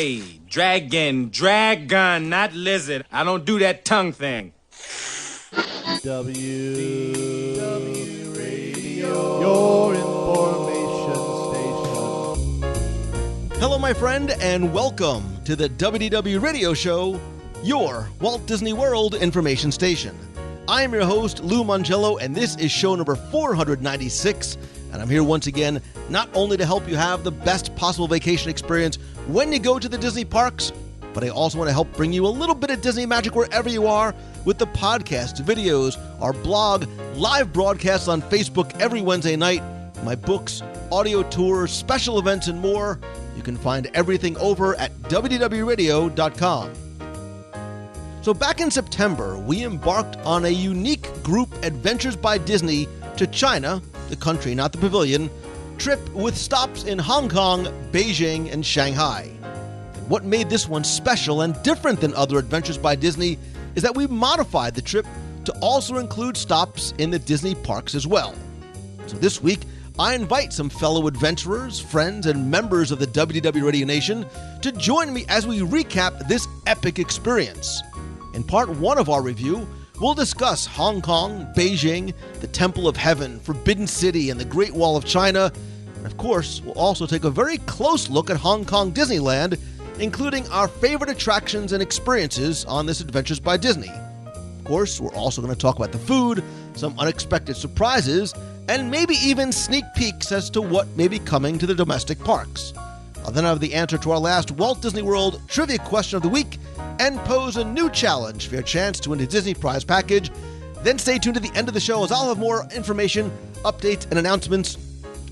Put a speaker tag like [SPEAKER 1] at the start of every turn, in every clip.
[SPEAKER 1] Hey, dragon, not lizard. I don't do that tongue thing.
[SPEAKER 2] WDW Radio, your information station.
[SPEAKER 3] Hello, my friend, and welcome to the WDW Radio Show, your Walt Disney World information station. I am your host, Lou Mongello, and this is show number 496, and I'm here once again not only to help you have the best possible vacation experience when you go to the Disney parks, but I also want to help bring you a little bit of Disney magic wherever you are with the podcasts, videos, our blog, live broadcasts on Facebook every Wednesday night, my books, audio tours, special events, and more. You can find everything over at WDWRadio.com. So back in September, we embarked on a unique group Adventures by Disney to China, the country, not the pavilion, trip with stops in Hong Kong, Beijing, and Shanghai. And what made this one special and different than other Adventures by Disney is that we modified the trip to also include stops in the Disney parks as well. So this week, I invite some fellow adventurers, friends, and members of the WDW Radio Nation to join me as we recap this epic experience. In part one of our review, we'll discuss Hong Kong, Beijing, the Temple of Heaven, Forbidden City, and the Great Wall of China. And of course, we'll also take a very close look at Hong Kong Disneyland, including our favorite attractions and experiences on this Adventures by Disney. Of course, we're also going to talk about the food, some unexpected surprises, and maybe even sneak peeks as to what may be coming to the domestic parks. I'll then have the answer to our last Walt Disney World Trivia Question of the Week and pose a new challenge for your chance to win a Disney Prize package. Then stay tuned to the end of the show as I'll have more information, updates, and announcements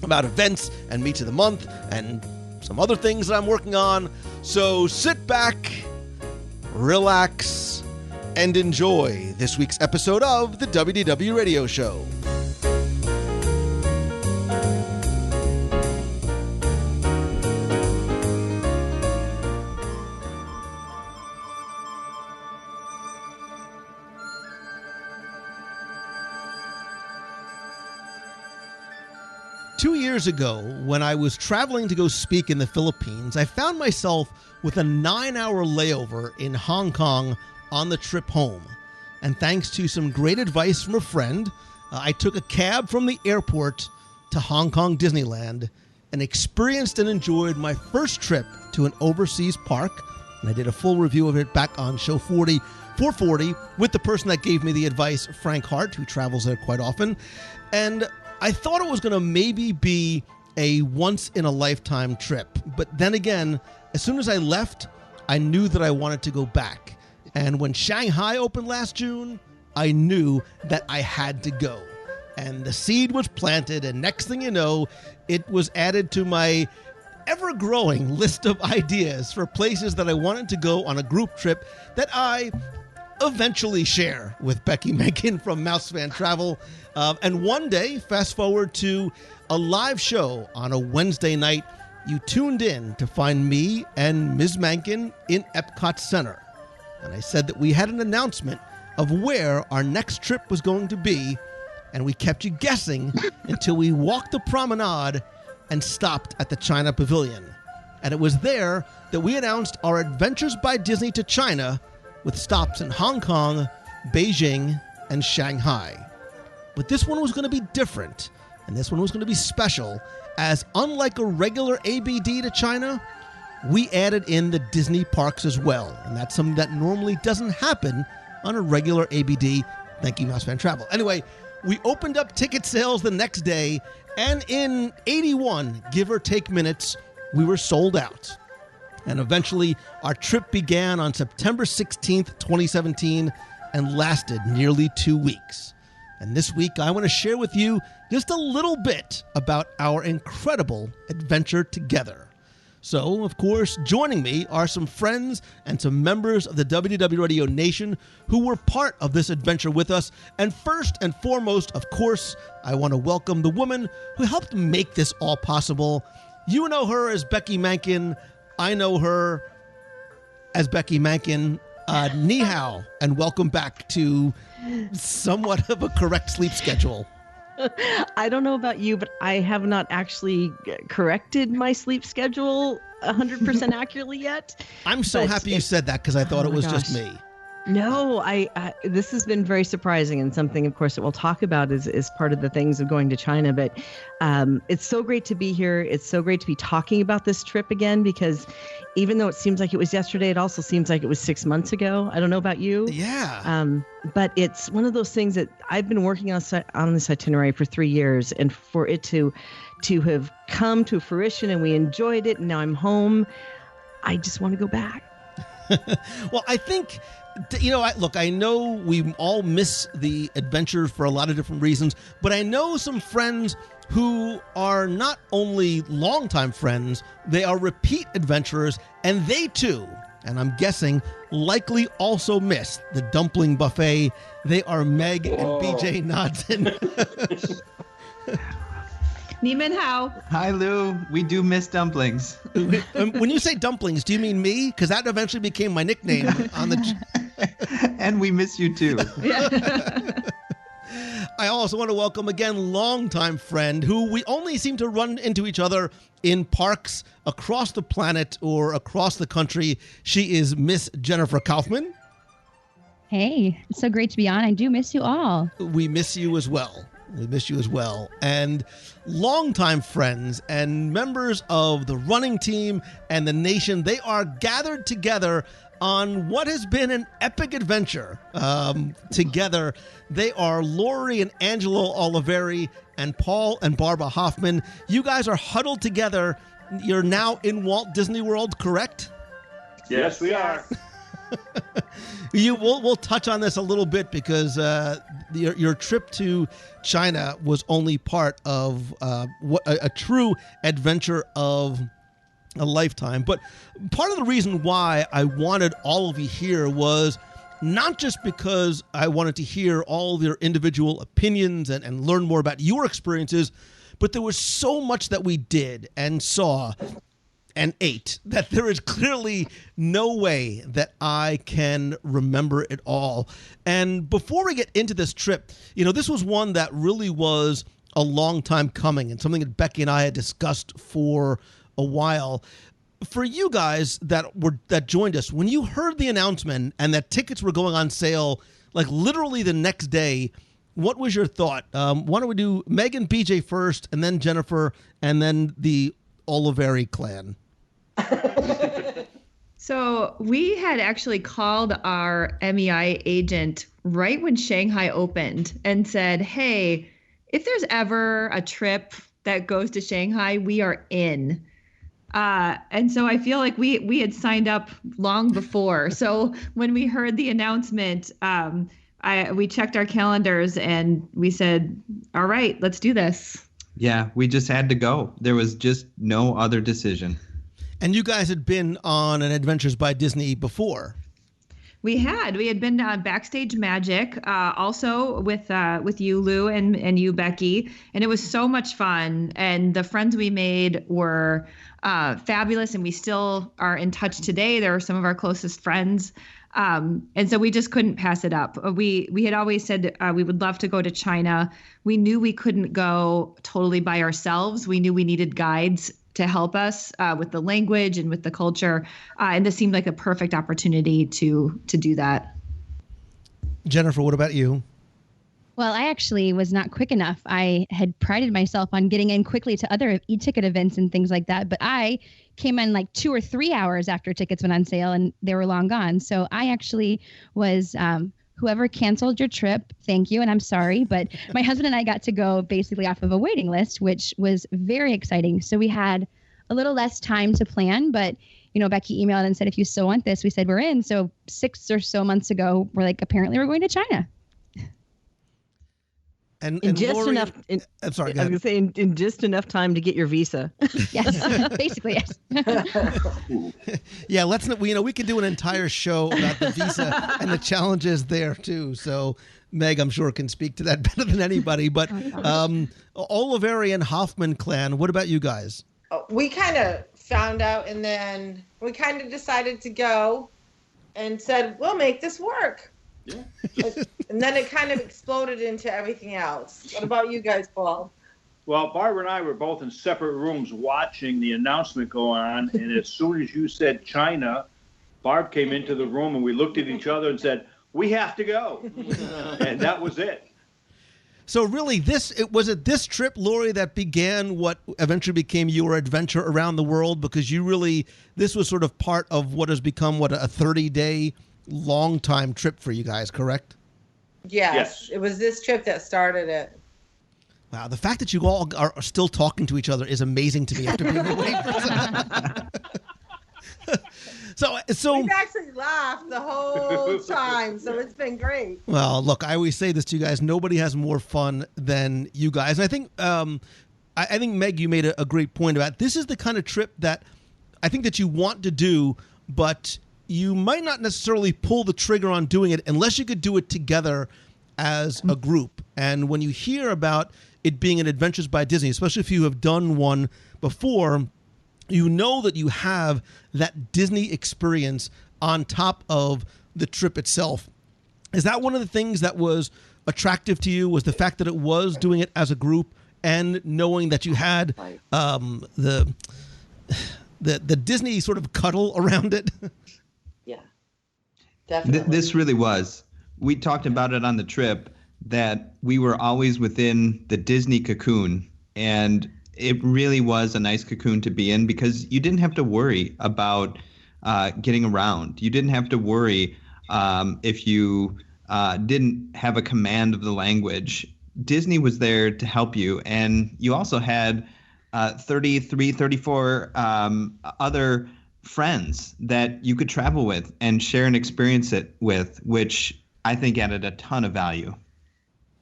[SPEAKER 3] about events and meets of the month and some other things that I'm working on. So sit back, relax, and enjoy this week's episode of the WDW Radio Show. 2 years ago, when I was traveling to go speak in the Philippines, I found myself with a 9-hour layover in Hong Kong on the trip home. And thanks to some great advice from a friend, I took a cab from the airport to Hong Kong Disneyland and experienced and enjoyed my first trip to an overseas park. And I did a full review of it back on show 440 with the person that gave me the advice, Frank Hart, who travels there quite often. And I thought it was going to maybe be a once-in-a-lifetime trip. But then again, as soon as I left, I knew that I wanted to go back. And when Shanghai opened last June, I knew that I had to go. And the seed was planted, and next thing you know, it was added to my ever-growing list of ideas for places that I wanted to go on a group trip that I eventually share with Becky Mencken from Mouse Fan Travel. And one day, fast forward to a live show on a Wednesday night, you tuned in to find me and Ms. Mencken in Epcot Center. And I said that we had an announcement of where our next trip was going to be, and we kept you guessing until we walked the promenade and stopped at the China Pavilion. And it was there that we announced our Adventures by Disney to China with stops in Hong Kong, Beijing, and Shanghai. But this one was going to be different, and this one was going to be special, as unlike a regular ABD to China, we added in the Disney parks as well, and that's something that normally doesn't happen on a regular ABD. Thank you, Mouse Fan Travel. Anyway, we opened up ticket sales the next day, and in 81, give or take minutes, we were sold out. And eventually, our trip began on September 16th, 2017, and lasted nearly 2 weeks. And this week, I want to share with you just a little bit about our incredible adventure together. So, of course, joining me are some friends and some members of the WDW Radio Nation who were part of this adventure with us. And first and foremost, of course, I want to welcome the woman who helped make this all possible. You know her as Becky Mencken. I know her as Becky Mencken. Ni hao, and welcome back to somewhat of a correct sleep schedule.
[SPEAKER 4] I don't know about you, but I have not actually corrected my sleep schedule 100% accurately yet.
[SPEAKER 3] I'm so happy you said that because I thought it was just me.
[SPEAKER 4] No, this has been very surprising, and something, of course, that we'll talk about is part of the things of going to China. But it's so great to be here. It's so great to be talking about this trip again, because even though it seems like it was yesterday, it also seems like it was 6 months ago. I don't know about you.
[SPEAKER 3] Yeah.
[SPEAKER 4] But it's one of those things that I've been working on this itinerary for 3 years, and for it to have come to fruition, and we enjoyed it, and now I'm home. I just want to go back.
[SPEAKER 3] Well, I think, I know we all miss the adventures for a lot of different reasons, but I know some friends who are not only longtime friends, they are repeat adventurers, and they too, and I'm guessing, likely also miss the dumpling buffet. They are Meg and BJ Nodson.
[SPEAKER 5] Ni men hao.
[SPEAKER 6] Hi, Lou. We do miss dumplings.
[SPEAKER 3] When you say dumplings, do you mean me? Because that eventually became my nickname on the...
[SPEAKER 6] And we miss you too.
[SPEAKER 3] I also want to welcome again longtime friend who we only seem to run into each other in parks across the planet or across the country. She is Miss Jennifer Kaufman.
[SPEAKER 7] Hey, it's so great to be on. I do miss you all.
[SPEAKER 3] We miss you as well. We miss you as well. And longtime friends and members of the running team and the nation, they are gathered together on what has been an epic adventure together. They are Lori and Angelo Oliveri and Paul and Barbara Hoffman. You guys are huddled together. You're now in Walt Disney World, correct?
[SPEAKER 8] Yes, we are.
[SPEAKER 3] We'll touch on this a little bit because your trip to China was only part of a true adventure of a lifetime. But part of the reason why I wanted all of you here was not just because I wanted to hear all of your individual opinions and learn more about your experiences, but there was so much that we did and saw and ate that there is clearly no way that I can remember it all. And before we get into this trip, this was one that really was a long time coming and something that Becky and I had discussed for a while. For you guys that joined us, when you heard the announcement and that tickets were going on sale like literally the next day, what was your thought? Why don't we do Meg and BJ first, and then Jennifer, and then the Oliveri clan?
[SPEAKER 5] So we had actually called our MEI agent right when Shanghai opened and said, hey, if there's ever a trip that goes to Shanghai, we are in. And so I feel like we had signed up long before. So when we heard the announcement, we checked our calendars and we said, all right, let's do this.
[SPEAKER 6] Yeah, we just had to go. There was just no other decision.
[SPEAKER 3] And you guys had been on an Adventures by Disney before.
[SPEAKER 5] We had been on Backstage Magic, also with you, Lou, and you, Becky, and it was so much fun. And the friends we made were fabulous, and we still are in touch today. They're some of our closest friends, and so we just couldn't pass it up. We had always said we would love to go to China. We knew we couldn't go totally by ourselves. We knew we needed guides to help us with the language and with the culture. And this seemed like a perfect opportunity to do that.
[SPEAKER 3] Jennifer, what about you?
[SPEAKER 7] Well, I actually was not quick enough. I had prided myself on getting in quickly to other e-ticket events and things like that. But I came in like 2 or 3 hours after tickets went on sale and they were long gone. So I actually was whoever canceled your trip, thank you, and I'm sorry. But my husband and I got to go basically off of a waiting list, which was very exciting. So we had a little less time to plan, but Becky emailed and said, if you still want this, we said we're in. So 6 or so months ago, we're like, apparently we're going to China.
[SPEAKER 3] And
[SPEAKER 4] just
[SPEAKER 3] Lori,
[SPEAKER 4] enough.
[SPEAKER 3] I'm sorry.
[SPEAKER 4] I was going to say in just enough time to get your visa.
[SPEAKER 7] Yes, basically yes.
[SPEAKER 3] Yeah, let's not. We could do an entire show about the visa and the challenges there too. So Meg, I'm sure, can speak to that better than anybody. But Oliveri and Hoffman clan, what about you guys?
[SPEAKER 9] We kind of found out, and then we kind of decided to go, and said we'll make this work.
[SPEAKER 8] Yeah.
[SPEAKER 9] And then it kind of exploded into everything else. What about you guys, Paul?
[SPEAKER 8] Well, Barbara and I were both in separate rooms watching the announcement go on, and as soon as you said China, Barb came into the room, and we looked at each other and said, "We have to go," and that was it.
[SPEAKER 3] So really, was it this trip, Lori, that began what eventually became your adventure around the world? Because this was sort of part of what has become, a 30-day long time trip for you guys, correct?
[SPEAKER 9] Yes. It was this trip that started it.
[SPEAKER 3] Wow, the fact that you all are still talking to each other is amazing to me after being away for so
[SPEAKER 9] we've actually laughed the whole time, so it's been great.
[SPEAKER 3] Well, look, I always say this to you guys: nobody has more fun than you guys. And I think, I think Meg, you made a great point about this is the kind of trip that I think that you want to do, but you might not necessarily pull the trigger on doing it unless you could do it together as a group. And when you hear about it being an Adventures by Disney, especially if you have done one before, you know that you have that Disney experience on top of the trip itself. Is that one of the things that was attractive to you, was the fact that it was doing it as a group and knowing that you had the Disney sort of cuddle around it?
[SPEAKER 9] Yeah, definitely.
[SPEAKER 6] This really was. We talked about it on the trip, that we were always within the Disney cocoon, and it really was a nice cocoon to be in because you didn't have to worry about getting around. You didn't have to worry if you didn't have a command of the language. Disney was there to help you, and you also had 34 other friends that you could travel with and share and experience it with, which I think added a ton of value.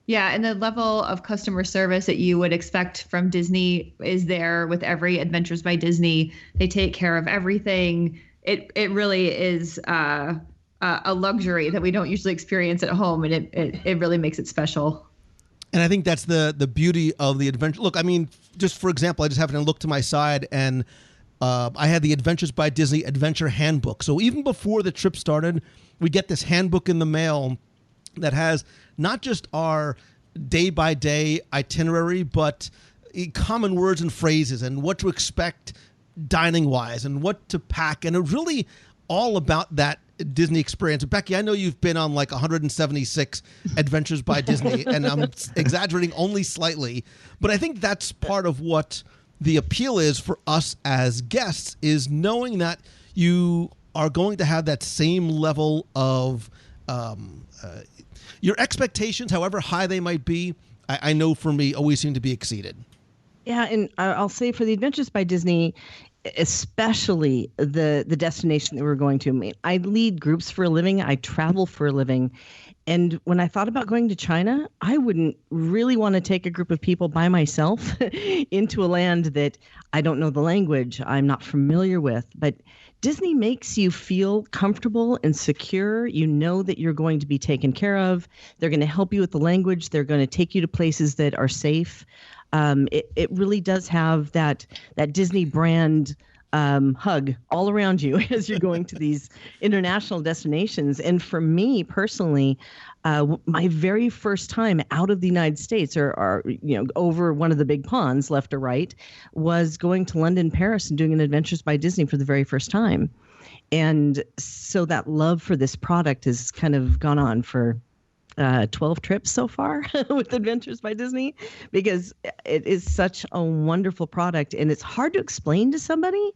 [SPEAKER 5] Yeah, and the level of customer service that you would expect from Disney is there with every Adventures by Disney. They take care of everything. It really is a luxury that we don't usually experience at home, and it really makes it special.
[SPEAKER 3] And I think that's the beauty of the adventure. Look, I mean, just for example, I just happened to look to my side, and I had the Adventures by Disney Adventure Handbook. So even before the trip started, we get this handbook in the mail that has not just our day-by-day itinerary, but common words and phrases and what to expect dining-wise and what to pack. And it's really all about that Disney experience. Becky, I know you've been on like 176 Adventures by Disney, and I'm exaggerating only slightly, but I think that's part of what the appeal is for us as guests, is knowing that you are going to have that same level of your expectations, however high they might be, I know for me, always seem to be exceeded.
[SPEAKER 4] Yeah, and I'll say for the Adventures by Disney, especially the destination that we're going to. I mean, I lead groups for a living. I travel for a living. And when I thought about going to China, I wouldn't really want to take a group of people by myself into a land that I don't know the language, I'm not familiar with. But Disney makes you feel comfortable and secure. You know that you're going to be taken care of. They're going to help you with the language. They're going to take you to places that are safe. It really does have that Disney brand hug all around you as you're going to these international destinations. And for me personally, my very first time out of the United States, or over one of the big ponds, left or right, was going to London, Paris, and doing an Adventures by Disney for the very first time. And so that love for this product has kind of gone on for 12 trips so far with Adventures by Disney, because it is such a wonderful product, and it's hard to explain to somebody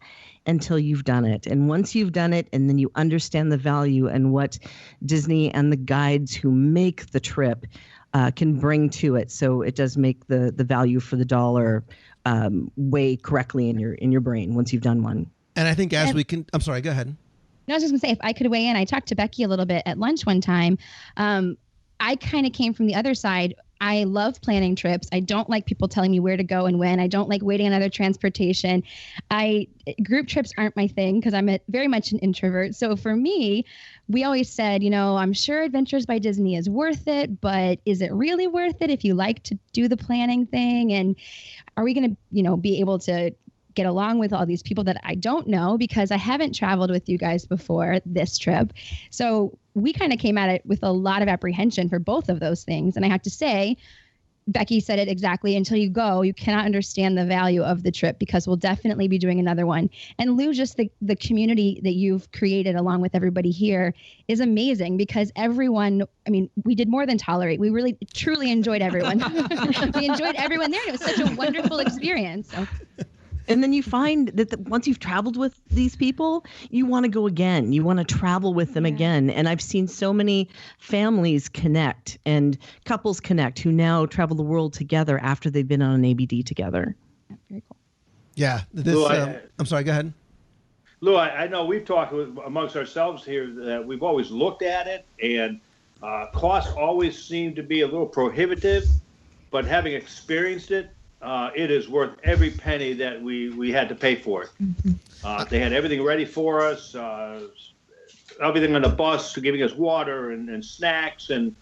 [SPEAKER 4] until you've done it. And once you've done it, and then you understand the value and what Disney and the guides who make the trip can bring to it. So it does make the value for the dollar weigh correctly in your brain once you've done one.
[SPEAKER 3] And I think I'm sorry, go ahead.
[SPEAKER 7] No, I was just gonna say, if I could weigh in, I talked to Becky a little bit at lunch one time. I kind of came from the other side. I love planning trips. I don't like people telling me where to go and when. I don't like waiting on other transportation. Group trips aren't my thing because I'm very much an introvert. So for me, we always said, I'm sure Adventures by Disney is worth it, but is it really worth it if you like to do the planning thing? And are we going to, be able to get along with all these people that I don't know, because I haven't traveled with you guys before this trip. So we kind of came at it with a lot of apprehension for both of those things. And I have to say, Becky said it exactly. Until you go, you cannot understand the value of the trip, because we'll definitely be doing another one. And Lou, just the community that you've created along with everybody here is amazing, because everyone, I mean, we did more than tolerate. We really, truly enjoyed everyone. We enjoyed everyone there, and it was such a wonderful experience. So.
[SPEAKER 4] And then you find that once you've traveled with these people, you want to go again. You want to travel with them again. And I've seen so many families connect and couples connect who now travel the world together after they've been on an ABD together.
[SPEAKER 7] Yeah, very cool.
[SPEAKER 3] Yeah.
[SPEAKER 8] Lou,
[SPEAKER 3] I'm sorry, go ahead.
[SPEAKER 8] Lou, I know we've talked amongst ourselves here that we've always looked at it, and costs always seem to be a little prohibitive, but having experienced it, it is worth every penny that we had to pay for it. They had everything ready for us, everything on the bus, giving us water and snacks and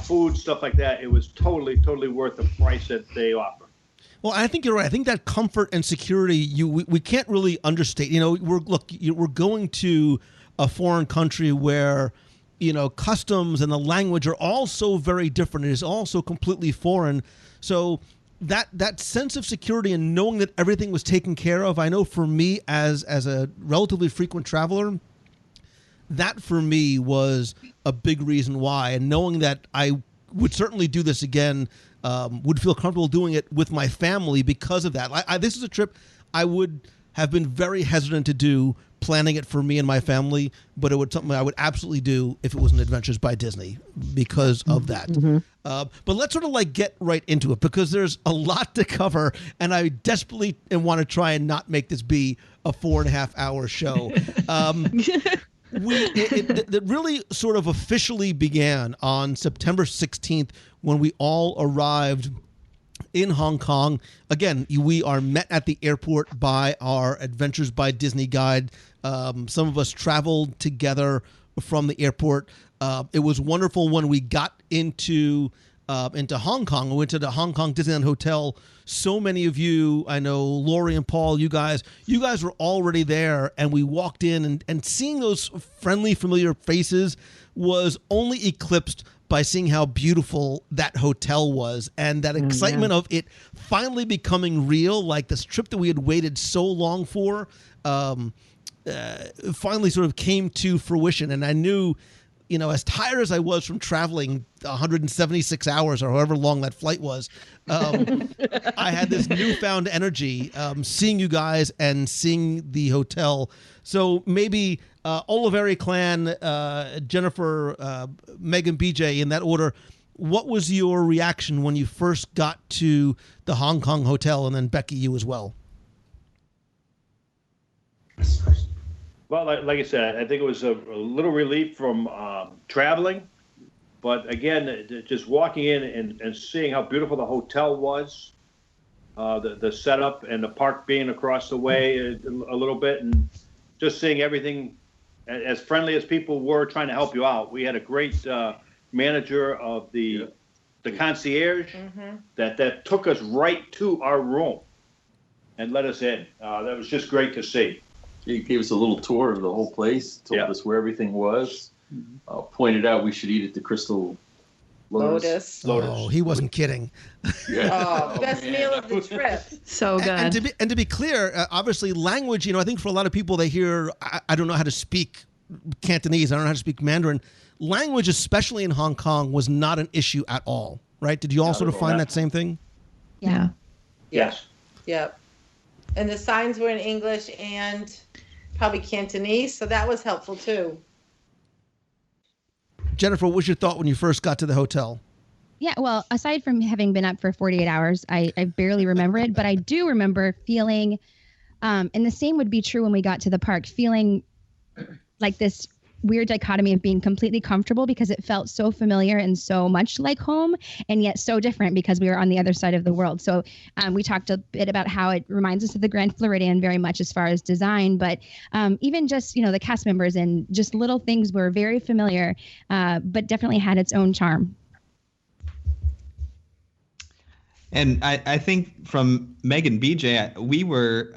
[SPEAKER 8] food, stuff like that. It was totally worth the price that they offer.
[SPEAKER 3] Well, I think you're right. I think that comfort and security, we can't really understate. We're going to a foreign country where, customs and the language are all so very different. It is all so completely foreign. So that sense of security and knowing that everything was taken care of, I know for me as a relatively frequent traveler, that for me was a big reason why. And knowing that I would certainly do this again, would feel comfortable doing it with my family because of that. This is a trip I would have been very hesitant to do, planning it for me and my family, but it would something I would absolutely do if it was an Adventures by Disney because of that. Mm-hmm. But let's sort of get right into it, because there's a lot to cover, and I desperately want to try and not make this be a 4.5 hour show. It really sort of officially began on September 16th when we all arrived in Hong Kong. Again, we are met at the airport by our Adventures by Disney guide. Some of us traveled together from the airport. It was wonderful when we got into Hong Kong. We went to the Hong Kong Disneyland Hotel. So many of you, I know Lori and Paul, you guys were already there, and we walked in, and seeing those friendly, familiar faces was only eclipsed by seeing how beautiful that hotel was, and that excitement of it finally becoming real, like this trip that we had waited so long for, finally sort of came to fruition. And I knew, as tired as I was from traveling 176 hours or however long that flight was, I had this newfound energy seeing you guys and seeing the hotel. So maybe Oliveri Clan, Jennifer, Megan, BJ, in that order, what was your reaction when you first got to the Hong Kong hotel, and then Becky, you as well?
[SPEAKER 8] Well, like I said, I think it was a little relief from traveling. But again, just walking in and seeing how beautiful the hotel was, the setup and the park being across the way a little bit, and just seeing everything as friendly as people were trying to help you out. We had a great manager of the concierge that took us right to our room and let us in. That was just great to see.
[SPEAKER 10] He gave us a little tour of the whole place, told us where everything was, pointed out we should eat at the Crystal Lotus.
[SPEAKER 3] Oh, he wasn't kidding.
[SPEAKER 9] Yeah. Best meal of the trip.
[SPEAKER 4] So good.
[SPEAKER 3] And to be clear, obviously language, I think for a lot of people, they hear, I don't know how to speak Cantonese, I don't know how to speak Mandarin. Language, especially in Hong Kong, was not an issue at all, right? Did you all sort of find that same thing?
[SPEAKER 4] Yeah.
[SPEAKER 8] Yes.
[SPEAKER 9] Yep. And the signs were in English and probably Cantonese, so that was helpful too.
[SPEAKER 3] Jennifer, what was your thought when you first got to the hotel?
[SPEAKER 7] Yeah, well, aside from having been up for 48 hours, I barely remember it, but I do remember feeling, and the same would be true when we got to the park, feeling like this weird dichotomy of being completely comfortable because it felt so familiar and so much like home, and yet so different because we were on the other side of the world. So we talked a bit about how it reminds us of the Grand Floridian very much as far as design, but even just, the cast members and just little things were very familiar, but definitely had its own charm.
[SPEAKER 6] And I think from Megan, BJ, we were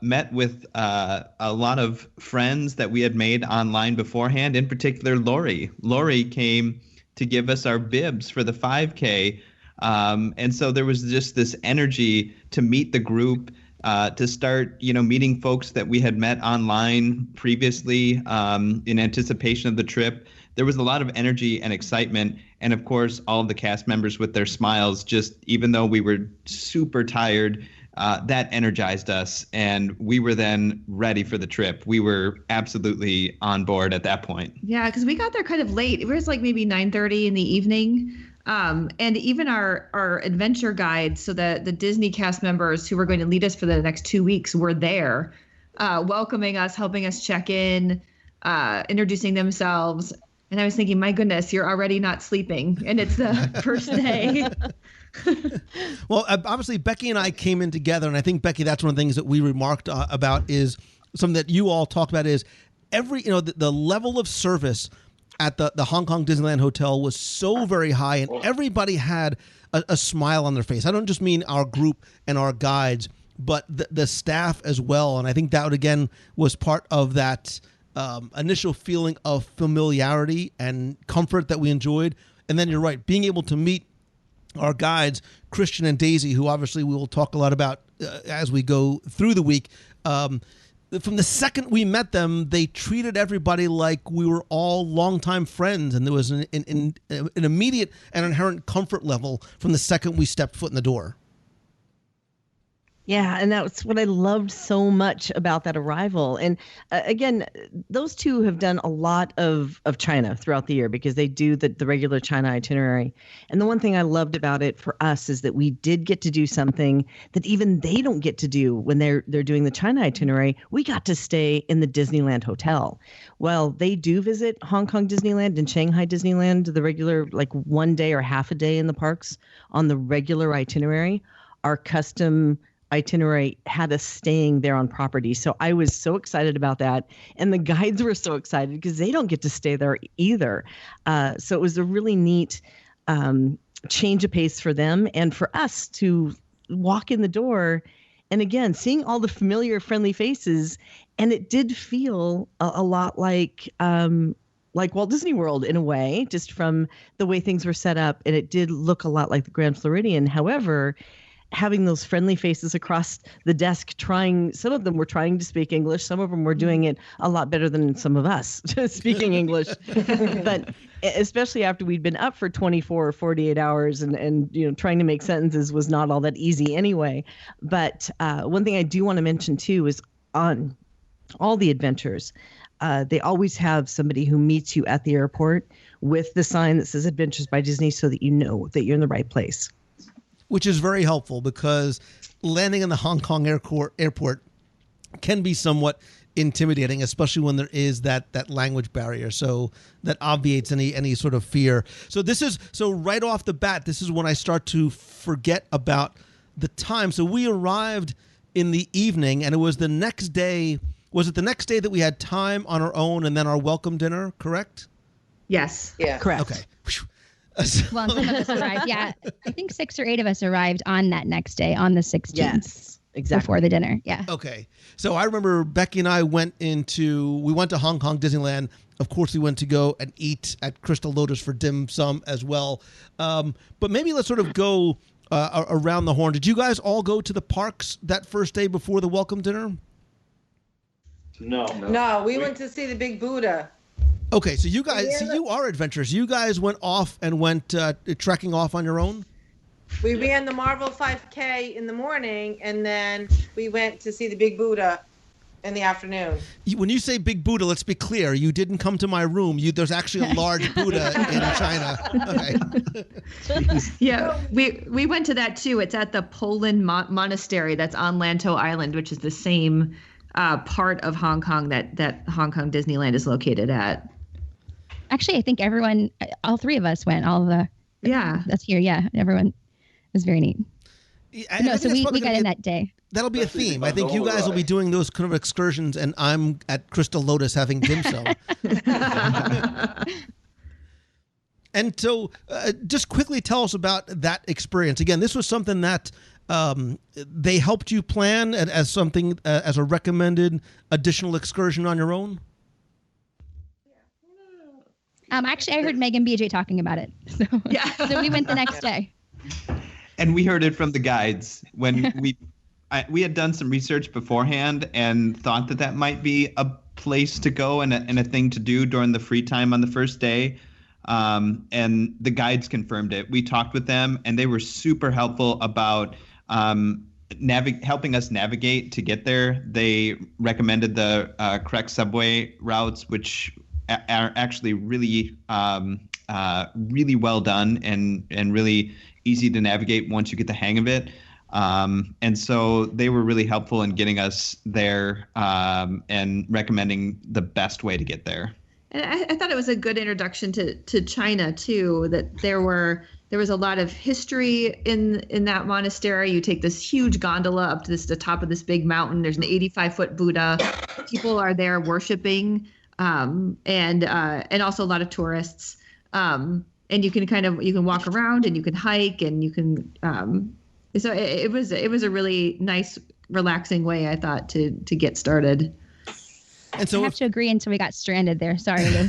[SPEAKER 6] met with a lot of friends that we had made online beforehand, in particular Lori. Lori came to give us our bibs for the 5K And so there was just this energy to meet the group, to start, meeting folks that we had met online previously in anticipation of the trip. There was a lot of energy and excitement. And of course, all of the cast members with their smiles, just even though we were super tired, that energized us. And we were then ready for the trip. We were absolutely on board at that point.
[SPEAKER 5] Yeah, because we got there kind of late. It was like maybe 9:30 in the evening. And even our adventure guides, so the Disney cast members who were going to lead us for the next 2 weeks were there, welcoming us, helping us check in, introducing themselves. And I was thinking, my goodness, you're already not sleeping, and it's the first day.
[SPEAKER 3] Well, obviously, Becky and I came in together, and I think, Becky, that's one of the things that we remarked about is something that you all talked about is the level of service at the Hong Kong Disneyland Hotel was so very high, and everybody had a smile on their face. I don't just mean our group and our guides, but the staff as well. And I think that, again, was part of that initial feeling of familiarity and comfort that we enjoyed. And then you're right, being able to meet our guides, Christian and Daisy, who obviously we will talk a lot about as we go through the week. From the second we met them, they treated everybody like we were all longtime friends, and there was an immediate and inherent comfort level from the second we stepped foot in the door.
[SPEAKER 4] Yeah, and that's what I loved so much about that arrival. And again, those two have done a lot of China throughout the year because they do the regular China itinerary. And the one thing I loved about it for us is that we did get to do something that even they don't get to do when they're doing the China itinerary. We got to stay in the Disneyland Hotel. Well, they do visit Hong Kong Disneyland and Shanghai Disneyland, the regular, like 1 day or half a day in the parks on the regular itinerary. Our custom itinerary had us staying there on property. So I was so excited about that. And the guides were so excited because they don't get to stay there either. So it was a really neat change of pace for them and for us to walk in the door. And again, seeing all the familiar, friendly faces. And it did feel a lot like Walt Disney World in a way, just from the way things were set up. And it did look a lot like the Grand Floridian. However, having those friendly faces across the desk some of them were trying to speak English. Some of them were doing it a lot better than some of us speaking English. But especially after we'd been up for 24 or 48 hours and trying to make sentences was not all that easy anyway. But one thing I do want to mention too is on all the adventures, they always have somebody who meets you at the airport with the sign that says Adventures by Disney so that you know that you're in the right place.
[SPEAKER 3] Which is very helpful because landing in the Hong Kong airport can be somewhat intimidating, especially when there is that language barrier. So that obviates any sort of fear. So right off the bat, this is when I start to forget about the time. So we arrived in the evening, and it was the next day. Was it the next day that we had time on our own and then our welcome dinner? Correct?
[SPEAKER 5] Yes.
[SPEAKER 9] Yeah.
[SPEAKER 4] Correct.
[SPEAKER 3] Okay.
[SPEAKER 7] Well, some of us arrived. Yeah, I think 6 or 8 of us arrived on that next day, on the 16th.
[SPEAKER 4] Yes, exactly.
[SPEAKER 7] Before the dinner. Yeah.
[SPEAKER 3] Okay. So I remember Becky and I went to Hong Kong Disneyland. Of course, we went to go and eat at Crystal Lotus for dim sum as well. But maybe let's sort of go around the horn. Did you guys all go to the parks that first day before the welcome dinner?
[SPEAKER 9] No, we went to see the Big Buddha.
[SPEAKER 3] Okay, so you guys, you are adventurous. You guys went off and went trekking off on your own?
[SPEAKER 9] We ran the Marvel 5K in the morning, and then we went to see the Big Buddha in the afternoon.
[SPEAKER 3] When you say Big Buddha, let's be clear. You didn't come to my room. There's actually a large Buddha in China. Okay.
[SPEAKER 5] Yeah, we went to that too. It's at the Poland Monastery that's on Lantou Island, which is the same part of Hong Kong that Hong Kong Disneyland is located at.
[SPEAKER 7] Actually, I think everyone, all 3 of us went. That's here. Yeah, everyone. It was very neat.
[SPEAKER 3] Yeah,
[SPEAKER 7] so we got in that day.
[SPEAKER 3] That'll be a theme. I think you guys will be doing those kind of excursions, and I'm at Crystal Lotus having dim sum. And so just quickly tell us about that experience. Again, this was something that they helped you plan as something as a recommended additional excursion on your own?
[SPEAKER 7] Actually, I heard Meg and BJ talking about it. So we went the next day.
[SPEAKER 6] And we heard it from the guides when we had done some research beforehand and thought that might be a place to go and a thing to do during the free time on the first day. And the guides confirmed it. We talked with them, and they were super helpful about helping us navigate to get there. They recommended the correct subway routes, which are actually really really well done and really easy to navigate once you get the hang of it. And so they were really helpful in getting us there and recommending the best way to get there.
[SPEAKER 5] And I thought it was a good introduction to China too, that there was a lot of history in that monastery. You take this huge gondola up to the top of this big mountain. There's an 85-foot Buddha. People are there worshiping, and also a lot of tourists. And you can walk around and you can hike and you can. So it was a really nice, relaxing way, I thought, to get started.
[SPEAKER 3] And so
[SPEAKER 7] I have to agree until we got stranded there. Sorry, Lou.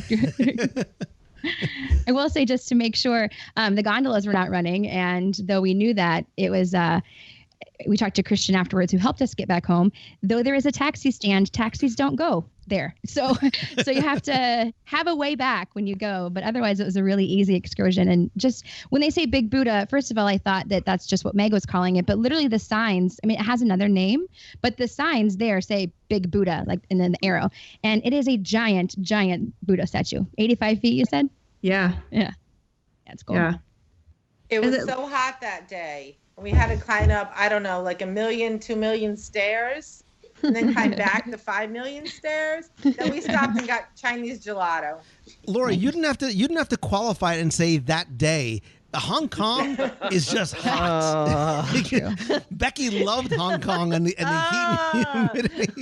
[SPEAKER 7] I will say, just to make sure, the gondolas were not running, and though we knew that, it was. We talked to Christian afterwards, who helped us get back home. Though there is a taxi stand, taxis don't go there, so you have to have a way back when you go. But otherwise, it was a really easy excursion. And just when they say Big Buddha, first of all, I thought that's just what Meg was calling it. But literally, the signs. I mean, it has another name, but the signs there say Big Buddha, like, and then the arrow, and it is a giant Buddha statue, 85 feet. You said?
[SPEAKER 5] Yeah.
[SPEAKER 7] That's cool.
[SPEAKER 5] Yeah.
[SPEAKER 9] It was so hot that day. We had to climb up, I don't know, like 2 million stairs, and then climb back the 5 million stairs. Then we stopped and got Chinese gelato.
[SPEAKER 3] Lori, you didn't have to qualify it and say that day. Hong Kong is just hot. Becky loved Hong Kong and the heat and humidity.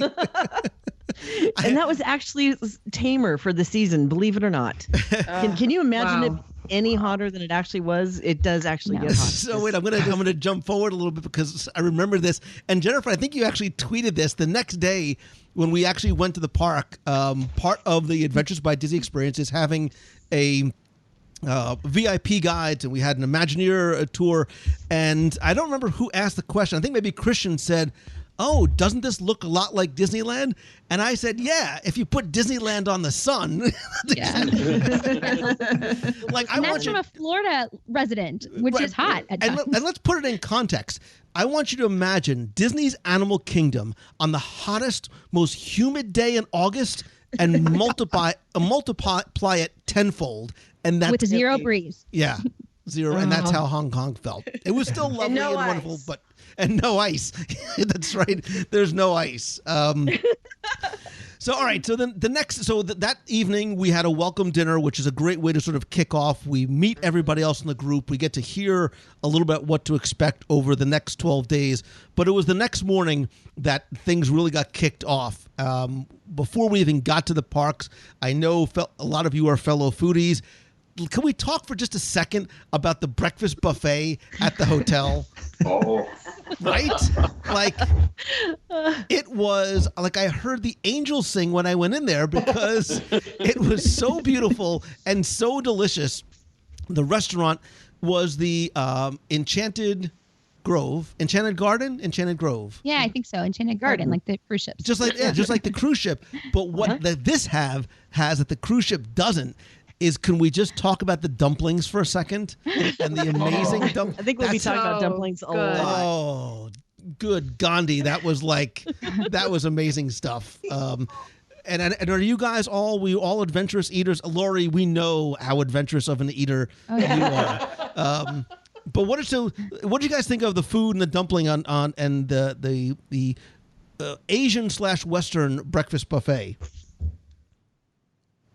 [SPEAKER 4] And that was actually tamer for the season, believe it or not. Can you imagine it any hotter than it actually was? It does actually get hot.
[SPEAKER 3] So wait, I'm gonna jump forward a little bit because I remember this. And Jennifer, I think you actually tweeted this the next day when we actually went to the park. Part of the Adventures by Disney experience is having a VIP guides, and we had an Imagineer tour. And I don't remember who asked the question. I think maybe Christian said, "Oh, doesn't this look a lot like Disneyland?" And I said, "Yeah, if you put Disneyland on the sun."
[SPEAKER 7] Yeah.
[SPEAKER 3] Like,
[SPEAKER 7] and that's from a Florida resident, which is hot at times.
[SPEAKER 3] And let's put it in context. I want you to imagine Disney's Animal Kingdom on the hottest, most humid day in August and multiply it tenfold. And that's
[SPEAKER 7] with zero breeze.
[SPEAKER 3] Yeah, zero. And that's how Hong Kong felt. It was still lovely and wonderful, but... And no ice. That's right. There's no ice. So, all right. So then that evening we had a welcome dinner, which is a great way to sort of kick off. We meet everybody else in the group. We get to hear a little bit what to expect over the next 12 days. But it was the next morning that things really got kicked off. Before we even got to the parks, I know a lot of you are fellow foodies. Can we talk for just a second about the breakfast buffet at the hotel?
[SPEAKER 10] Oh.
[SPEAKER 3] Right? Like, it was like I heard the angels sing when I went in there because it was so beautiful and so delicious. The restaurant was the Enchanted Grove.
[SPEAKER 7] Yeah, I think so. Enchanted Garden, like the cruise ships.
[SPEAKER 3] Just like the cruise ship. But what this has that the cruise ship doesn't is, can we just talk about the dumplings for a second? And the amazing dumplings.
[SPEAKER 4] I think we'll be talking about dumplings a lot.
[SPEAKER 3] Oh, good Gandhi. That was amazing stuff. And are you guys all adventurous eaters? Lori, we know how adventurous of an eater you are. But what do you guys think of the food and the dumpling on and the Asian/Western breakfast buffet?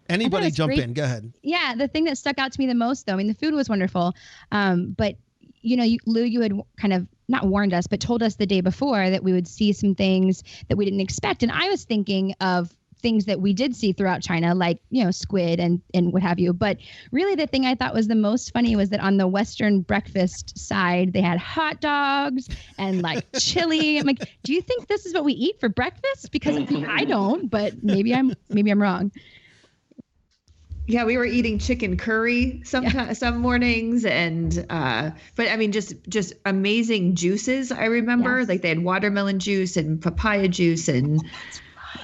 [SPEAKER 3] Anybody jump in? Go ahead.
[SPEAKER 7] Yeah, the thing that stuck out to me the most, though, I mean, the food was wonderful, but Lou, you had kind of not warned us, but told us the day before that we would see some things that we didn't expect, and I was thinking of things that we did see throughout China, like squid and what have you. But really, the thing I thought was the most funny was that on the Western breakfast side, they had hot dogs and like chili. I'm like, do you think this is what we eat for breakfast? Because I don't, but maybe I'm wrong.
[SPEAKER 5] Yeah, we were eating chicken curry some mornings, and but I mean, just amazing juices. I remember like they had watermelon juice and papaya juice, and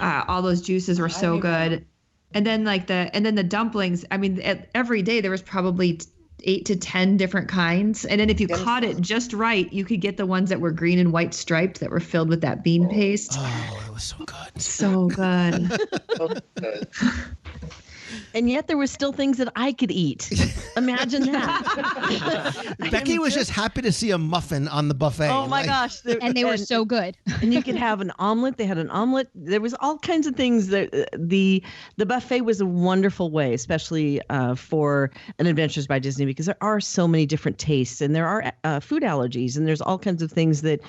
[SPEAKER 5] all those juices were so good. And then the dumplings. I mean, every day there was probably 8 to 10 different kinds, and then if you caught it just right, you could get the ones that were green and white striped that were filled with that bean paste.
[SPEAKER 3] Oh, it was so good.
[SPEAKER 5] So good.
[SPEAKER 11] So good.
[SPEAKER 4] And yet there were still things that I could eat. Imagine that.
[SPEAKER 3] Becky was just happy to see a muffin on the buffet.
[SPEAKER 4] Oh my gosh.
[SPEAKER 7] And they were so good.
[SPEAKER 4] And you could have an omelet. They had an omelet. There was all kinds of things. That the buffet was a wonderful way, especially for an Adventures by Disney, because there are so many different tastes, and there are food allergies, and there's all kinds of things that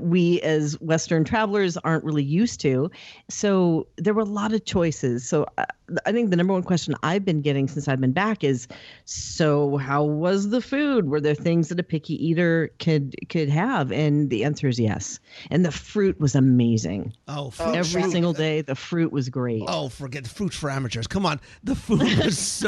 [SPEAKER 4] we as Western travelers aren't really used to. So there were a lot of choices. So I think the number one question I've been getting since I've been back is, so how was the food? Were there things that a picky eater could have? And the answer is yes. And the fruit was amazing.
[SPEAKER 3] Oh, fruit.
[SPEAKER 4] Every single day, the fruit was great.
[SPEAKER 3] Oh, forget fruits for amateurs. Come on. The food was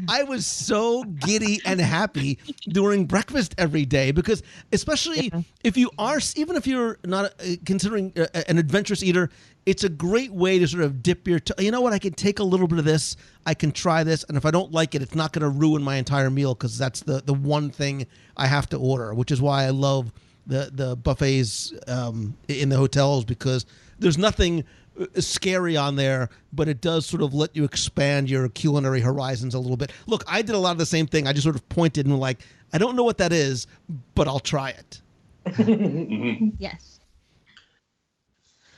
[SPEAKER 3] I was so giddy and happy during breakfast every day, because especially if you are, even if you're not considering an adventurous eater, it's a great way to sort of dip your you know what, I can take a little bit of this, I can try this, and if I don't like it, it's not going to ruin my entire meal, because that's the one thing I have to order, which is why I love the buffets in the hotels, because there's nothing scary on there, but it does sort of let you expand your culinary horizons a little bit. Look, I did a lot of the same thing. I just sort of pointed and like, I don't know what that is, but I'll try it.
[SPEAKER 7] Yes.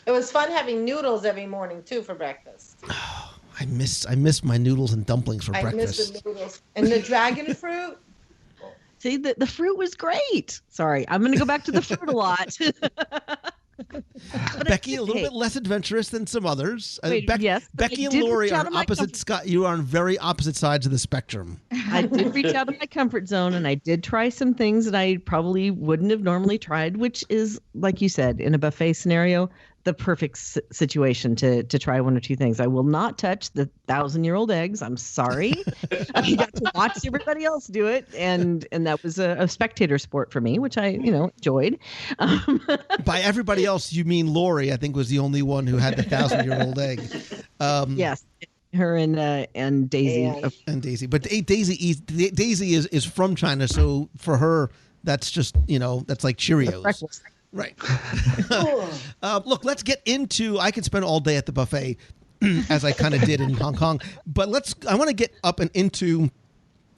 [SPEAKER 9] It was fun having noodles every morning too for breakfast.
[SPEAKER 3] Oh, I miss my noodles and dumplings for breakfast.
[SPEAKER 9] I miss the noodles and the dragon fruit.
[SPEAKER 4] See, the fruit was great. Sorry, I'm going to go back to the fruit a lot.
[SPEAKER 3] Becky, a little bit less adventurous than some others.
[SPEAKER 4] Yes,
[SPEAKER 3] Becky and Lori are opposite. You are on very opposite sides of the spectrum.
[SPEAKER 4] I did reach out of my comfort zone, and I did try some things that I probably wouldn't have normally tried, which is, like you said, in a buffet scenario, the perfect situation to try one or two things. I will not touch the 1,000-year-old eggs. I'm sorry. I got to watch everybody else do it, and that was a spectator sport for me, which I enjoyed.
[SPEAKER 3] By everybody else, you mean Lori? I think was the only one who had the 1,000-year-old egg.
[SPEAKER 4] Yes, her and Daisy.
[SPEAKER 3] And Daisy, but Daisy is from China, so for her, that's just that's like Cheerios. Right. Look, let's get into. I could spend all day at the buffet, as I kind of did in Hong Kong. But I want to get up and into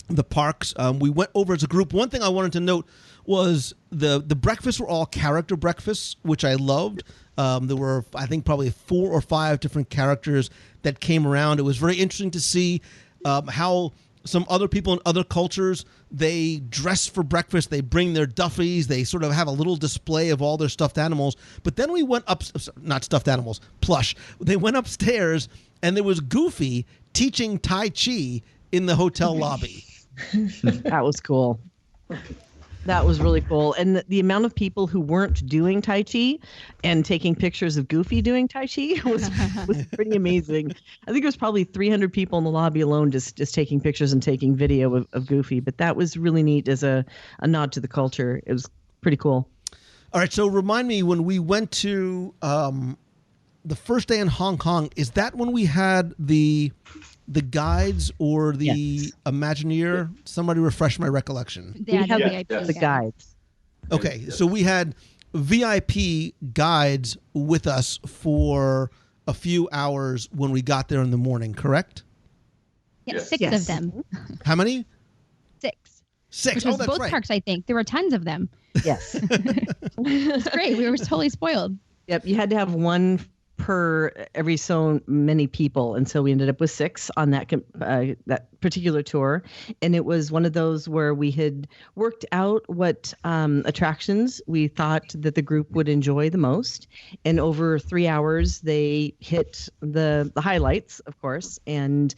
[SPEAKER 3] the parks. We went over as a group. One thing I wanted to note was the breakfasts were all character breakfasts, which I loved. There were, I think, probably 4 or 5 different characters that came around. It was very interesting to see how some other people in other cultures, they dress for breakfast, they bring their duffies, they sort of have a little display of all their stuffed animals. But then we went up, not stuffed animals, plush. They went upstairs, and there was Goofy teaching Tai Chi in the hotel lobby.
[SPEAKER 4] That was cool. That was really cool. And the amount of people who weren't doing Tai Chi and taking pictures of Goofy doing Tai Chi was pretty amazing. I think it was probably 300 people in the lobby alone just taking pictures and taking video of Goofy. But that was really neat as a nod to the culture. It was pretty cool.
[SPEAKER 3] All right. So remind me, when we went to the first day in Hong Kong, is that when we had the guides or the Imagineer? Somebody refresh my recollection.
[SPEAKER 4] We had the guides.
[SPEAKER 3] Okay, so we had VIP guides with us for a few hours when we got there in the morning, correct?
[SPEAKER 7] Yeah, 6 of them.
[SPEAKER 3] How many?
[SPEAKER 7] 6.
[SPEAKER 3] 6.
[SPEAKER 7] Which was both parks, I think. There were tons of them.
[SPEAKER 4] Yes.
[SPEAKER 7] It's great. We were totally spoiled.
[SPEAKER 4] Yep, you had to have one per every so many people, and so we ended up with 6 on that particular tour. And it was one of those where we had worked out what attractions we thought that the group would enjoy the most, and over 3 hours they hit the highlights, of course. And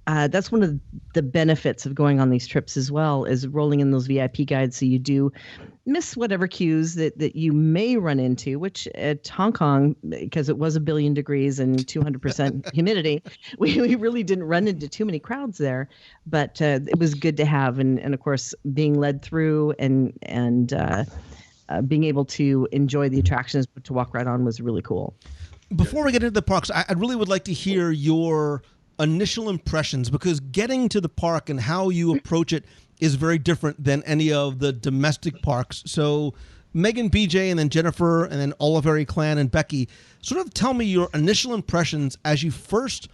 [SPEAKER 4] that's one of the benefits of going on these trips as well, is rolling in those VIP guides, so you do miss whatever cues that you may run into, which at Hong Kong, because it was 1 billion degrees and 200% humidity, we really didn't run into too many crowds there. But it was good to have. And of course, being led through and being able to enjoy the attractions, but to walk right on was really cool.
[SPEAKER 3] Before we get into the parks, I really would like to hear your initial impressions, because getting to the park and how you approach it is very different than any of the domestic parks. So Megan, BJ, and then Jennifer, and then Oliveri, Clan, and Becky, sort of tell me your initial impressions as you first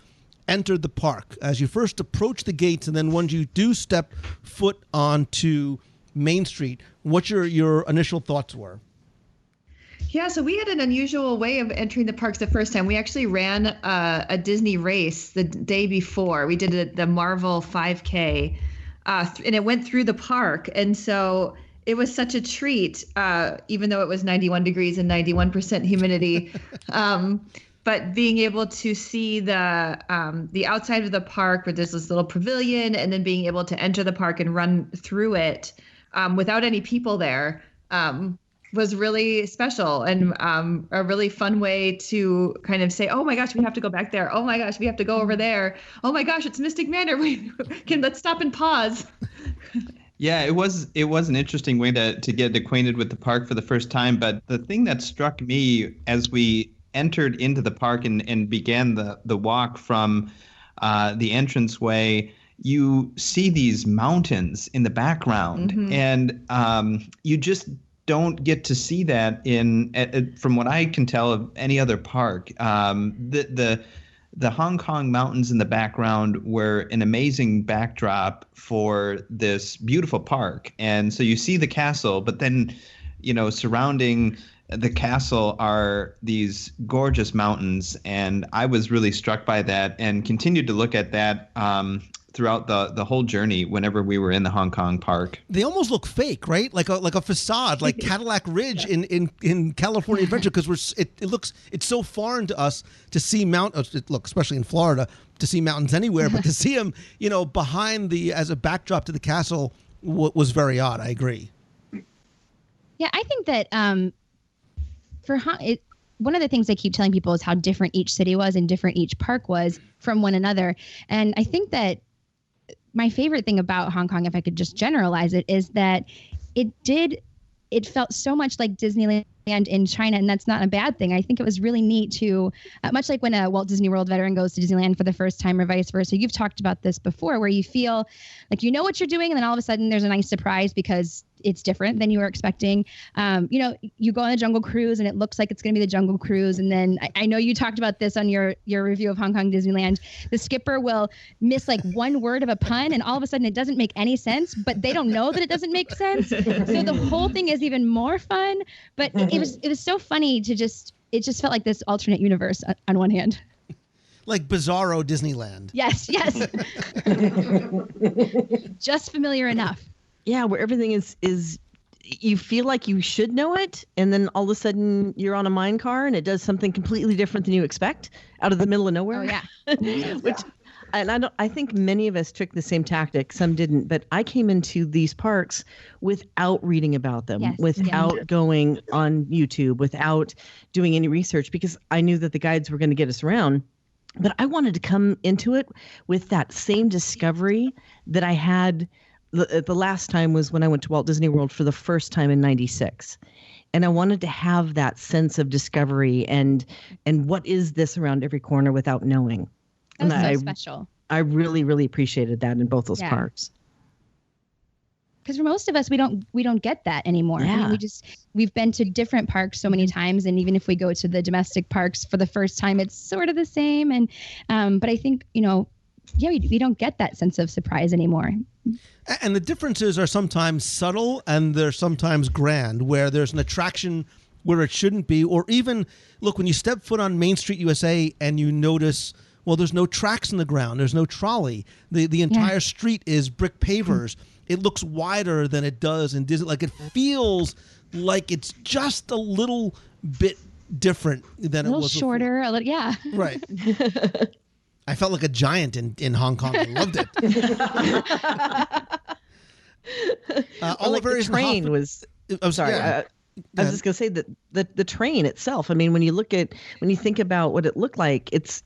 [SPEAKER 3] entered the park, as you first approached the gates, and then once you do step foot onto Main Street, what your initial thoughts were.
[SPEAKER 5] Yeah, so we had an unusual way of entering the parks the first time. We actually ran a Disney race the day before. We did the Marvel 5K, and it went through the park. And so it was such a treat, even though it was 91 degrees and 91% humidity. But being able to see the outside of the park, where there's this little pavilion, and then being able to enter the park and run through it without any people there, was really special, and a really fun way to kind of say, oh my gosh, we have to go back there. Oh my gosh, we have to go over there. Oh my gosh, it's Mystic Manor. Let's stop and pause.
[SPEAKER 6] Yeah, it was an interesting way to get acquainted with the park for the first time. But the thing that struck me as we entered into the park and began the walk from the entranceway, you see these mountains in the background, and you just don't get to see that from what I can tell of any other park. The Hong Kong mountains in the background were an amazing backdrop for this beautiful park. And so you see the castle, but then, surrounding the castle are these gorgeous mountains. And I was really struck by that and continued to look at that throughout the whole journey whenever we were in the Hong Kong park.
[SPEAKER 3] They almost look fake, right? Like a facade, like Cadillac Ridge in California Adventure, because it's so foreign to us to see especially in Florida, to see mountains anywhere, but to see them, behind as a backdrop to the castle was very odd. I agree.
[SPEAKER 7] Yeah, I think that one of the things I keep telling people is how different each city was and different each park was from one another. And I think that my favorite thing about Hong Kong, if I could just generalize it, is that it felt so much like Disneyland in China, and that's not a bad thing. I think it was really neat to, much like when a Walt Disney World veteran goes to Disneyland for the first time or vice versa. You've talked about this before, where you feel like you know what you're doing, and then all of a sudden there's a nice surprise because it's different than you were expecting. You go on a Jungle Cruise and it looks like it's going to be the Jungle Cruise. And then I know you talked about this on your review of Hong Kong Disneyland. The skipper will miss like one word of a pun and all of a sudden it doesn't make any sense, but they don't know that it doesn't make sense. So the whole thing is even more fun. But it was so funny it just felt like this alternate universe on one hand.
[SPEAKER 3] Like Bizarro Disneyland.
[SPEAKER 7] Yes. Just familiar enough.
[SPEAKER 4] Yeah, where everything is you feel like you should know it, and then all of a sudden you're on a mine car and it does something completely different than you expect out of the middle of nowhere.
[SPEAKER 7] Oh yeah.
[SPEAKER 4] I think many of us took the same tactic. Some didn't, but I came into these parks without reading about them, without going on YouTube, without doing any research, because I knew that the guides were going to get us around. But I wanted to come into it with that same discovery that I had. The last time was when I went to Walt Disney World for the first time in '96. And I wanted to have that sense of discovery and what is this around every corner without knowing.
[SPEAKER 7] That's so special.
[SPEAKER 4] I really, really appreciated that in both those parks.
[SPEAKER 7] Because for most of us, we don't get that anymore.
[SPEAKER 4] Yeah.
[SPEAKER 7] I mean, we've been to different parks so many times, and even if we go to the domestic parks for the first time, it's sort of the same. And but I think we don't get that sense of surprise anymore.
[SPEAKER 3] And the differences are sometimes subtle and they're sometimes grand, where there's an attraction where it shouldn't be. Or even, look, when you step foot on Main Street USA and you notice, well, there's no tracks in the ground, there's no trolley. The entire street is brick pavers. It looks wider than it does in Disney. Like, it feels like it's just a little bit different than it was
[SPEAKER 7] shorter,
[SPEAKER 3] before.
[SPEAKER 7] a little shorter. Yeah.
[SPEAKER 3] Right. I felt like a giant in Hong Kong. I loved it.
[SPEAKER 4] The train was. I'm sorry.
[SPEAKER 3] Yeah.
[SPEAKER 4] I was just going to say that the train itself. I mean, when you think about what it looked like, it's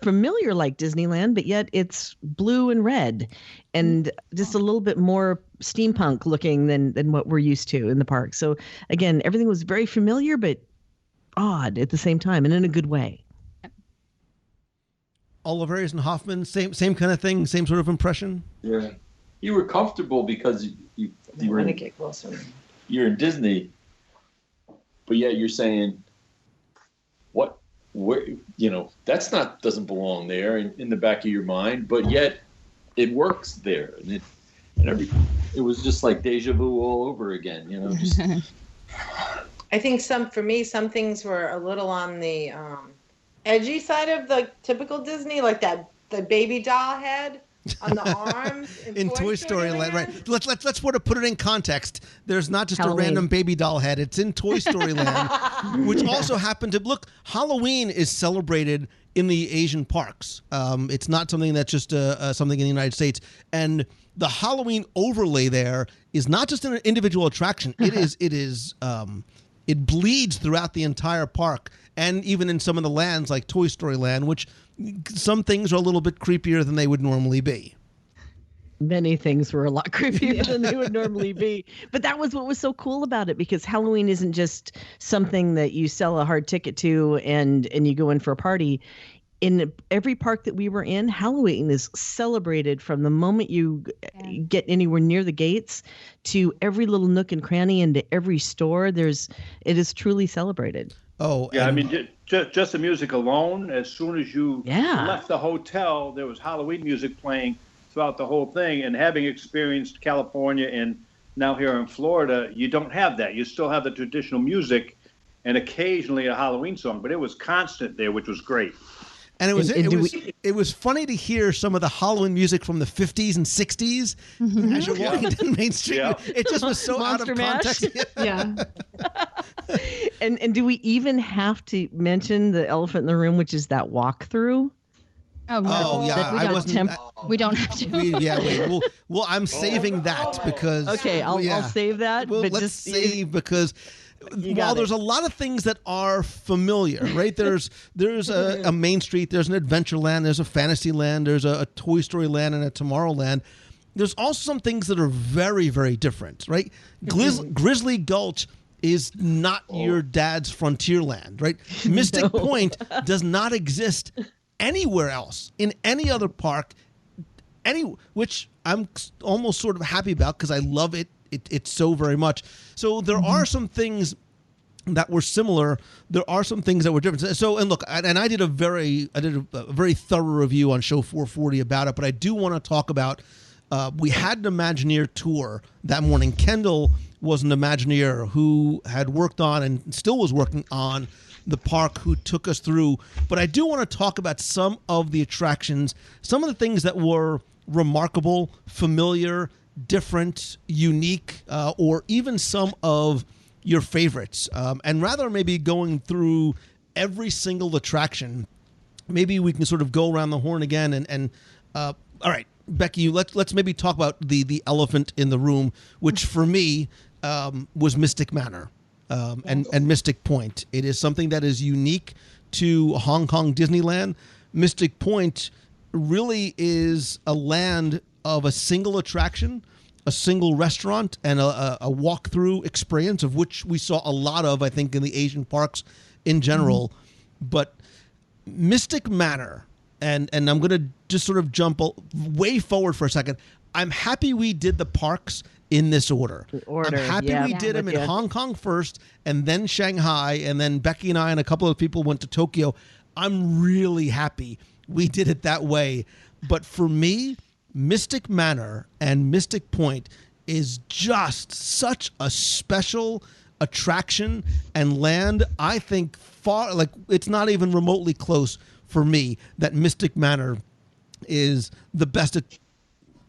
[SPEAKER 4] familiar like Disneyland, but yet it's blue and red, and just a little bit more steampunk looking than what we're used to in the park. So again, everything was very familiar but odd at the same time, and in a good way.
[SPEAKER 3] Oliverius and Hoffman, same kind of thing, same sort of impression.
[SPEAKER 10] Yeah, you were comfortable because you were
[SPEAKER 9] want to get closer.
[SPEAKER 10] You're in Disney, but yet you're saying, what? Where, that's doesn't belong there in the back of your mind, but yet it works there, and it was just like deja vu all over again. Just.
[SPEAKER 9] I think some things were a little on the edgy side of the typical Disney, like the baby doll head on the arms
[SPEAKER 3] in Toy Story Land, right? Let's put it in context. There's not just
[SPEAKER 4] Halloween.
[SPEAKER 3] a random baby doll head. It's in Toy Story Land, which also happened to look. Halloween is celebrated in the Asian parks. It's not something that's just something in the United States. And the Halloween overlay there is not just an individual attraction. It bleeds throughout the entire park, and even in some of the lands like Toy Story Land, which some things are a little bit creepier than they would normally be.
[SPEAKER 4] Many things were a lot creepier than they would normally be. But that was what was so cool about it, because Halloween isn't just something that you sell a hard ticket to and you go in for a party. In every park that we were in, Halloween is celebrated from the moment you get anywhere near the gates to every little nook and cranny and to every store. It is truly celebrated.
[SPEAKER 3] Oh,
[SPEAKER 8] yeah. I mean, just the music alone. As soon as you left the hotel, there was Halloween music playing throughout the whole thing. And having experienced California and now here in Florida, you don't have that. You still have the traditional music and occasionally a Halloween song, but it was constant there, which was great.
[SPEAKER 3] And it was funny to hear some of the Halloween music from the 50s and 60s as you're walking down Main Street. Yeah. It just was so
[SPEAKER 4] Monster
[SPEAKER 3] out of context.
[SPEAKER 5] Yeah.
[SPEAKER 4] And do we even have to mention the elephant in the room, which is that walkthrough?
[SPEAKER 7] Oh, no.
[SPEAKER 3] Oh, yeah.
[SPEAKER 7] We don't have to.
[SPEAKER 3] Well, I'm saving that because...
[SPEAKER 4] Okay, I'll save that.
[SPEAKER 3] Well,
[SPEAKER 4] but
[SPEAKER 3] let's save because... While there's a lot of things that are familiar, right? There's a Main Street, there's an Adventureland, there's a Fantasyland, there's a Toy Story Land and a Tomorrowland. There's also some things that are very, very different, right? Grizzly Gulch is not your dad's Frontierland, right? Mystic Point does not exist anywhere else in any other park, which I'm almost sort of happy about because I love it. It's so very much. So there are some things that were similar. There are some things that were different. So, and look, and I did a very thorough review on Show 440 about it, but I do want to talk about, we had an Imagineer tour that morning. Kendall was an Imagineer who had worked on and still was working on the park, who took us through. But I do want to talk about some of the attractions, some of the things that were remarkable, familiar, different, unique, or even some of your favorites. And rather maybe going through every single attraction, maybe we can sort of go around the horn again. And all right, Becky, let's maybe talk about the elephant in the room, which for me was Mystic Manor and Mystic Point. It is something that is unique to Hong Kong Disneyland. Mystic Point really is a land of a single attraction, a single restaurant, and a walk-through experience, of which we saw a lot of, I think, in the Asian parks in general. But Mystic Manor, and I'm going to just sort of jump way forward for a second. I'm happy we did the parks in this order. I'm happy we did them in Hong Kong first, and then Shanghai, and then Becky and I and a couple of people went to Tokyo. I'm really happy we did it that way. But for me, Mystic Manor and Mystic Point is just such a special attraction and land. I think it's not even remotely close for me that Mystic Manor is the best,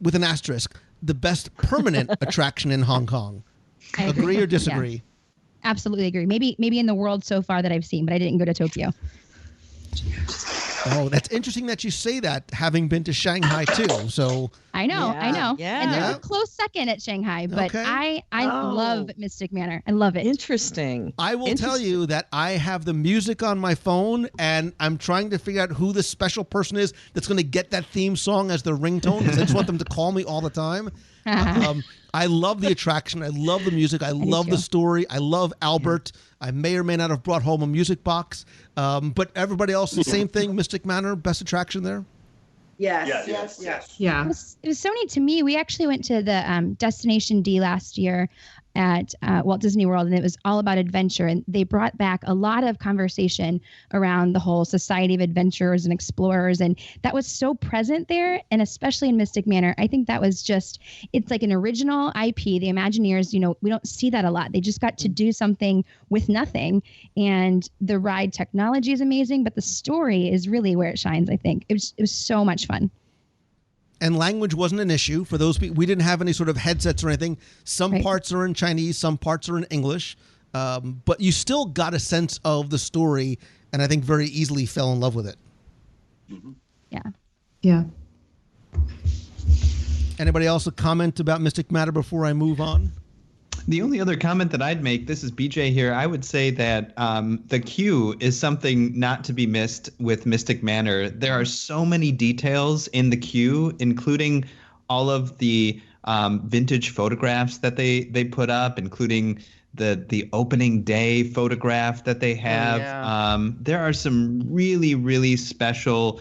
[SPEAKER 3] with an asterisk, the best permanent attraction in Hong Kong.
[SPEAKER 7] I
[SPEAKER 3] agree or disagree?
[SPEAKER 7] Yeah. Absolutely agree. Maybe in the world so far that I've seen, but I didn't go to Tokyo.
[SPEAKER 3] Oh, that's interesting that you say that, having been to Shanghai too. So
[SPEAKER 7] I know.
[SPEAKER 4] Yeah.
[SPEAKER 7] And there's a close second at Shanghai, but
[SPEAKER 3] Okay.
[SPEAKER 7] I love Mystic Manor. I love it.
[SPEAKER 4] Interesting.
[SPEAKER 3] I will tell you that I have the music on my phone, and I'm trying to figure out who the special person is that's going to get that theme song as their ringtone, because I just want them to call me all the time. I love the attraction. I love the music. I love the story. I love Albert. I may or may not have brought home a music box. But everybody else, the same thing. Mystic Manor, best attraction there?
[SPEAKER 9] Yes.
[SPEAKER 5] Yeah.
[SPEAKER 7] It was so neat to me. We actually went to the Destination D last year at Walt Disney World, and it was all about adventure. And they brought back a lot of conversation around the whole society of adventurers and explorers. And that was so present there. And especially in Mystic Manor, I think that was it's like an original IP. The Imagineers, we don't see that a lot. They just got to do something with nothing. And the ride technology is amazing, but the story is really where it shines, I think. It was so much fun.
[SPEAKER 3] And language wasn't an issue for those people. We didn't have any sort of headsets or anything. Some parts are in Chinese, some parts are in English, but you still got a sense of the story, and I think very easily fell in love with it.
[SPEAKER 5] Yeah.
[SPEAKER 3] Anybody else a comment about Mystic Manor before I move on?
[SPEAKER 6] The only other comment that I'd make, this is BJ here, I would say that the queue is something not to be missed with Mystic Manor. There are so many details in the queue, including all of the vintage photographs that they put up, including the opening day photograph that they have. There are some really, really special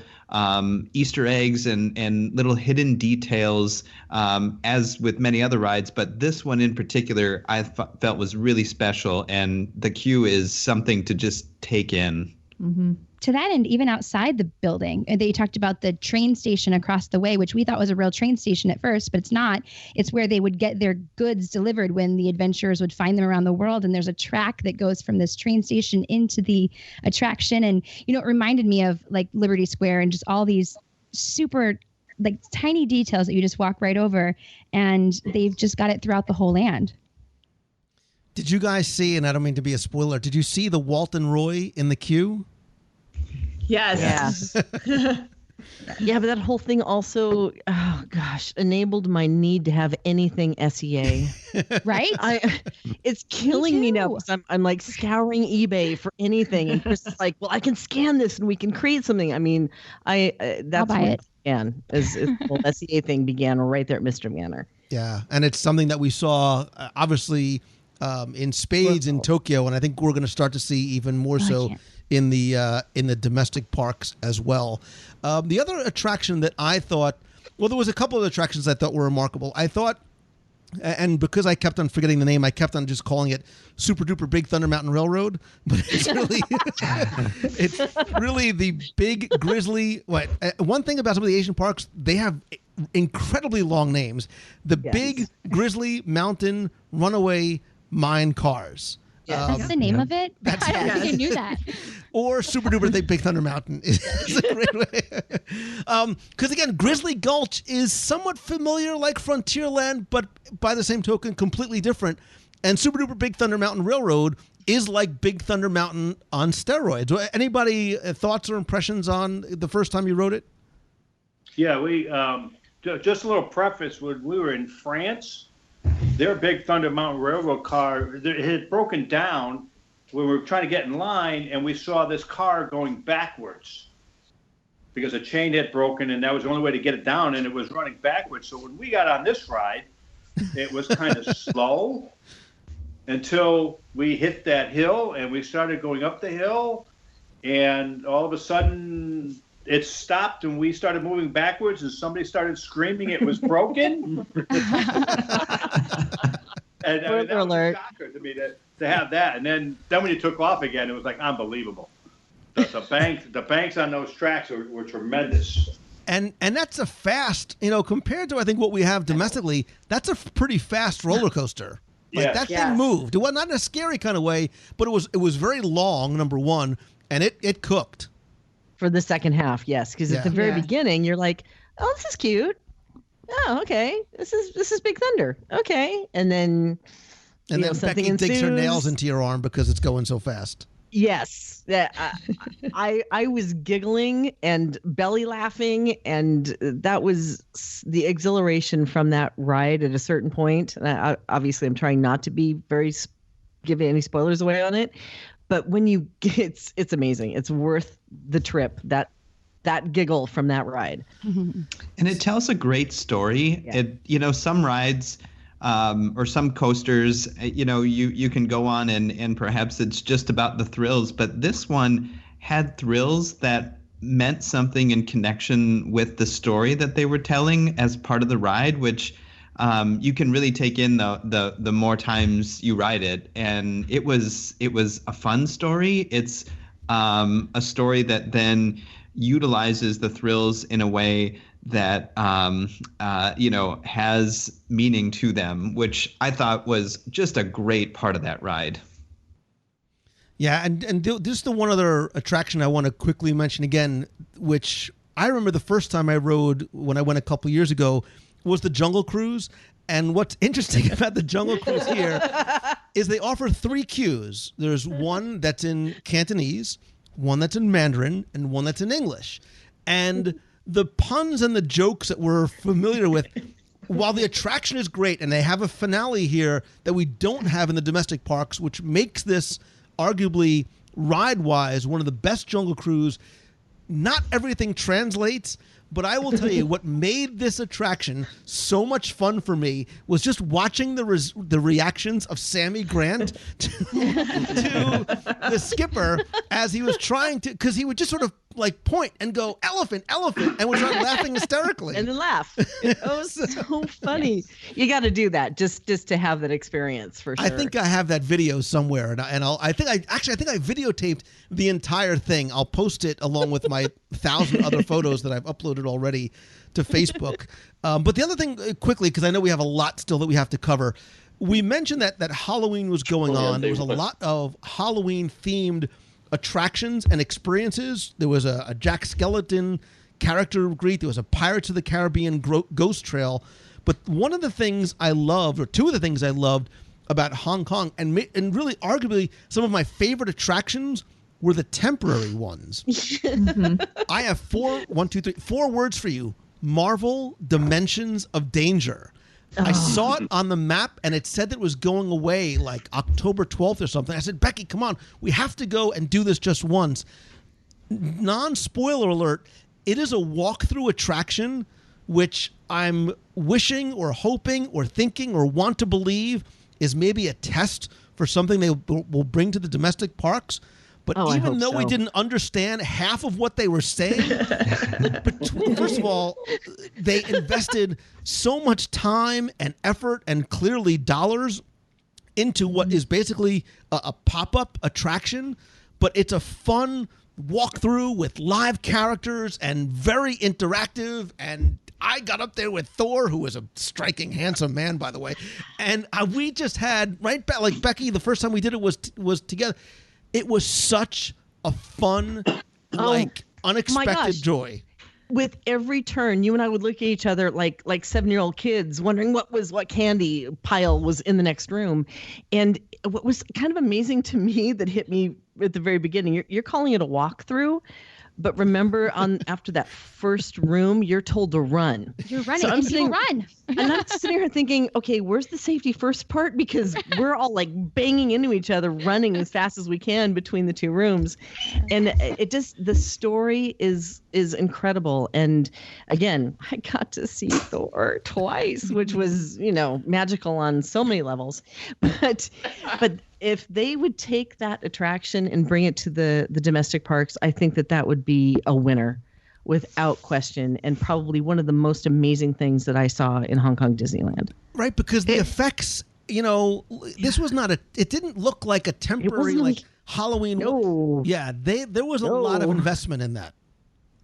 [SPEAKER 6] Easter eggs and little hidden details, as with many other rides, but this one in particular I felt was really special, and the queue is something to just take in.
[SPEAKER 7] Mm-hmm. To that end, even outside the building, they talked about the train station across the way, which we thought was a real train station at first, but it's not. It's where they would get their goods delivered when the adventurers would find them around the world. And there's a track that goes from this train station into the attraction. And, it reminded me of like Liberty Square and just all these super like tiny details that you just walk right over. And they've just got it throughout the whole land.
[SPEAKER 3] Did you guys see, and I don't mean to be a spoiler, did you see the Walton Roy in the queue?
[SPEAKER 9] Yes.
[SPEAKER 4] Yeah, but that whole thing also, enabled my need to have anything SEA.
[SPEAKER 7] Right?
[SPEAKER 4] It's killing me now because I'm like scouring eBay for anything, and Chris is like, "Well, I can scan this and we can create something." I mean, that's
[SPEAKER 7] buy
[SPEAKER 4] when
[SPEAKER 7] it.
[SPEAKER 4] began. The whole SEA thing began right there at Mr. Manor.
[SPEAKER 3] Yeah, and it's something that we saw obviously in spades in Tokyo, and I think we're going to start to see even more so in the domestic parks as well. The other attraction that I thought, well, there was a couple of attractions I thought were remarkable. I thought, and because I kept on forgetting the name, I kept on just calling it Super Duper Big Thunder Mountain Railroad, but it's really the Big Grizzly. One thing about some of the Asian parks, they have incredibly long names. The Big Grizzly Mountain Runaway Mine Cars.
[SPEAKER 7] That's the name of it? I don't think I knew that.
[SPEAKER 3] Or Super Duper Big Thunder Mountain is a great way. Because again, Grizzly Gulch is somewhat familiar like Frontierland, but by the same token, completely different. And Super Duper Big Thunder Mountain Railroad is like Big Thunder Mountain on steroids. Anybody thoughts or impressions on the first time you rode it?
[SPEAKER 8] Yeah, we just a little preface. When we were in France, their Big Thunder Mountain Railroad car, it had broken down. We were trying to get in line, and we saw this car going backwards because a chain had broken, and that was the only way to get it down, and it was running backwards. So when we got on this ride, it was kind of slow until we hit that hill, and we started going up the hill, and all of a sudden it stopped, and we started moving backwards, and somebody started screaming it was broken. And that was a shocker to me to have that. And then when you took off again, it was like unbelievable. The banks on those tracks were tremendous.
[SPEAKER 3] And that's a fast, compared to I think what we have domestically, that's a pretty fast roller coaster. Like that thing moved. It was not in a scary kind of way, but it was very long, number one, and it cooked.
[SPEAKER 4] For the second half, yes, because at the very beginning, you're like, "Oh, this is cute. Oh, okay. This is Big Thunder. Okay." And then
[SPEAKER 3] Becky digs her nails into your arm because it's going so fast.
[SPEAKER 4] Yes, I was giggling and belly laughing, and that was the exhilaration from that ride at a certain point. And obviously, I'm trying not to be giving any spoilers away on it, but when you get, it's amazing. It's worth the trip. That giggle from that ride.
[SPEAKER 6] And it tells a great story. Yeah. Some rides or some coasters, you can go on and perhaps it's just about the thrills, but this one had thrills that meant something in connection with the story that they were telling as part of the ride, which you can really take in the more times you ride it. And it was a fun story. It's a story that then utilizes the thrills in a way that has meaning to them, which I thought was just a great part of that ride.
[SPEAKER 3] Yeah, and this is the one other attraction I want to quickly mention again, which I remember the first time I rode when I went a couple years ago was the Jungle Cruise. And what's interesting about the Jungle Cruise here is they offer 3 queues. There's one that's in Cantonese, one that's in Mandarin, and one that's in English. And the puns and the jokes that we're familiar with, while the attraction is great, and they have a finale here that we don't have in the domestic parks, which makes this arguably ride-wise one of the best Jungle Cruise, not everything translates. But I will tell you, what made this attraction so much fun for me was just watching the reactions of Sammy Grant to the skipper as he was trying to, because he would just sort of like point and go, elephant, elephant, and would start laughing hysterically.
[SPEAKER 4] And then laugh. It was so funny. You got to do that just to have that experience for sure.
[SPEAKER 3] I think I have that video somewhere, and I think I videotaped the entire thing. I'll post it along with my 1,000 other photos that I've uploaded already to Facebook. But the other thing, quickly, because I know we have a lot still that we have to cover. We mentioned that Halloween was going on. There was a lot of Halloween-themed attractions and experiences. There was a Jack Skellington character greet. There was a Pirates of the Caribbean ghost trail. But one of the things I loved, or two of the things I loved about Hong Kong, and really arguably some of my favorite attractions were the temporary ones. I have 4 words for you. Marvel Dimensions of Danger. I saw it on the map, and it said that it was going away like October 12th or something. I said, Becky, come on. We have to go and do this just once. Non-spoiler alert, it is a walkthrough attraction, which I'm wishing or hoping or thinking or want to believe is maybe a test for something they will bring to the domestic parks. But even though we didn't understand half of what they were saying, first of all, they invested so much time and effort and clearly dollars into what is basically a pop-up attraction. But it's a fun walkthrough with live characters and very interactive. And I got up there with Thor, who was a striking, handsome man, by the way. And we just had, right back, like Becky, the first time we did it was together. It was such a fun, unexpected joy.
[SPEAKER 4] With every turn, you and I would look at each other like 7-year-old kids, wondering what candy pile was in the next room. And what was kind of amazing to me that hit me at the very beginning, you're calling it a walkthrough, but remember, after that first room, you're told to run.
[SPEAKER 7] You're running, and people run.
[SPEAKER 4] And I'm sitting here thinking, okay, where's the safety first part? Because we're all like banging into each other, running as fast as we can between the 2 rooms. And the story is incredible. And again, I got to see Thor twice, which was, magical on so many levels. But if they would take that attraction and bring it to the domestic parks, I think that would be a winner without question, and probably one of the most amazing things that I saw in Hong Kong Disneyland.
[SPEAKER 3] Right, because the effects, this was not it didn't look like a temporary Halloween.
[SPEAKER 4] No.
[SPEAKER 3] Yeah, there was a lot of investment in that.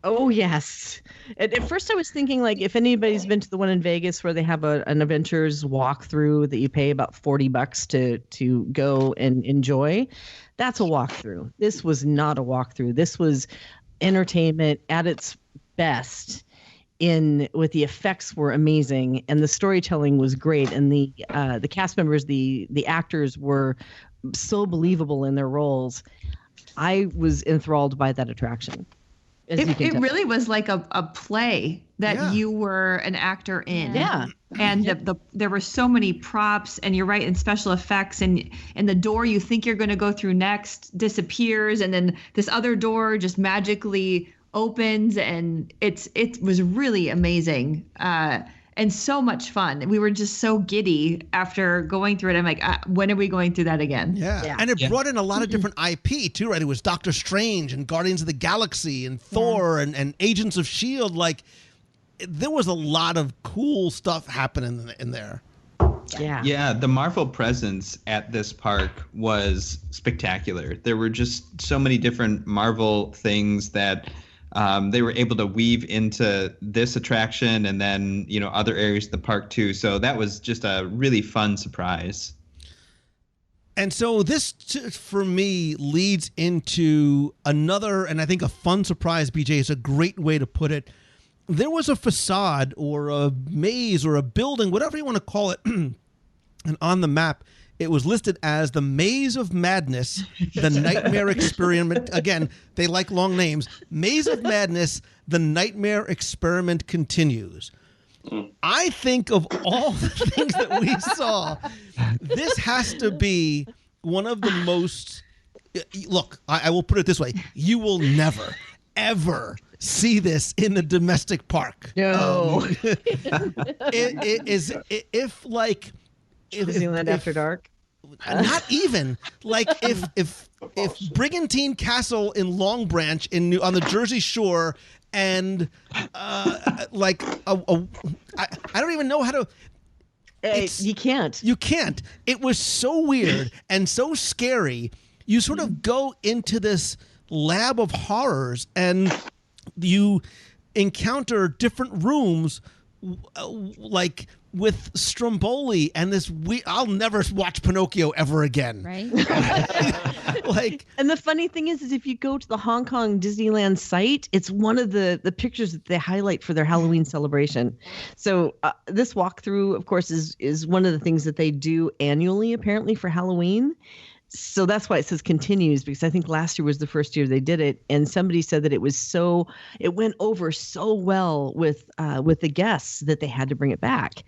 [SPEAKER 4] Oh, yes. At first I was thinking, if anybody's been to the one in Vegas where they have an Adventures walkthrough that you pay about $40 to go and enjoy, that's a walkthrough. This was not a walkthrough. This was entertainment at its best. With the effects were amazing, and the storytelling was great, and the cast members, the actors were so believable in their roles. I was enthralled by that attraction.
[SPEAKER 5] It really was like a play that you were an actor in.
[SPEAKER 4] Yeah.
[SPEAKER 5] And there were so many props, and you're right, and special effects, and the door you think you're going to go through next disappears, and then this other door just magically opens, and it was really amazing. And so much fun. We were just so giddy after going through it. I'm like, when are we going through that again?
[SPEAKER 3] Yeah. And it brought in a lot of different IP too, right? It was Doctor Strange and Guardians of the Galaxy and Thor and Agents of S.H.I.E.L.D. Like, there was a lot of cool stuff happening in there.
[SPEAKER 6] Yeah, the Marvel presence at this park was spectacular. There were just so many different Marvel things that they were able to weave into this attraction, and then, you know, other areas of the park too. So that was just a really fun surprise.
[SPEAKER 3] And so this, for me, leads into another, and I think a fun surprise, BJ, is a great way to put it. There was a facade or a maze or a building, whatever you want to call it, and on the map, it was listed as the Maze of Madness, the Nightmare Experiment. Again, they like long names. Maze of Madness, the Nightmare Experiment continues. I think of all the things that we saw, this has to be one of the most... Look, I will put it this way. You will never, ever see this in the domestic park.
[SPEAKER 4] No.
[SPEAKER 3] It is, if
[SPEAKER 4] Disneyland After Dark?
[SPEAKER 3] Not even. Like if Brigantine Castle in Long Branch on the Jersey Shore, and I don't even know how to.
[SPEAKER 4] You can't.
[SPEAKER 3] You can't. It was so weird and so scary. You sort of go into this lab of horrors, and you encounter different rooms, like with Stromboli and this. I'll never watch Pinocchio ever again.
[SPEAKER 7] Right.
[SPEAKER 4] And the funny thing is if you go to the Hong Kong Disneyland site, it's one of the pictures that they highlight for their Halloween celebration. So this walkthrough, of course, is one of the things that they do annually, apparently, for Halloween. So that's why it says continues, because I think last year was the first year they did it, and somebody said that it went over so well with the guests that they had to bring it back.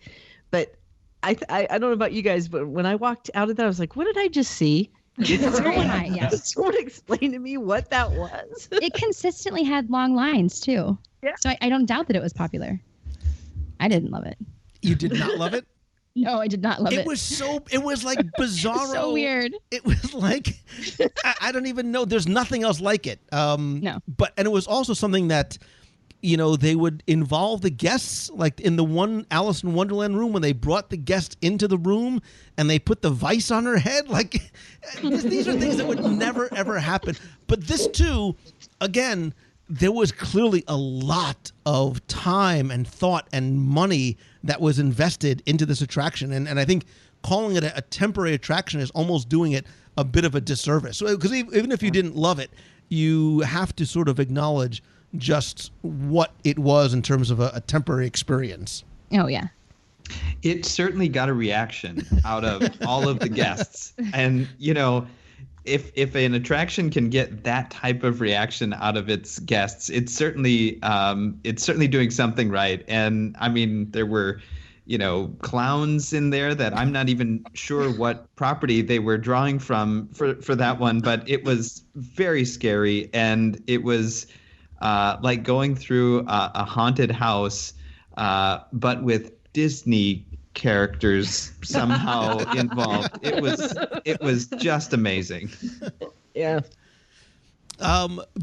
[SPEAKER 4] But I don't know about you guys, but when I walked out of that, I was like, what did I just see? Someone explain to me what that was.
[SPEAKER 7] It consistently had long lines too.
[SPEAKER 4] Yeah.
[SPEAKER 7] So I don't doubt that it was popular. I didn't love it.
[SPEAKER 3] You did not love it?
[SPEAKER 7] No, I did not love it.
[SPEAKER 3] It was like bizarro.
[SPEAKER 7] So weird.
[SPEAKER 3] It was like, I don't even know. There's nothing else like it.
[SPEAKER 7] No.
[SPEAKER 3] And it was also something that, you know, they would involve the guests, like in the one Alice in Wonderland room when they brought the guest into the room and they put the vice on her head. Like, these are things that would never, ever happen. But this too, again, there was clearly a lot of time and thought and money that was invested into this attraction. And I think calling it a temporary attraction is almost doing it a bit of a disservice. So, because even if you didn't love it, you have to sort of acknowledge just what it was in terms of a temporary experience.
[SPEAKER 7] Oh, yeah.
[SPEAKER 6] It certainly got a reaction out of all of the guests. And, you know, if an attraction can get that type of reaction out of its guests, it's certainly doing something right. And I mean, there were, you know, clowns in there that I'm not even sure what property they were drawing from for that one, but it was very scary, and it was like going through a haunted house, but with Disney characters somehow involved. It was just amazing.
[SPEAKER 4] Yeah.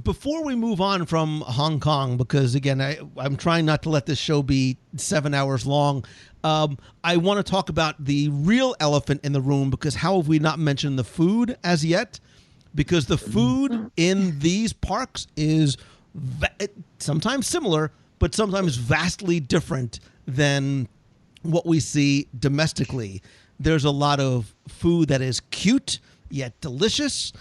[SPEAKER 3] Before we move on from Hong Kong, because again, I'm trying not to let this show be 7 hours long, I want to talk about the real elephant in the room, because how have we not mentioned the food as yet? Because the food in these parks is sometimes similar, but sometimes vastly different than what we see domestically. There's a lot of food that is cute yet delicious.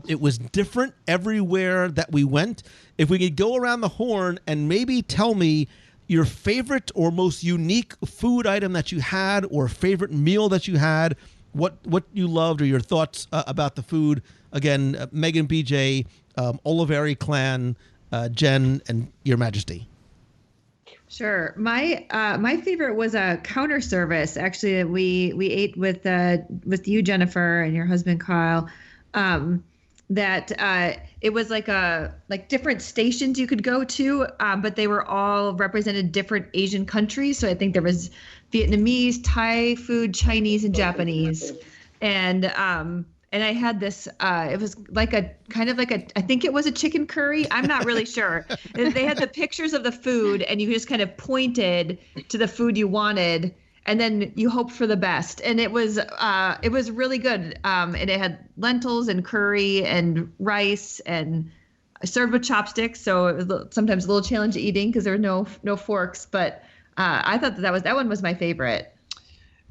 [SPEAKER 3] It was different everywhere that we went. If we could go around the horn and maybe tell me your favorite or most unique food item that you had, or favorite meal that you had, what you loved, or your thoughts about the food, Again, Megan, BJ, Oliveri clan, Jen, and Your Majesty.
[SPEAKER 5] Sure. My favorite was a counter service. Actually, we ate with you, Jennifer, and your husband Kyle. It was like different stations you could go to, but they were all represented different Asian countries. So I think there was Vietnamese, Thai food, Chinese, and Japanese. And I had this, it was like I think it was a chicken curry. I'm not really sure. They had the pictures of the food and you just kind of pointed to the food you wanted and then you hoped for the best. And it was really good. And it had lentils and curry and rice and served with chopsticks. So it was sometimes a little challenge eating because there were no forks, but I thought that one was my favorite.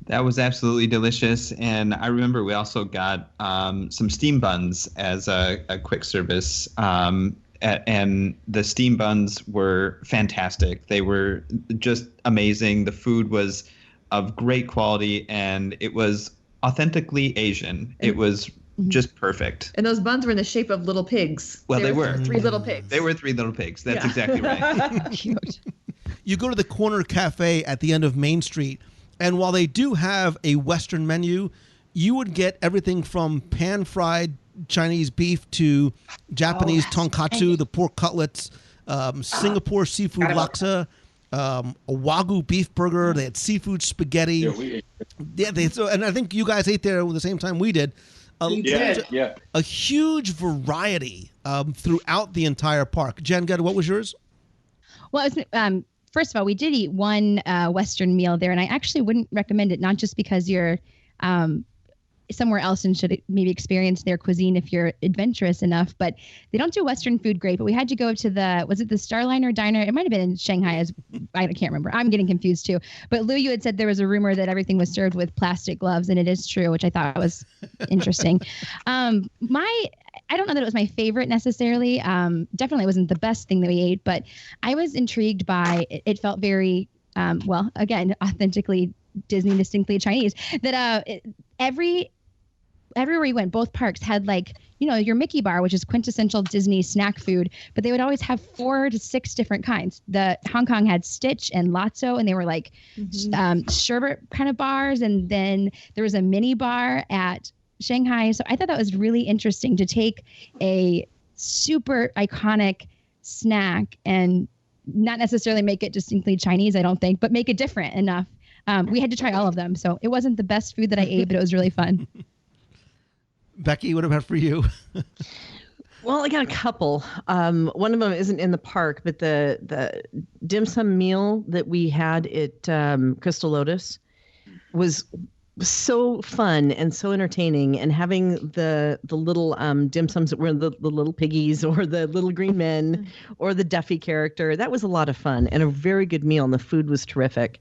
[SPEAKER 6] That was absolutely delicious. And I remember we also got some steam buns as a quick service. And the steam buns were fantastic. They were just amazing. The food was of great quality and it was authentically Asian. It was just perfect.
[SPEAKER 5] And those buns were in the shape of little pigs.
[SPEAKER 6] Well, they were.
[SPEAKER 5] 3 little pigs.
[SPEAKER 6] They were 3 little pigs. That's exactly right.
[SPEAKER 7] Cute.
[SPEAKER 3] You go to the corner cafe at the end of Main Street, and while they do have a Western menu, you would get everything from pan-fried Chinese beef to Japanese tonkatsu, the pork cutlets, Singapore seafood laksa, a Wagyu beef burger. They had seafood spaghetti.
[SPEAKER 10] Yeah, we ate.
[SPEAKER 3] And I think you guys ate there at the same time we did. A huge variety throughout the entire park. Jen, what was yours?
[SPEAKER 7] Well, it was, first of all, we did eat one Western meal there, and I actually wouldn't recommend it, not just because you're somewhere else and should maybe experience their cuisine if you're adventurous enough, but they don't do Western food great. But we had to go to was it the Starliner Diner? It might have been in Shanghai. I can't remember. I'm getting confused too. But Lou, you had said there was a rumor that everything was served with plastic gloves, and it is true, which I thought was interesting. I don't know that it was my favorite necessarily. Definitely wasn't the best thing that we ate, but I was intrigued by it. Felt very, again, authentically Disney, distinctly Chinese. That everywhere you went, both parks had your Mickey bar, which is quintessential Disney snack food, but they would always have 4 to 6 different kinds. The Hong Kong had Stitch and Lotso, and they were sherbet kind of bars, and then there was a mini bar at Shanghai. So I thought that was really interesting to take a super iconic snack and not necessarily make it distinctly Chinese, I don't think, but make it different enough. We had to try all of them. So it wasn't the best food that I ate, but it was really fun.
[SPEAKER 3] Becky, what about for you?
[SPEAKER 4] Well, I got a couple. One of them isn't in the park, but the dim sum meal that we had at Crystal Lotus was so fun and so entertaining, and having the little dim sums that were the little piggies or the little green men or the Duffy character, that was a lot of fun and a very good meal, and the food was terrific.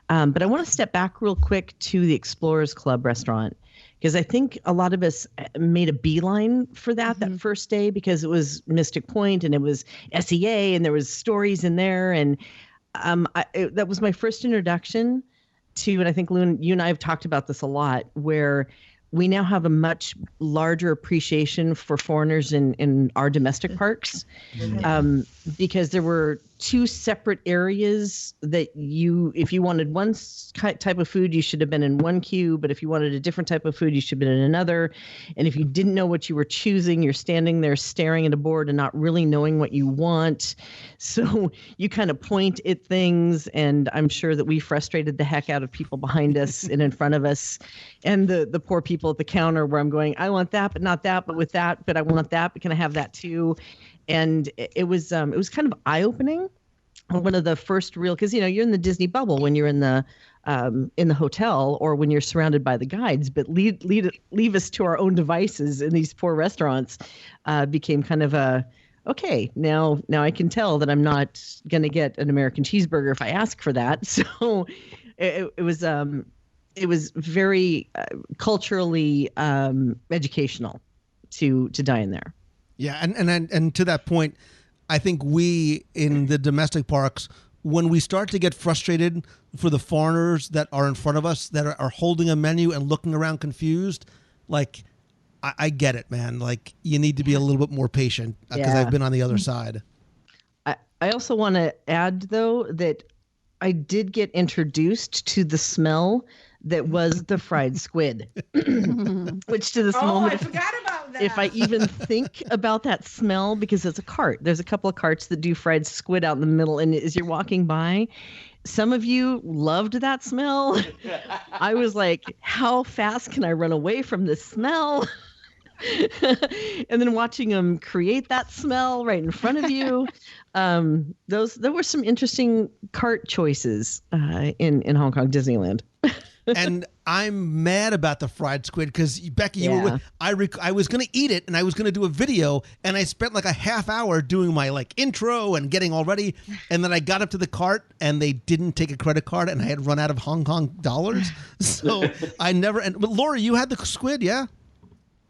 [SPEAKER 4] But I want to step back real quick to the Explorers Club restaurant, because I think a lot of us made a beeline for that first day, because it was Mystic Point and it was SEA and there was stories in there, and that was my first introduction to, and I think Lou, you and I have talked about this a lot, where we now have a much larger appreciation for foreigners in our domestic parks, because there were 2 separate areas that if you wanted one type of food, you should have been in one queue, but if you wanted a different type of food, you should have been in another. And if you didn't know what you were choosing, you're standing there staring at a board and not really knowing what you want. So you kind of point at things, and I'm sure that we frustrated the heck out of people behind us and in front of us, and the poor people at the counter, where I'm going, I want that, but not that, but with that, but I want that, but can I have that too? And it was kind of eye-opening. One of the first real, because you're in the Disney bubble when you're in the hotel or when you're surrounded by the guides, but leave us to our own devices in these poor restaurants became kind of okay, now I can tell that I'm not going to get an American cheeseburger if I ask for that. So it was very culturally educational to dine there.
[SPEAKER 3] Yeah, and to that point, I think we in the domestic parks, when we start to get frustrated for the foreigners that are in front of us that are holding a menu and looking around confused, I get it, man. Like, you need to be a little bit more patient because I've been on the other side.
[SPEAKER 4] I also want to add, though, that I did get introduced to the smell that was the fried squid, which to this moment,
[SPEAKER 9] I forgot about that.
[SPEAKER 4] If I even think about that smell, because it's a cart, there's a couple of carts that do fried squid out in the middle, and as you're walking by, some of you loved that smell. I was like, how fast can I run away from this smell? And then watching them create that smell right in front of you. There were some interesting cart choices in Hong Kong Disneyland.
[SPEAKER 3] And I'm mad about the fried squid because, Becky, you were I was going to eat it and I was going to do a video, and I spent like a half hour doing my like intro and getting all ready, and then I got up to the cart and they didn't take a credit card and I had run out of Hong Kong dollars. So I never. But Laura, you had the squid, yeah?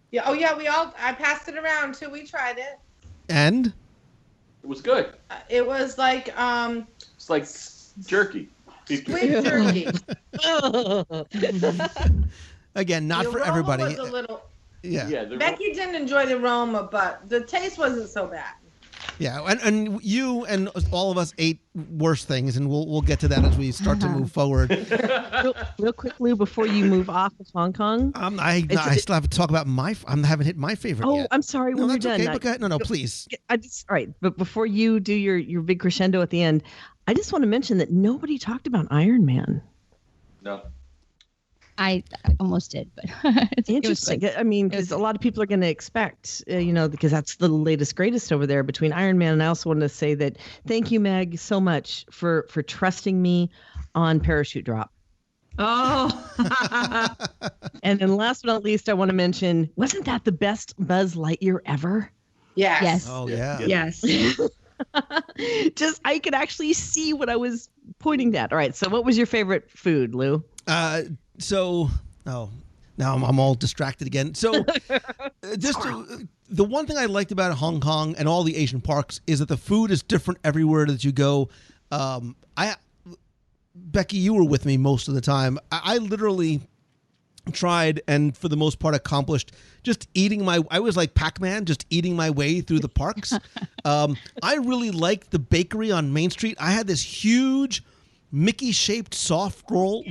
[SPEAKER 9] Yeah. Oh yeah, I passed it around too. We tried it.
[SPEAKER 3] And
[SPEAKER 10] it was good.
[SPEAKER 9] It was like
[SPEAKER 10] it's like jerky.
[SPEAKER 9] Squid jerky.
[SPEAKER 3] Again, not for everybody.
[SPEAKER 9] Was a little,
[SPEAKER 3] yeah.
[SPEAKER 9] Becky didn't enjoy the aroma, but the taste wasn't so bad.
[SPEAKER 3] Yeah, and you and all of us ate worse things, and we'll get to that as we start to move forward.
[SPEAKER 4] Real quick, Lou, before you move off of Hong Kong,
[SPEAKER 3] I still have to talk about I haven't hit my favorite yet.
[SPEAKER 4] Oh, I'm sorry. When you're done,
[SPEAKER 3] okay. No, please.
[SPEAKER 4] All right, but before you do your big crescendo at the end, I just want to mention that nobody talked about Iron Man.
[SPEAKER 10] No.
[SPEAKER 7] I almost did, but
[SPEAKER 4] it's interesting. I mean, because a lot of people are going to expect, because that's the latest greatest over there between Iron Man. And I also wanted to say that thank you, Meg, so much for trusting me on Parachute Drop.
[SPEAKER 5] Oh.
[SPEAKER 4] And then last but not least, I want to mention, wasn't that the best Buzz Lightyear ever?
[SPEAKER 9] Yes.
[SPEAKER 3] Oh, yeah.
[SPEAKER 5] Yes.
[SPEAKER 4] I could actually see what I was pointing at. All right. So what was your favorite food, Lou?
[SPEAKER 3] Now I'm all distracted again. So the one thing I liked about Hong Kong and all the Asian parks is that the food is different everywhere that you go. Becky, you were with me most of the time. I literally tried and for the most part accomplished just I was like Pac-Man, just eating my way through the parks. I really liked the bakery on Main Street. I had this huge Mickey-shaped soft roll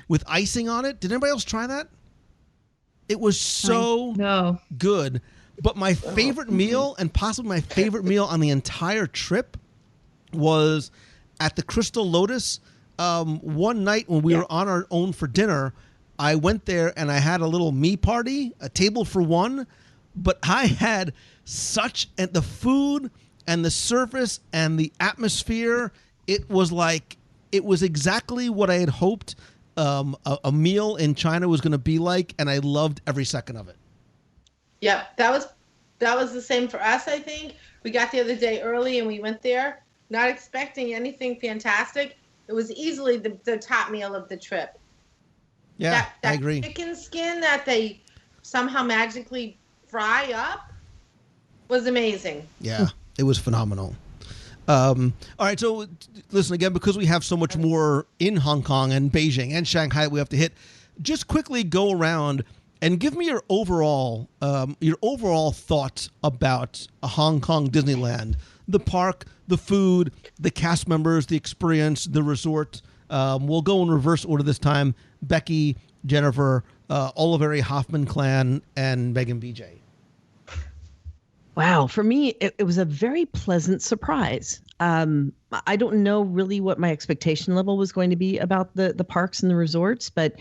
[SPEAKER 3] with icing on it. Did anybody else try that? It was so good. But my favorite meal, and possibly my favorite meal on the entire trip, was at the Crystal Lotus. One night when we were on our own for dinner, I went there and I had a little me party, a table for one. But I had the food and the service and the atmosphere. It was exactly what I had hoped a meal in China was going to be like, and I loved every second of it.
[SPEAKER 9] Yeah, that was the same for us, I think. We got the other day early, and we went there, not expecting anything fantastic. It was easily the top meal of the trip.
[SPEAKER 3] Yeah,
[SPEAKER 9] that
[SPEAKER 3] I agree.
[SPEAKER 9] Chicken skin that they somehow magically fry up was amazing.
[SPEAKER 3] Yeah, it was phenomenal. All right, so listen again, because we have so much more in Hong Kong and Beijing and Shanghai we have to hit, just quickly go around and give me your overall thoughts about Hong Kong Disneyland, the park, the food, the cast members, the experience, the resort. We'll go in reverse order this time. Becky, Jennifer, Oliveri Hoffman clan, and Megan BJ.
[SPEAKER 4] Wow. For me, it was a very pleasant surprise. I don't know really what my expectation level was going to be about the parks and the resorts, but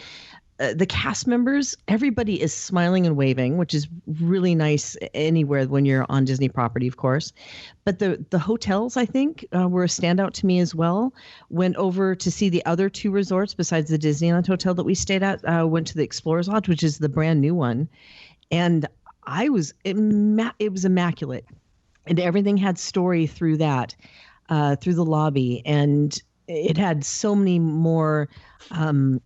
[SPEAKER 4] the cast members, everybody is smiling and waving, which is really nice anywhere when you're on Disney property, of course. But the hotels, I think, were a standout to me as well. Went over to see the other two resorts besides the Disneyland hotel that we stayed at. Went to the Explorers Lodge, which is the brand new one. And it was immaculate. And everything had story through that, through the lobby. And it had so many more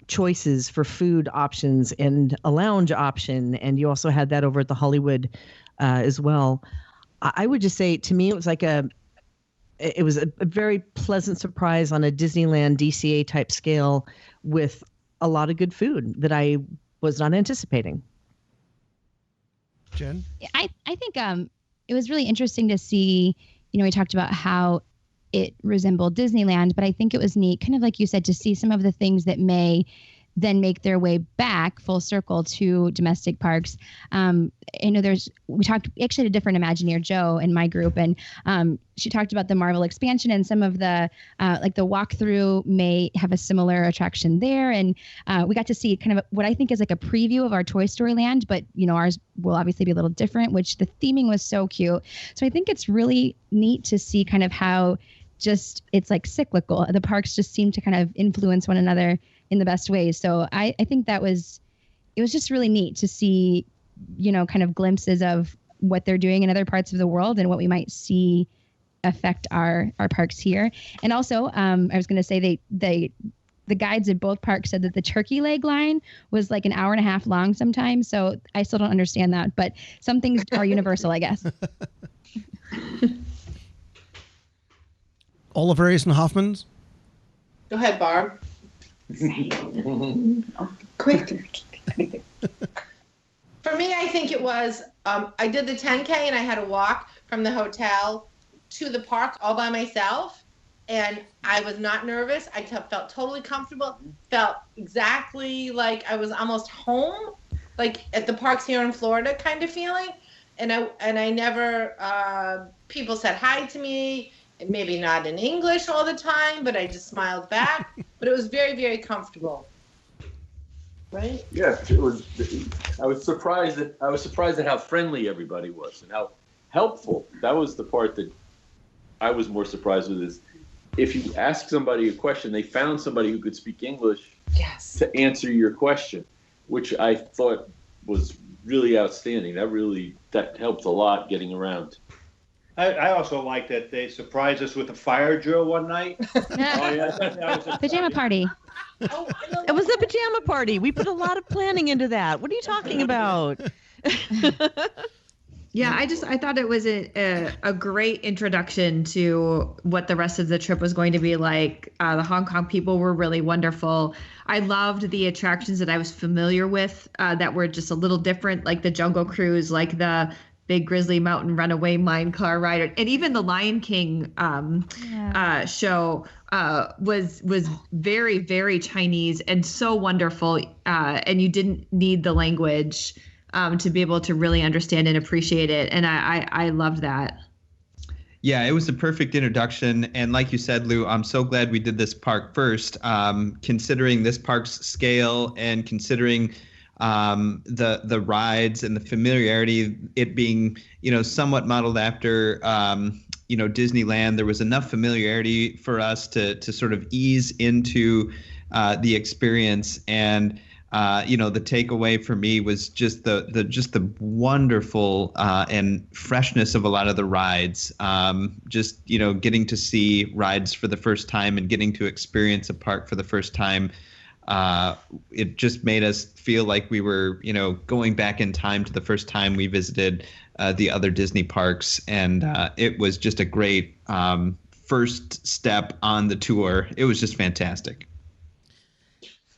[SPEAKER 4] choices for food options and a lounge option. And you also had that over at the Hollywood as well. I would just say, to me, it was a very pleasant surprise on a Disneyland DCA type scale with a lot of good food that I was not anticipating.
[SPEAKER 3] Jen?
[SPEAKER 7] I think it was really interesting to see, we talked about how it resembled Disneyland, but I think it was neat, kind of like you said, to see some of the things that may then make their way back full circle to domestic parks. I know we actually had a different Imagineer, Joe, in my group, and she talked about the Marvel expansion, and some of the like the walkthrough may have a similar attraction there. And we got to see kind of what I think is like a preview of our Toy Story Land, but ours will obviously be a little different, which the theming was so cute. So I think it's really neat to see kind of how it's like cyclical. The parks just seem to kind of influence one another in the best ways. So I think it was just really neat to see, kind of glimpses of what they're doing in other parts of the world and what we might see affect our parks here. And also, I was going to say the guides at both parks said that the turkey leg line was like an hour and a half long sometimes. So I still don't understand that, but some things are universal, I guess.
[SPEAKER 3] Oliverius and Hoffman's?
[SPEAKER 9] Go ahead, Barb. Quick. For me, I think it was, I did the 10K and I had to walk from the hotel to the park all by myself. And I was not nervous. I felt totally comfortable. Felt exactly like I was almost home, like at the parks here in Florida kind of feeling. And I never, people said hi to me. Maybe not in English all the time, but I just smiled back. But it was very, very comfortable. Right?
[SPEAKER 10] Yeah, it was. I was surprised at how friendly everybody was and how helpful. That was the part that I was more surprised with. Is if you ask somebody a question, they found somebody who could speak English to answer your question, which I thought was really outstanding. That helped a lot getting around.
[SPEAKER 8] I also like that they surprised us with a fire drill one night.
[SPEAKER 7] Pajama party.
[SPEAKER 4] It was a pajama party. We put a lot of planning into that. What are you talking about?
[SPEAKER 5] Yeah, I thought it was a great introduction to what the rest of the trip was going to be like. The Hong Kong people were really wonderful. I loved the attractions that I was familiar with that were just a little different, like the Jungle Cruise, like the Big Grizzly Mountain Runaway Mine Car Ride, and even the Lion King show was very, very Chinese and so wonderful. And you didn't need the language to be able to really understand and appreciate it. And I loved that.
[SPEAKER 6] Yeah, it was the perfect introduction. And like you said, Lou, I'm so glad we did this park first, considering this park's scale and considering the rides and the familiarity, it being, somewhat modeled after, Disneyland. There was enough familiarity for us to sort of ease into the experience. And, the takeaway for me was just the wonderful and freshness of a lot of the rides. Getting to see rides for the first time and getting to experience a park for the first time. It just made us feel like we were, going back in time to the first time we visited the other Disney parks. And it was just a great first step on the tour. It was just fantastic.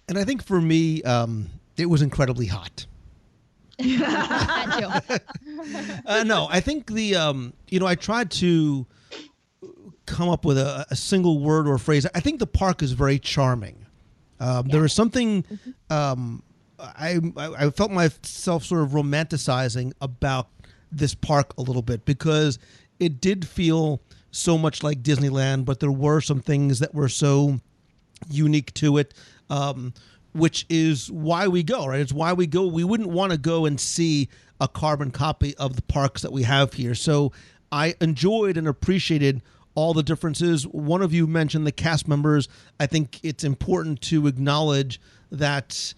[SPEAKER 3] And I think for me, it was incredibly hot.
[SPEAKER 7] That too.
[SPEAKER 3] No, I think I tried to come up with a single word or phrase. I think the park is very charming. There was something I felt myself sort of romanticizing about this park a little bit, because it did feel so much like Disneyland, but there were some things that were so unique to it, which is why we go, right? It's why we go. We wouldn't want to go and see a carbon copy of the parks that we have here. So I enjoyed and appreciated all the differences. One of you mentioned the cast members. I think it's important to acknowledge that,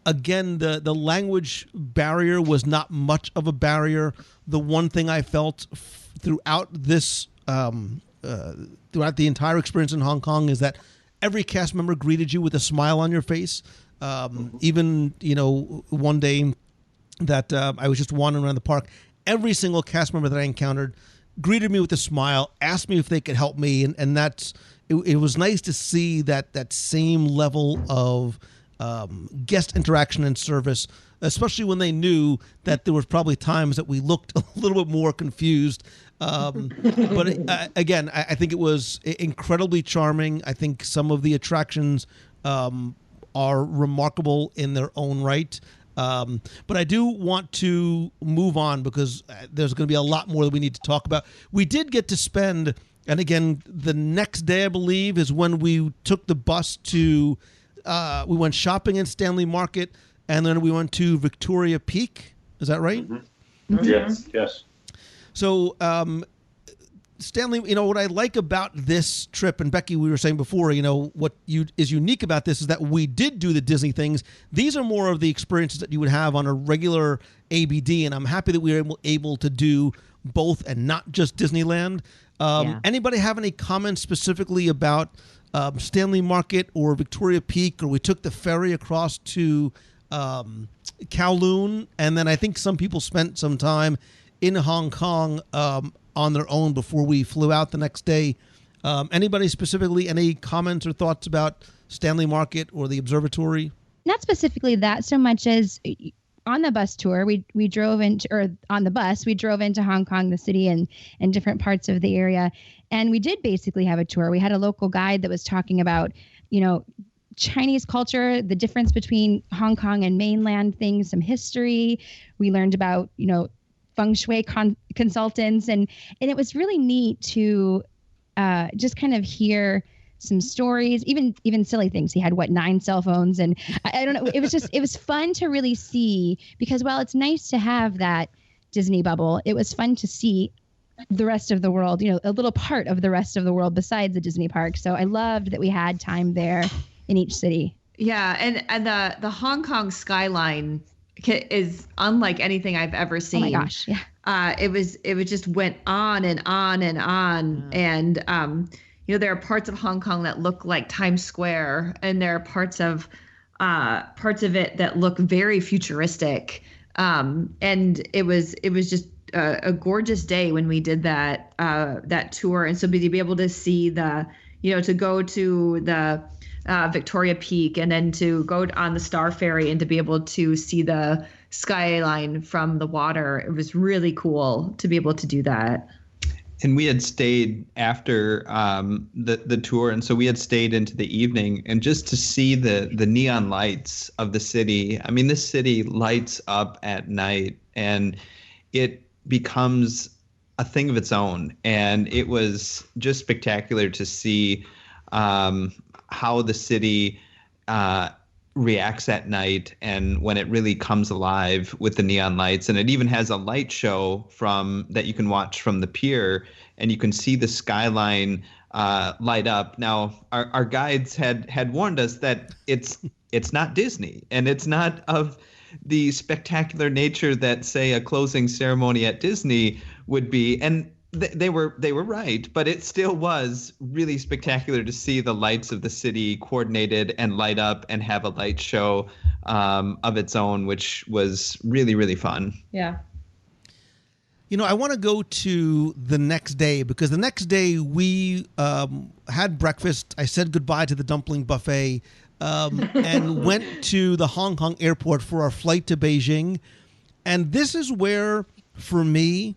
[SPEAKER 3] again, the language barrier was not much of a barrier. The one thing I felt throughout this, throughout the entire experience in Hong Kong is that every cast member greeted you with a smile on your face. Even, one day that I was just wandering around the park, every single cast member that I encountered greeted me with a smile, asked me if they could help me, and that's it was nice to see that same level of guest interaction and service, especially when they knew that there was probably times that we looked a little bit more confused. But again, I think it was incredibly charming. I think some of the attractions are remarkable in their own right. But I do want to move on because there's going to be a lot more that we need to talk about. We did get to spend, and again, the next day, I believe, is when we took the bus to, we went shopping in Stanley Market, and then we went to Victoria Peak. Is that right?
[SPEAKER 10] Mm-hmm. Mm-hmm. Yes.
[SPEAKER 3] So, Stanley, what I like about this trip, and Becky, we were saying before, what is unique about this is that we did do the Disney things. These are more of the experiences that you would have on a regular ABD, and I'm happy that we were able to do both and not just Disneyland. Anybody have any comments specifically about Stanley Market or Victoria Peak, or we took the ferry across to Kowloon, and then I think some people spent some time in Hong Kong on their own before we flew out the next day. Anybody specifically, any comments or thoughts about Stanley Market or the observatory?
[SPEAKER 7] Not specifically that so much as on the bus tour, we drove into, or on the bus, we drove into Hong Kong, the city, and different parts of the area. And we did basically have a tour. We had a local guide that was talking about, Chinese culture, the difference between Hong Kong and mainland things, some history. We learned about, feng shui consultants, and it was really neat to just kind of hear some stories, even silly things. He had 9 cell phones, and I don't know. It was fun to really see, because while it's nice to have that Disney bubble, it was fun to see the rest of the world, a little part of the rest of the world besides the Disney park. So I loved that we had time there in each city.
[SPEAKER 5] Yeah, and the Hong Kong skyline is unlike anything I've ever seen.
[SPEAKER 7] Oh my gosh, yeah.
[SPEAKER 5] It just went on and on and on. And there are parts of Hong Kong that look like Times Square, and there are parts of it that look very futuristic. And it was just a gorgeous day when we did that tour. And so to be able to see to go to the Victoria Peak, and then to go on the Star Ferry and to be able to see the skyline from the water. It was really cool to be able to do that.
[SPEAKER 6] And we had stayed after the tour, and so we had stayed into the evening, and just to see the neon lights of the city. I mean, this city lights up at night, and it becomes a thing of its own. And it was just spectacular to see how the city reacts at night, and when it really comes alive with the neon lights. And it even has a light show that you can watch from the pier, and you can see the skyline light up. Now, our guides had warned us that it's not Disney, and it's not of the spectacular nature that, say, a closing ceremony at Disney would be. And they were right, but it still was really spectacular to see the lights of the city coordinated and light up and have a light show of its own, which was really, really fun.
[SPEAKER 5] Yeah.
[SPEAKER 3] I want to go to the next day, because the next day we had breakfast. I said goodbye to the dumpling buffet and went to the Hong Kong airport for our flight to Beijing. And this is where, for me,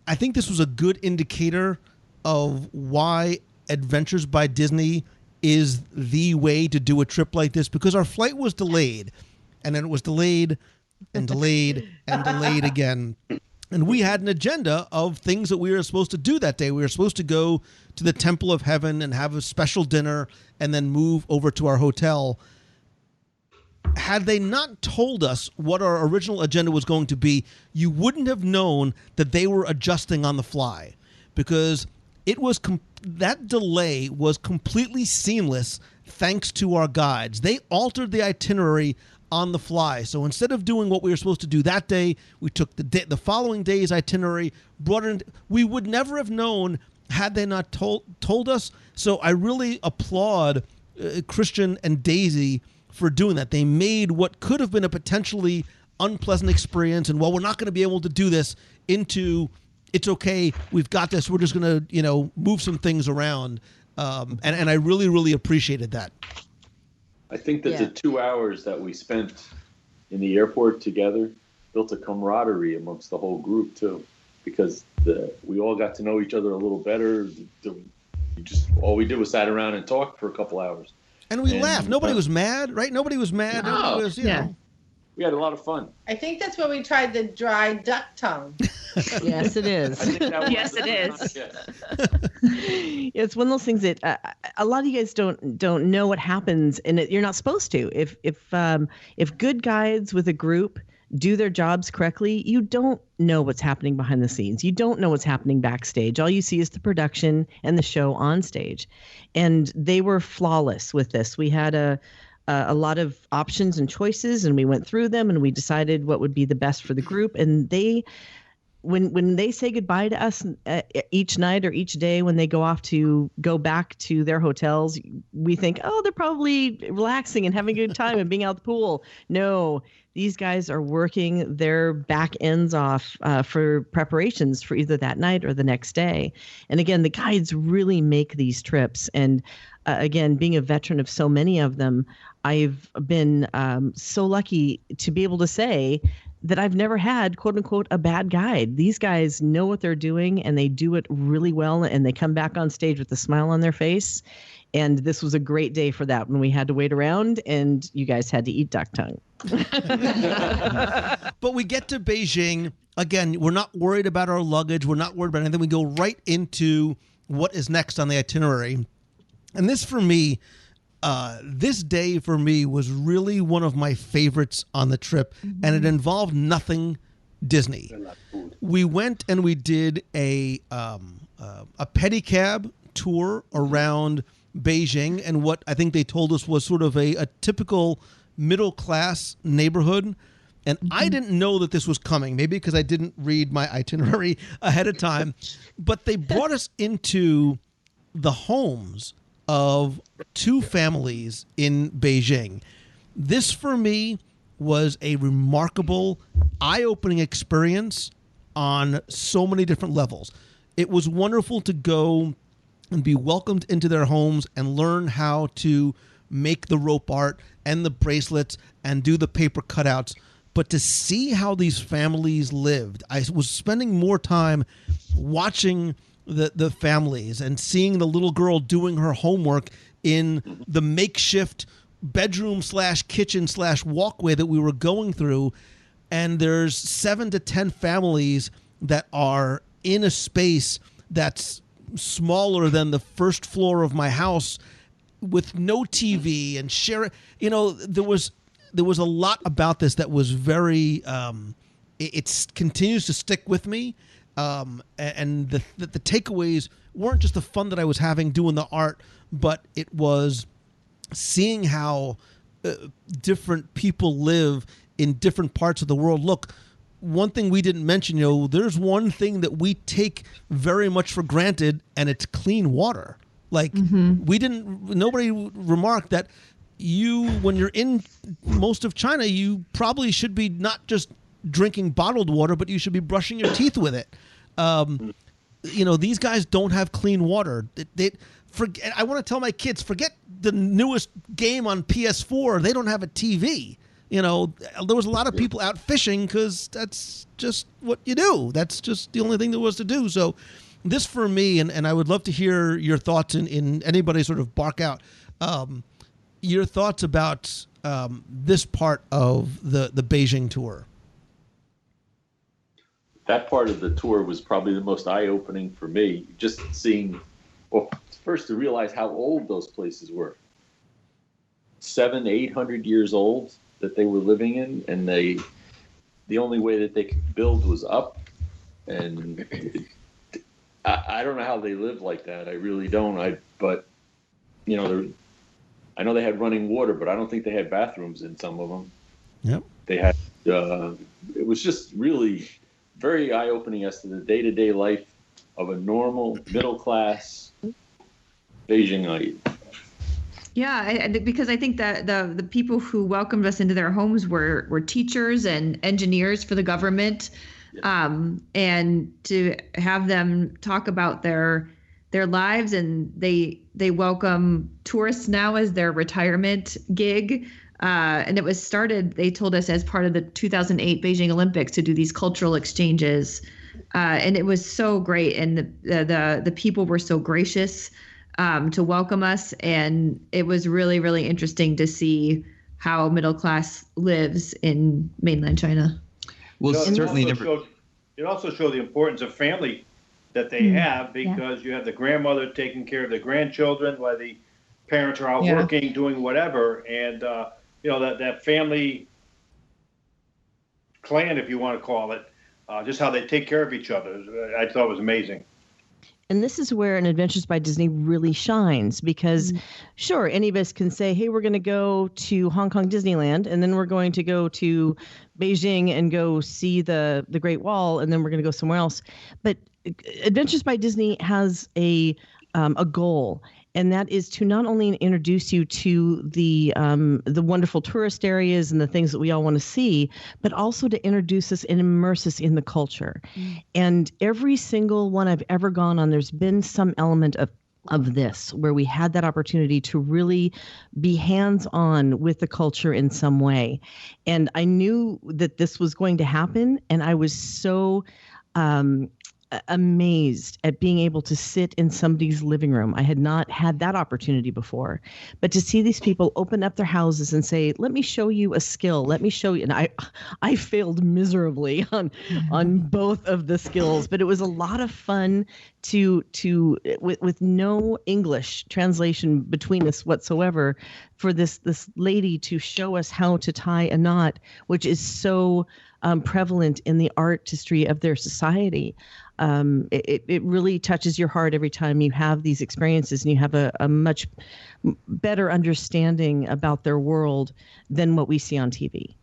[SPEAKER 3] I think this was a good indicator of why Adventures by Disney is the way to do a trip like this, because our flight was delayed, and then it was delayed and delayed and delayed again. And we had an agenda of things that we were supposed to do that day. We were supposed to go to the Temple of Heaven and have a special dinner and then move over to our hotel. Had they not told us what our original agenda was going to be, you wouldn't have known that they were adjusting on the fly, because it was that delay was completely seamless thanks to our guides. They altered the itinerary on the fly. So instead of doing what we were supposed to do that day, we took the following day's itinerary, brought it in. We would never have known had they not told us. So I really applaud Christian and Daisy for doing that. They made what could have been a potentially unpleasant experience, and while we're not going to be able to do this, into it's okay, we've got this, we're just going to move some things around, and I really, really appreciated that.
[SPEAKER 10] I think that the 2 hours that we spent in the airport together built a camaraderie amongst the whole group too, because we all got to know each other a little better. All we did was sat around and talk for a couple hours.
[SPEAKER 3] And we laughed. Nobody was mad, right? Nobody was mad.
[SPEAKER 10] No.
[SPEAKER 3] Nobody was, you know.
[SPEAKER 10] We had a lot of fun.
[SPEAKER 9] I think that's where we tried the dry duck tongue.
[SPEAKER 4] Yes, it is.
[SPEAKER 10] I think that was
[SPEAKER 5] Yes, it is.
[SPEAKER 10] Yes.
[SPEAKER 4] It's one of those things that a lot of you guys don't know what happens, and you're not supposed to. If good guides with a group do their jobs correctly, you don't know what's happening behind the scenes. You don't know what's happening backstage. All you see is the production and the show on stage, and they were flawless with this. We had a lot of options and choices, and we went through them, and we decided what would be the best for the group. And they, when they say goodbye to us each night or each day, when they go back to their hotels, we think, oh, they're probably relaxing and having a good time and being out the pool. No, these guys are working their back ends off for preparations for either that night or the next day. And again, the guides really make these trips. And again, being a veteran of so many of them, I've been so lucky to be able to say that I've never had, quote unquote, a bad guide. These guys know what they're doing, and they do it really well, and they come back on stage with a smile on their face. And this was a great day for that, when we had to wait around and you guys had to eat duck tongue.
[SPEAKER 3] But we get to Beijing. Again, we're not worried about our luggage. We're not worried about anything. We go right into what is next on the itinerary. And this, for me, this day for me was really one of my favorites on the trip, and it involved nothing Disney. We went and we did a pedicab tour around Beijing, and what I think they told us was sort of a typical middle-class neighborhood. And I didn't know that this was coming, maybe because I didn't read my itinerary ahead of time, but they brought us into the homes of two families in Beijing. This, for me, was a remarkable, eye-opening experience on so many different levels. It was wonderful to go and be welcomed into their homes and learn how to make the rope art and the bracelets and do the paper cutouts. But to see how these families lived, I was spending more time watching the families and seeing the little girl doing her homework in the makeshift bedroom / kitchen / walkway that we were going through. And there's 7 to 10 families that are in a space that's smaller than the first floor of my house, with no TV and share. You know, there was a lot about this that was very. It continues to stick with me. And the takeaways weren't just the fun that I was having doing the art, but it was seeing how different people live in different parts of the world. Look, one thing we didn't mention, there's one thing that we take very much for granted, and it's clean water. Like nobody remarked that when you're in most of China, you probably should be not just drinking bottled water, but you should be brushing your teeth with it. These guys don't have clean water. I want to tell my kids, forget the newest game on PS4. They don't have a TV. There was a lot of people out fishing because that's just what you do. That's just the only thing there was to do. So this, for me, and I would love to hear your thoughts in anybody sort of bark out, your thoughts about this part of the Beijing tour.
[SPEAKER 10] That part of the tour was probably the most eye-opening for me. Just seeing, first to realize how old those places were. 700-800 years old that they were living in, and the only way that they could build was up. And I don't know how they live like that. I really don't. But I know they had running water, but I don't think they had bathrooms in some of them.
[SPEAKER 3] Yep.
[SPEAKER 10] They had. It was just really very eye-opening as to the day-to-day life of a normal middle-class Beijingite.
[SPEAKER 5] Yeah, because I think that the people who welcomed us into their homes were teachers and engineers for the government, and to have them talk about their their lives, and they welcome tourists now as their retirement gig. And it was started, they told us, as part of the 2008 Beijing Olympics to do these cultural exchanges. And it was so great. And the people were so gracious to welcome us. And it was really, really interesting to see how middle class lives in mainland China.
[SPEAKER 6] Well, certainly
[SPEAKER 8] it also showed the importance of family that they have, because you have the grandmother taking care of the grandchildren while the parents are out working, doing whatever. And, that family clan, if you want to call it, just how they take care of each other, I thought was amazing.
[SPEAKER 4] And this is where an Adventures by Disney really shines, because sure, any of us can say, hey, we're going to go to Hong Kong Disneyland, and then we're going to go to Beijing and go see the Great Wall, and then we're going to go somewhere else. But Adventures by Disney has a goal, and that is to not only introduce you to the wonderful tourist areas and the things that we all want to see, but also to introduce us and immerse us in the culture. And every single one I've ever gone on, there's been some element of this, where we had that opportunity to really be hands-on with the culture in some way. And I knew that this was going to happen, and I was so amazed at being able to sit in somebody's living room. I had not had that opportunity before, but to see these people open up their houses and say, let me show you a skill. Let me show you. And I failed miserably on both of the skills, but it was a lot of fun with no English translation between us whatsoever, for this lady to show us how to tie a knot, which is so prevalent in the artistry of their society. It really touches your heart every time you have these experiences, and you have a much better understanding about their world than what we see on TV.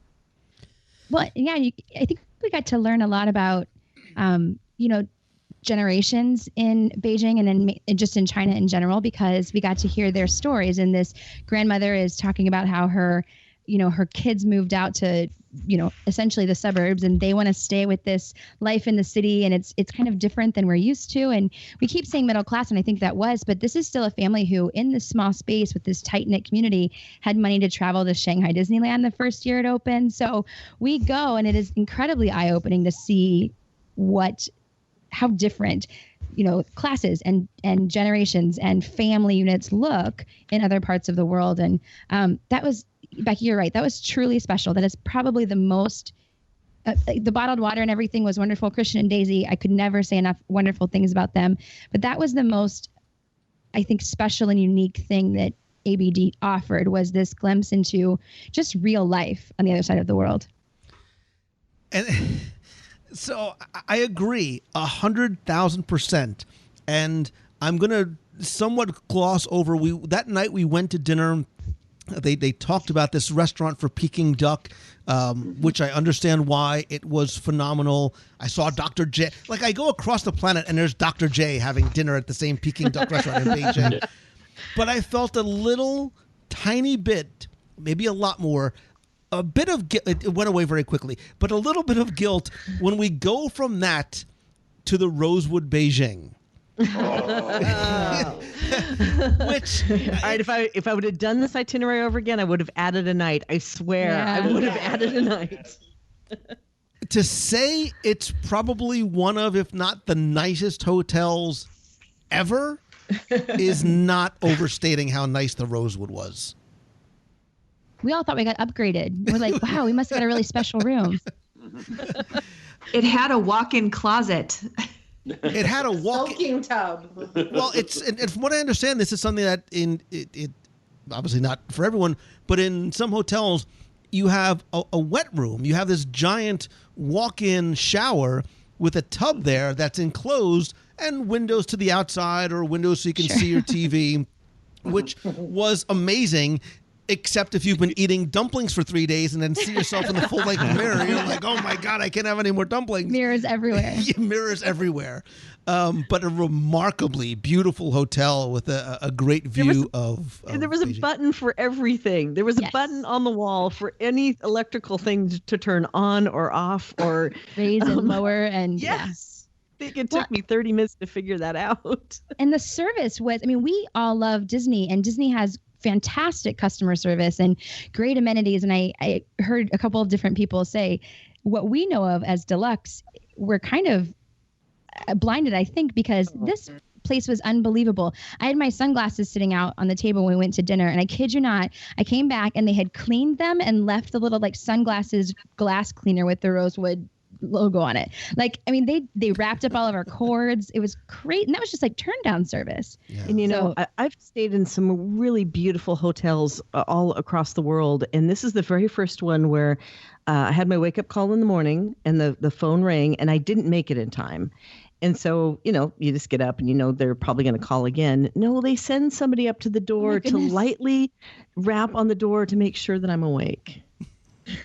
[SPEAKER 7] Well, yeah, I think we got to learn a lot about, generations in Beijing and just in China in general, because we got to hear their stories. And this grandmother is talking about how her kids moved out to, essentially the suburbs, and they want to stay with this life in the city. And it's kind of different than we're used to. And we keep saying middle class, and I think that was, but this is still a family who, in this small space with this tight knit community, had money to travel to Shanghai Disneyland the first year it opened. So we go, and it is incredibly eye opening to see how different, classes and generations and family units look in other parts of the world. And that was, Becky, you're right. That was truly special. That is probably the most, the bottled water and everything was wonderful. Christian and Daisy, I could never say enough wonderful things about them. But that was the most, I think, special and unique thing that ABD offered, was this glimpse into just real life on the other side of the world.
[SPEAKER 3] And so I agree 100,000%. And I'm going to somewhat gloss over. That night we went to dinner. They talked about this restaurant for Peking duck, which I understand why it was phenomenal. I saw Dr. J. Like, I go across the planet and there's Dr. J having dinner at the same Peking duck restaurant in Beijing. But I felt a little tiny bit, maybe a lot more, a bit of guilt. It went away very quickly, but a little bit of guilt when we go from that to the Rosewood Beijing.
[SPEAKER 4] Oh. Which, all right, if I would have done this itinerary over again, I would have added a night. I swear, I would have added a night.
[SPEAKER 3] To say it's probably one of, if not the nicest hotels ever, is not overstating how nice the Rosewood was.
[SPEAKER 7] We all thought we got upgraded. We're like, wow, we must have got a really special room.
[SPEAKER 5] It had a walk-in closet.
[SPEAKER 3] It had a
[SPEAKER 9] soaking tub.
[SPEAKER 3] Well, and from what I understand, this is something that it obviously not for everyone, but in some hotels, you have a wet room. You have this giant walk-in shower with a tub there that's enclosed and windows to the outside or windows so you can see your TV, which was amazing. Except if you've been eating dumplings for 3 days and then see yourself in the full-length mirror, you're like, oh my God, I can't have any more dumplings.
[SPEAKER 7] Mirrors everywhere.
[SPEAKER 3] Mirrors everywhere. But a remarkably beautiful hotel with a great view of
[SPEAKER 4] there was
[SPEAKER 3] Beijing.
[SPEAKER 4] A button for everything. There was a button on the wall for any electrical thing to turn on or off or
[SPEAKER 7] raise and lower. And
[SPEAKER 4] yes. think it took me 30 minutes to figure that out.
[SPEAKER 7] And the service was, I mean, we all love Disney, and Disney has fantastic customer service and great amenities. And I heard a couple of different people say what we know of as deluxe, we're kind of blinded, I think, because this place was unbelievable. I had my sunglasses sitting out on the table when we went to dinner, and I kid you not, I came back and they had cleaned them and left the little like sunglasses glass cleaner with the rosewood logo on it. Like, I mean, they wrapped up all of our cords. It was great. And that was just like turn down service.
[SPEAKER 3] Yeah.
[SPEAKER 4] And you know, I've stayed in some really beautiful hotels all across the world. And this is the very first one where I had my wake up call in the morning and the phone rang and I didn't make it in time. And so, you know, you just get up and you know they're probably going to call again. No, they send somebody up to the door to lightly rap on the door to make sure that I'm awake.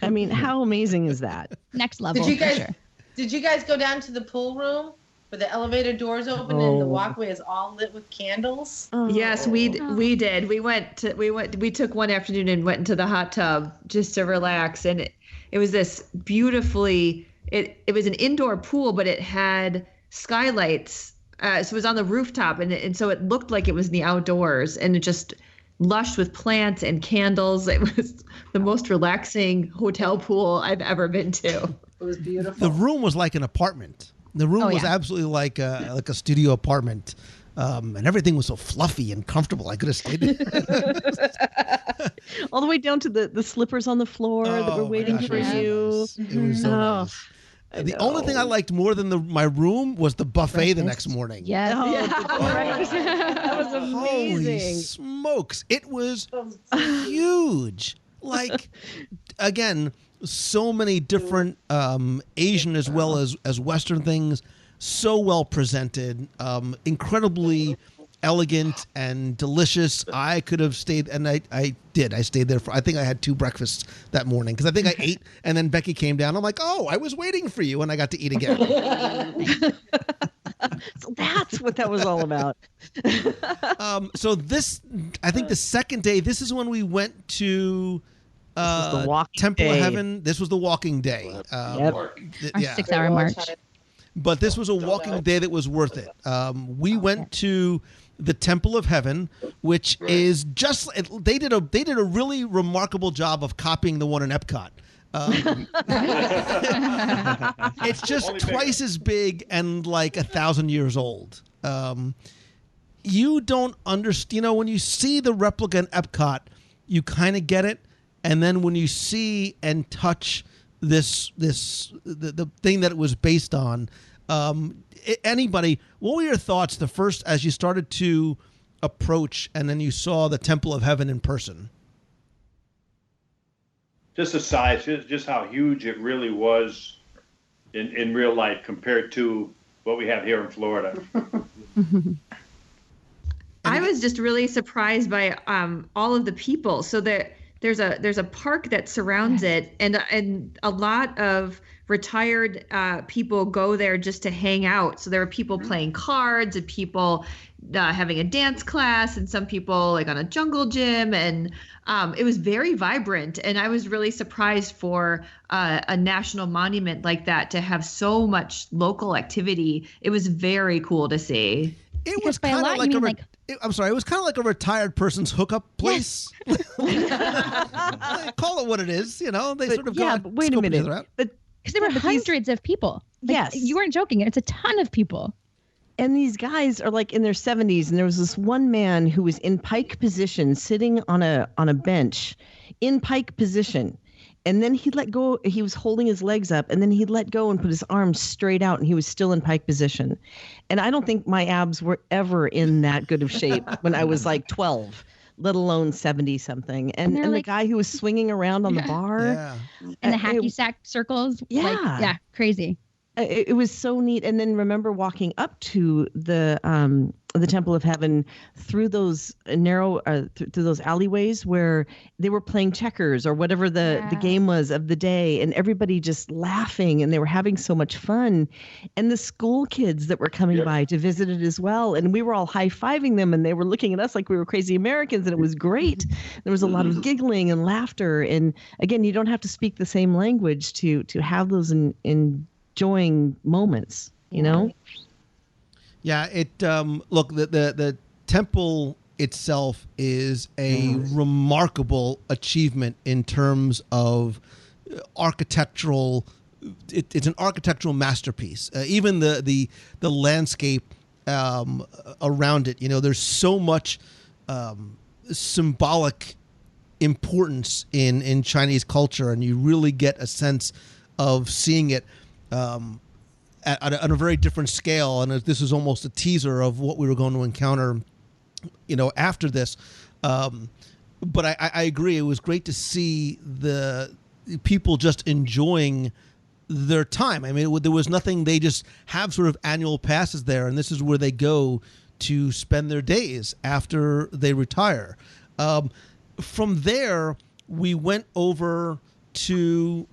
[SPEAKER 4] I mean, how amazing is that?
[SPEAKER 7] Next level.
[SPEAKER 9] Did you guys go down to the pool room where the elevator doors open and the walkway is all lit with candles?
[SPEAKER 5] Yes, we did. We took one afternoon and went into the hot tub just to relax, and it was this beautifully. It was an indoor pool, but it had skylights. So it was on the rooftop, and so it looked like it was in the outdoors, and it just lush with plants and candles. It was the most relaxing hotel pool I've ever been to.
[SPEAKER 9] It was beautiful.
[SPEAKER 3] The room was like an apartment. The room was absolutely like a studio apartment. And everything was so fluffy and comfortable. I could have stayed there.
[SPEAKER 4] All the way down to the slippers on the floor that were waiting for you.
[SPEAKER 3] It was so nice. The only thing I liked more than my room was the buffet the next morning.
[SPEAKER 7] Yes.
[SPEAKER 4] That was amazing.
[SPEAKER 3] Holy smokes. It was huge. Like, again, so many different Asian as well as Western things. So well presented. Incredibly elegant and delicious. I could have stayed, and I did. I stayed there for, I think I had 2 breakfasts that morning because I think I ate, and then Becky came down. I'm like, oh, I was waiting for you, and I got to eat again.
[SPEAKER 4] So that's what that was all about.
[SPEAKER 3] So this, I think the second day, this is when we went to
[SPEAKER 4] the
[SPEAKER 3] Temple
[SPEAKER 4] Day.
[SPEAKER 3] of Heaven. This was the walking day.
[SPEAKER 7] Our 6-hour march.
[SPEAKER 3] But this was a walking day that was worth it. We went to the Temple of Heaven, which is just they did a really remarkable job of copying the one in Epcot. It's just twice as big and like 1,000 years old. You don't understand. You know, when you see the replica in Epcot, you kind of get it, and then when you see and touch the thing that it was based on. Anybody, what were your thoughts the first as you started to approach and then you saw the Temple of Heaven in person?
[SPEAKER 8] Just the size, just how huge it really was in real life compared to what we have here in Florida.
[SPEAKER 5] I was just really surprised by all of the people. So there's a park that surrounds it, and a lot of retired people go there just to hang out. So there were people playing cards and people having a dance class and some people like on a jungle gym. And it was very vibrant. And I was really surprised for a national monument like that to have so much local activity. It was very cool to see.
[SPEAKER 3] It was kind of like I'm sorry. It was kind of like a retired person's hookup place. Yes. Call it what it is. You know, they sort of go
[SPEAKER 4] but wait a minute.
[SPEAKER 7] Because there were hundreds of people. Like,
[SPEAKER 4] yes.
[SPEAKER 7] You weren't joking. It's a ton of people.
[SPEAKER 4] And these guys are like in their 70s. And there was this one man who was in pike position, sitting on a bench in pike position. And then he'd let go. He was holding his legs up, and then he'd let go and put his arms straight out, and he was still in pike position. And I don't think my abs were ever in that good of shape when I was like 12, let alone 70 something. And the guy who was swinging around on the bar.
[SPEAKER 7] And the hacky sack circles.
[SPEAKER 4] Yeah.
[SPEAKER 7] Crazy.
[SPEAKER 4] It was so neat. And then remember walking up to the Temple of Heaven through those narrow through those alleyways where they were playing checkers or whatever the game was of the day, and everybody just laughing, and they were having so much fun. And the school kids that were coming by to visit it as well, and we were all high-fiving them, and they were looking at us like we were crazy Americans, and it was great. There was a lot of giggling and laughter, and again, you don't have to speak the same language to have those enjoying moments. you know?
[SPEAKER 3] Yeah, it look, the temple itself is a remarkable achievement in terms of architectural. It's an architectural masterpiece. Even the landscape around it, there's so much symbolic importance in Chinese culture, and you really get a sense of seeing it at a very different scale. And this is almost a teaser of what we were going to encounter, after this. But I agree. It was great to see the people just enjoying their time. I mean, there was nothing. They just have sort of annual passes there, and this is where they go to spend their days after they retire. From there, we went over to.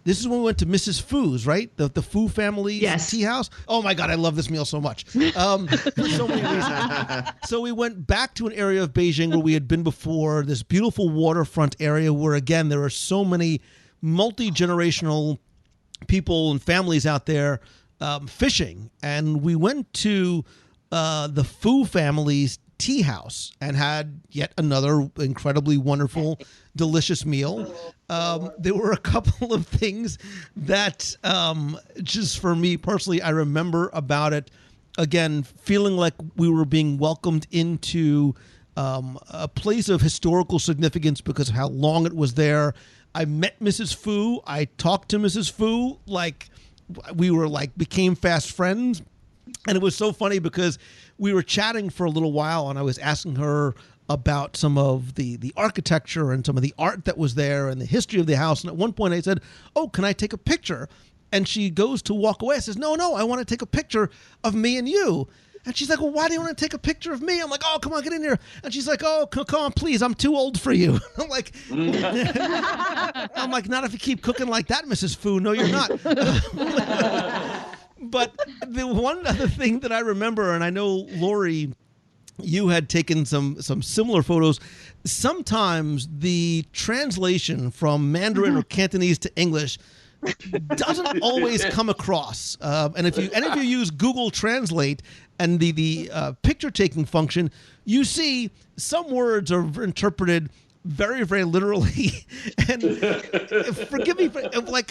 [SPEAKER 3] This is when we went to Mrs. Fu's, right? The Fu family tea house. Oh my God, I love this meal so much. For so many reasons. So we went back to an area of Beijing where we had been before, this beautiful waterfront area where, again, there are so many multi-generational people and families out there fishing. And we went to the Fu family's tea house and had yet another incredibly wonderful, delicious meal. There were a couple of things that just for me personally, I remember about it. Again, feeling like we were being welcomed into a place of historical significance because of how long it was there. I met Mrs. Fu. I talked to Mrs. Fu. Became fast friends. And it was so funny because we were chatting for a little while, and I was asking her about some of the architecture and some of the art that was there and the history of the house. And at one point I said, "Oh, can I take a picture?" And she goes to walk away. I says, No, I want to take a picture of me and you. And she's like, "Well, why do you want to take a picture of me?" I'm like, "Oh, come on, get in here." And she's like, "Oh, come on, please. I'm too old for you." I'm like, "Not if you keep cooking like that, Mrs. Fu. No, you're not." But the one other thing that I remember, and I know, Lori, you had taken some similar photos. Sometimes the translation from Mandarin or Cantonese to English doesn't always come across. And if any of you use Google Translate and the picture taking function, you see some words are interpreted very, very literally. And forgive me,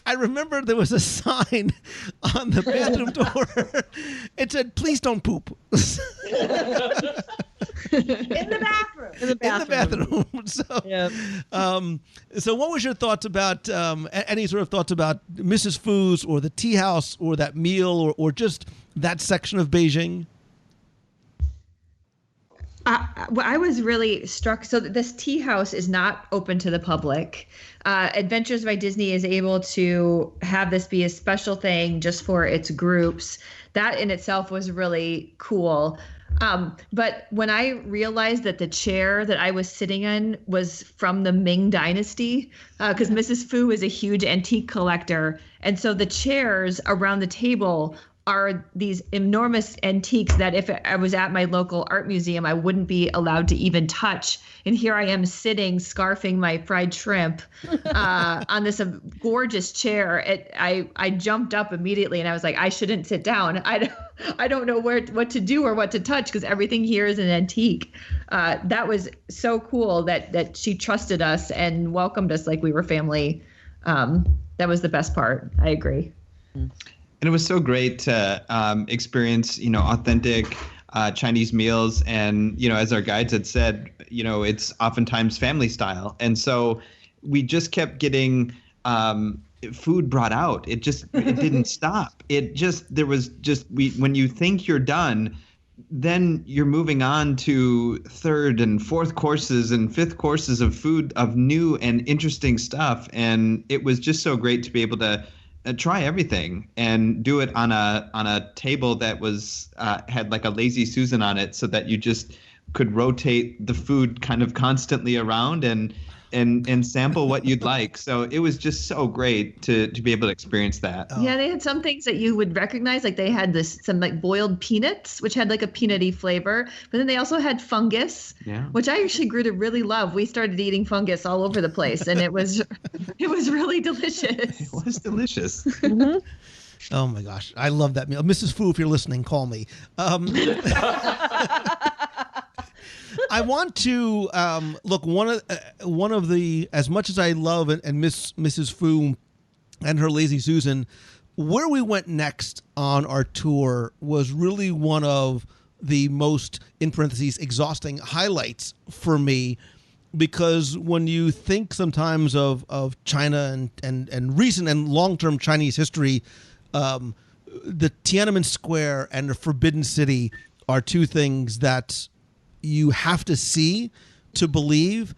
[SPEAKER 3] I remember there was a sign on the bathroom door. It said, "Please don't poop."
[SPEAKER 9] In the bathroom.
[SPEAKER 3] In the bathroom. So,
[SPEAKER 4] Yep.
[SPEAKER 3] So what was your thoughts about, any sort of thoughts about Mrs. Fu's or the tea house or that meal or just that section of Beijing?
[SPEAKER 5] I was really struck. So this tea house is not open to the public. Adventures by Disney is able to have this be a special thing just for its groups. That in itself was really cool. But when I realized that the chair that I was sitting in was from the Ming Dynasty, because Mrs. Fu is a huge antique collector. And so the chairs around the table are these enormous antiques that if I was at my local art museum, I wouldn't be allowed to even touch. And here I am sitting, scarfing my fried shrimp on this gorgeous chair. I jumped up immediately and I was like, I shouldn't sit down. I don't know what to do or what to touch because everything here is an antique. That was so cool that she trusted us and welcomed us like we were family. That was the best part. I agree.
[SPEAKER 6] And it was so great to experience, authentic Chinese meals. And, as our guides had said, it's oftentimes family style. And so we just kept getting food brought out. It didn't stop. When you think you're done, then you're moving on to third and fourth courses and fifth courses of food, of new and interesting stuff. And it was just so great to be able to try everything and do it on a table that was had like a lazy Susan on it, so that you just could rotate the food kind of constantly around and sample what you'd like. So it was just so great to be able to experience that.
[SPEAKER 5] Yeah, they had some things that you would recognize, like they had some like boiled peanuts, which had like a peanutty flavor, but then they also had fungus, which I actually grew to really love. We started eating fungus all over the place, and it was really delicious.
[SPEAKER 6] It was delicious.
[SPEAKER 4] Mm-hmm.
[SPEAKER 3] Oh my gosh, I love that meal, Mrs. Fu. If you're listening, call me. I want to look one of the, as much as I love and miss Mrs. Fu and her Lazy Susan, where we went next on our tour was really one of the most, in parentheses, exhausting highlights for me, because when you think sometimes of China and recent and long-term Chinese history, the Tiananmen Square and the Forbidden City are two things that you have to see to believe.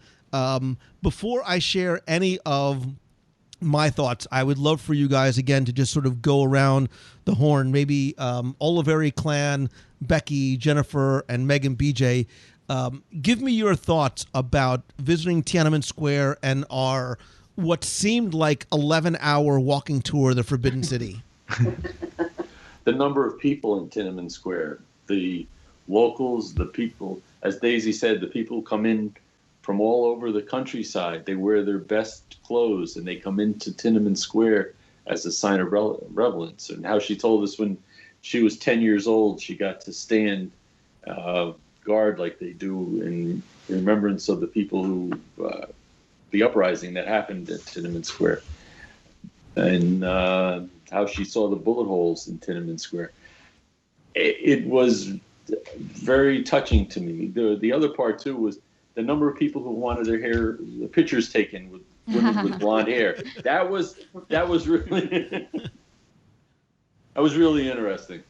[SPEAKER 3] Before I share any of my thoughts, I would love for you guys again to just sort of go around the horn. Maybe Oliveri clan, Becky, Jennifer, and Megan BJ. Give me your thoughts about visiting Tiananmen Square and our what seemed like 11-hour walking tour of the Forbidden City.
[SPEAKER 10] The number of people in Tiananmen Square, the locals, the people, as Daisy said, the people come in from all over the countryside. They wear their best clothes and they come into Tiananmen Square as a sign of relevance. And how she told us when she was 10 years old, she got to stand guard like they do in remembrance of the people who, the uprising that happened at Tiananmen Square. And how she saw the bullet holes in Tiananmen Square. It was very touching to me. The other part too was the number of people who wanted their hair, the pictures taken with women with blonde hair. That was really that was really interesting.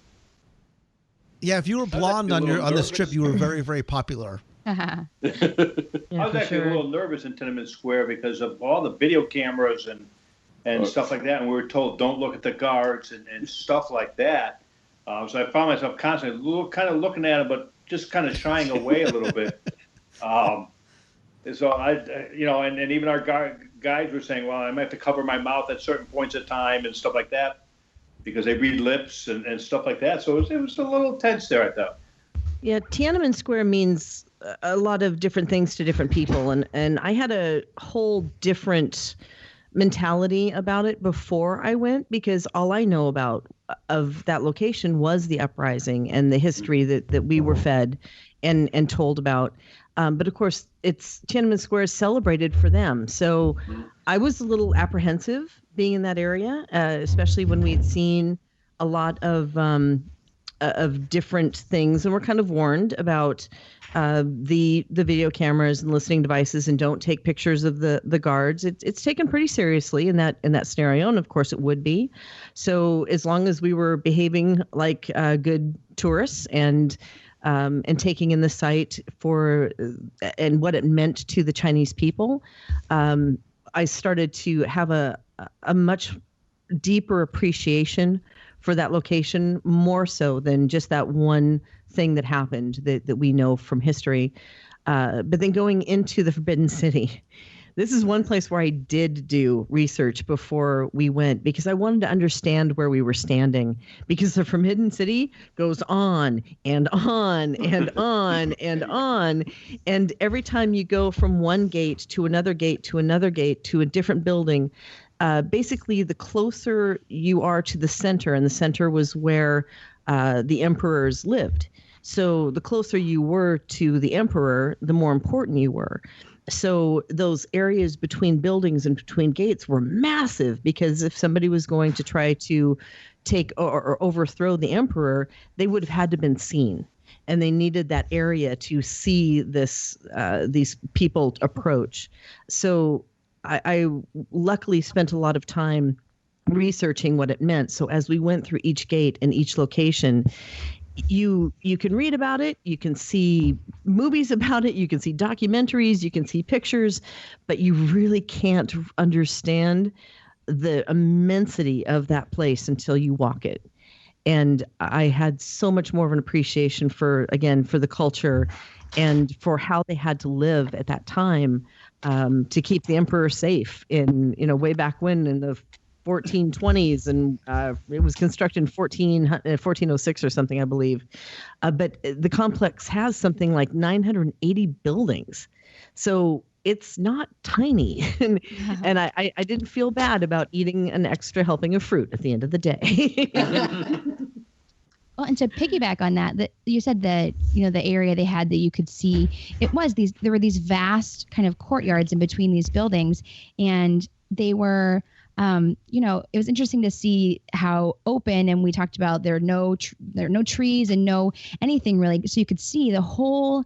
[SPEAKER 3] Yeah, if you were blonde on this trip, you were very, very popular.
[SPEAKER 8] I was actually a little nervous in Tiananmen Square because of all the video cameras and stuff like that, and we were told don't look at the guards and stuff like that. So I found myself constantly kind of looking at it, but just kind of shying away a little bit. So and even our guides were saying, well, I might have to cover my mouth at certain points of time and stuff like that because they read lips and stuff like that. So it was a little tense there, I thought.
[SPEAKER 4] Yeah, Tiananmen Square means a lot of different things to different people, and I had a whole different mentality about it before I went, because all I know about of that location was the uprising and the history that we were fed and told about. But of course, it's Tiananmen Square is celebrated for them. So I was a little apprehensive being in that area, especially when we had seen a lot of different things, and we're kind of warned about the video cameras and listening devices, and don't take pictures of the guards. It's taken pretty seriously in that scenario, and of course it would be. So as long as we were behaving like good tourists and taking in the site for and what it meant to the Chinese people, I started to have a much deeper appreciation for that location, more so than just that one thing that happened that we know from history. But then going into the Forbidden City, this is one place where I did do research before we went, because I wanted to understand where we were standing, because the Forbidden City goes on and on and on and on. And every time you go from one gate to another gate to another gate to a different building, basically the closer you are to the center, and the center was where the emperors lived. So the closer you were to the emperor, the more important you were. So those areas between buildings and between gates were massive, because if somebody was going to try to take or overthrow the emperor, they would have had to been seen. And they needed that area to see these people approach. So I luckily spent a lot of time researching what it meant. So as we went through each gate and each location, you can read about it, you can see movies about it, you can see documentaries, you can see pictures, but you really can't understand the immensity of that place until you walk it. And I had so much more of an appreciation for the culture and for how they had to live at that time, to keep the emperor safe in, way back when in the 1420s, and it was constructed in 1406 or something, I believe. But the complex has something like 980 buildings. So it's not tiny. And I didn't feel bad about eating an extra helping of fruit at the end of the day.
[SPEAKER 7] Well, and to piggyback on that you said that, the area they had that you could see, there were these vast kind of courtyards in between these buildings, and they were, it was interesting to see how open, and we talked about there are no trees and no anything really. So you could see the whole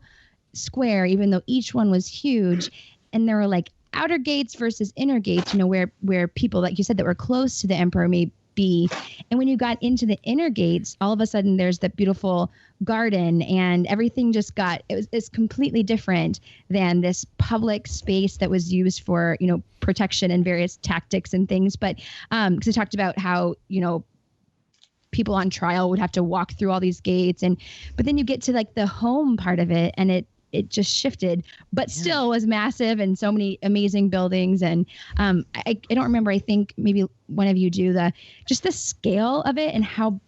[SPEAKER 7] square, even though each one was huge, and there were like outer gates versus inner gates, where people, like you said, that were close to the emperor may be. And when you got into the inner gates, all of a sudden there's that beautiful garden, and everything just it's completely different than this public space that was used for, protection and various tactics and things. But because it talked about how, people on trial would have to walk through all these gates, but then you get to like the home part of it, and it just shifted, but still was massive, and so many amazing buildings. And I don't remember, I think maybe one of you do the scale of it and how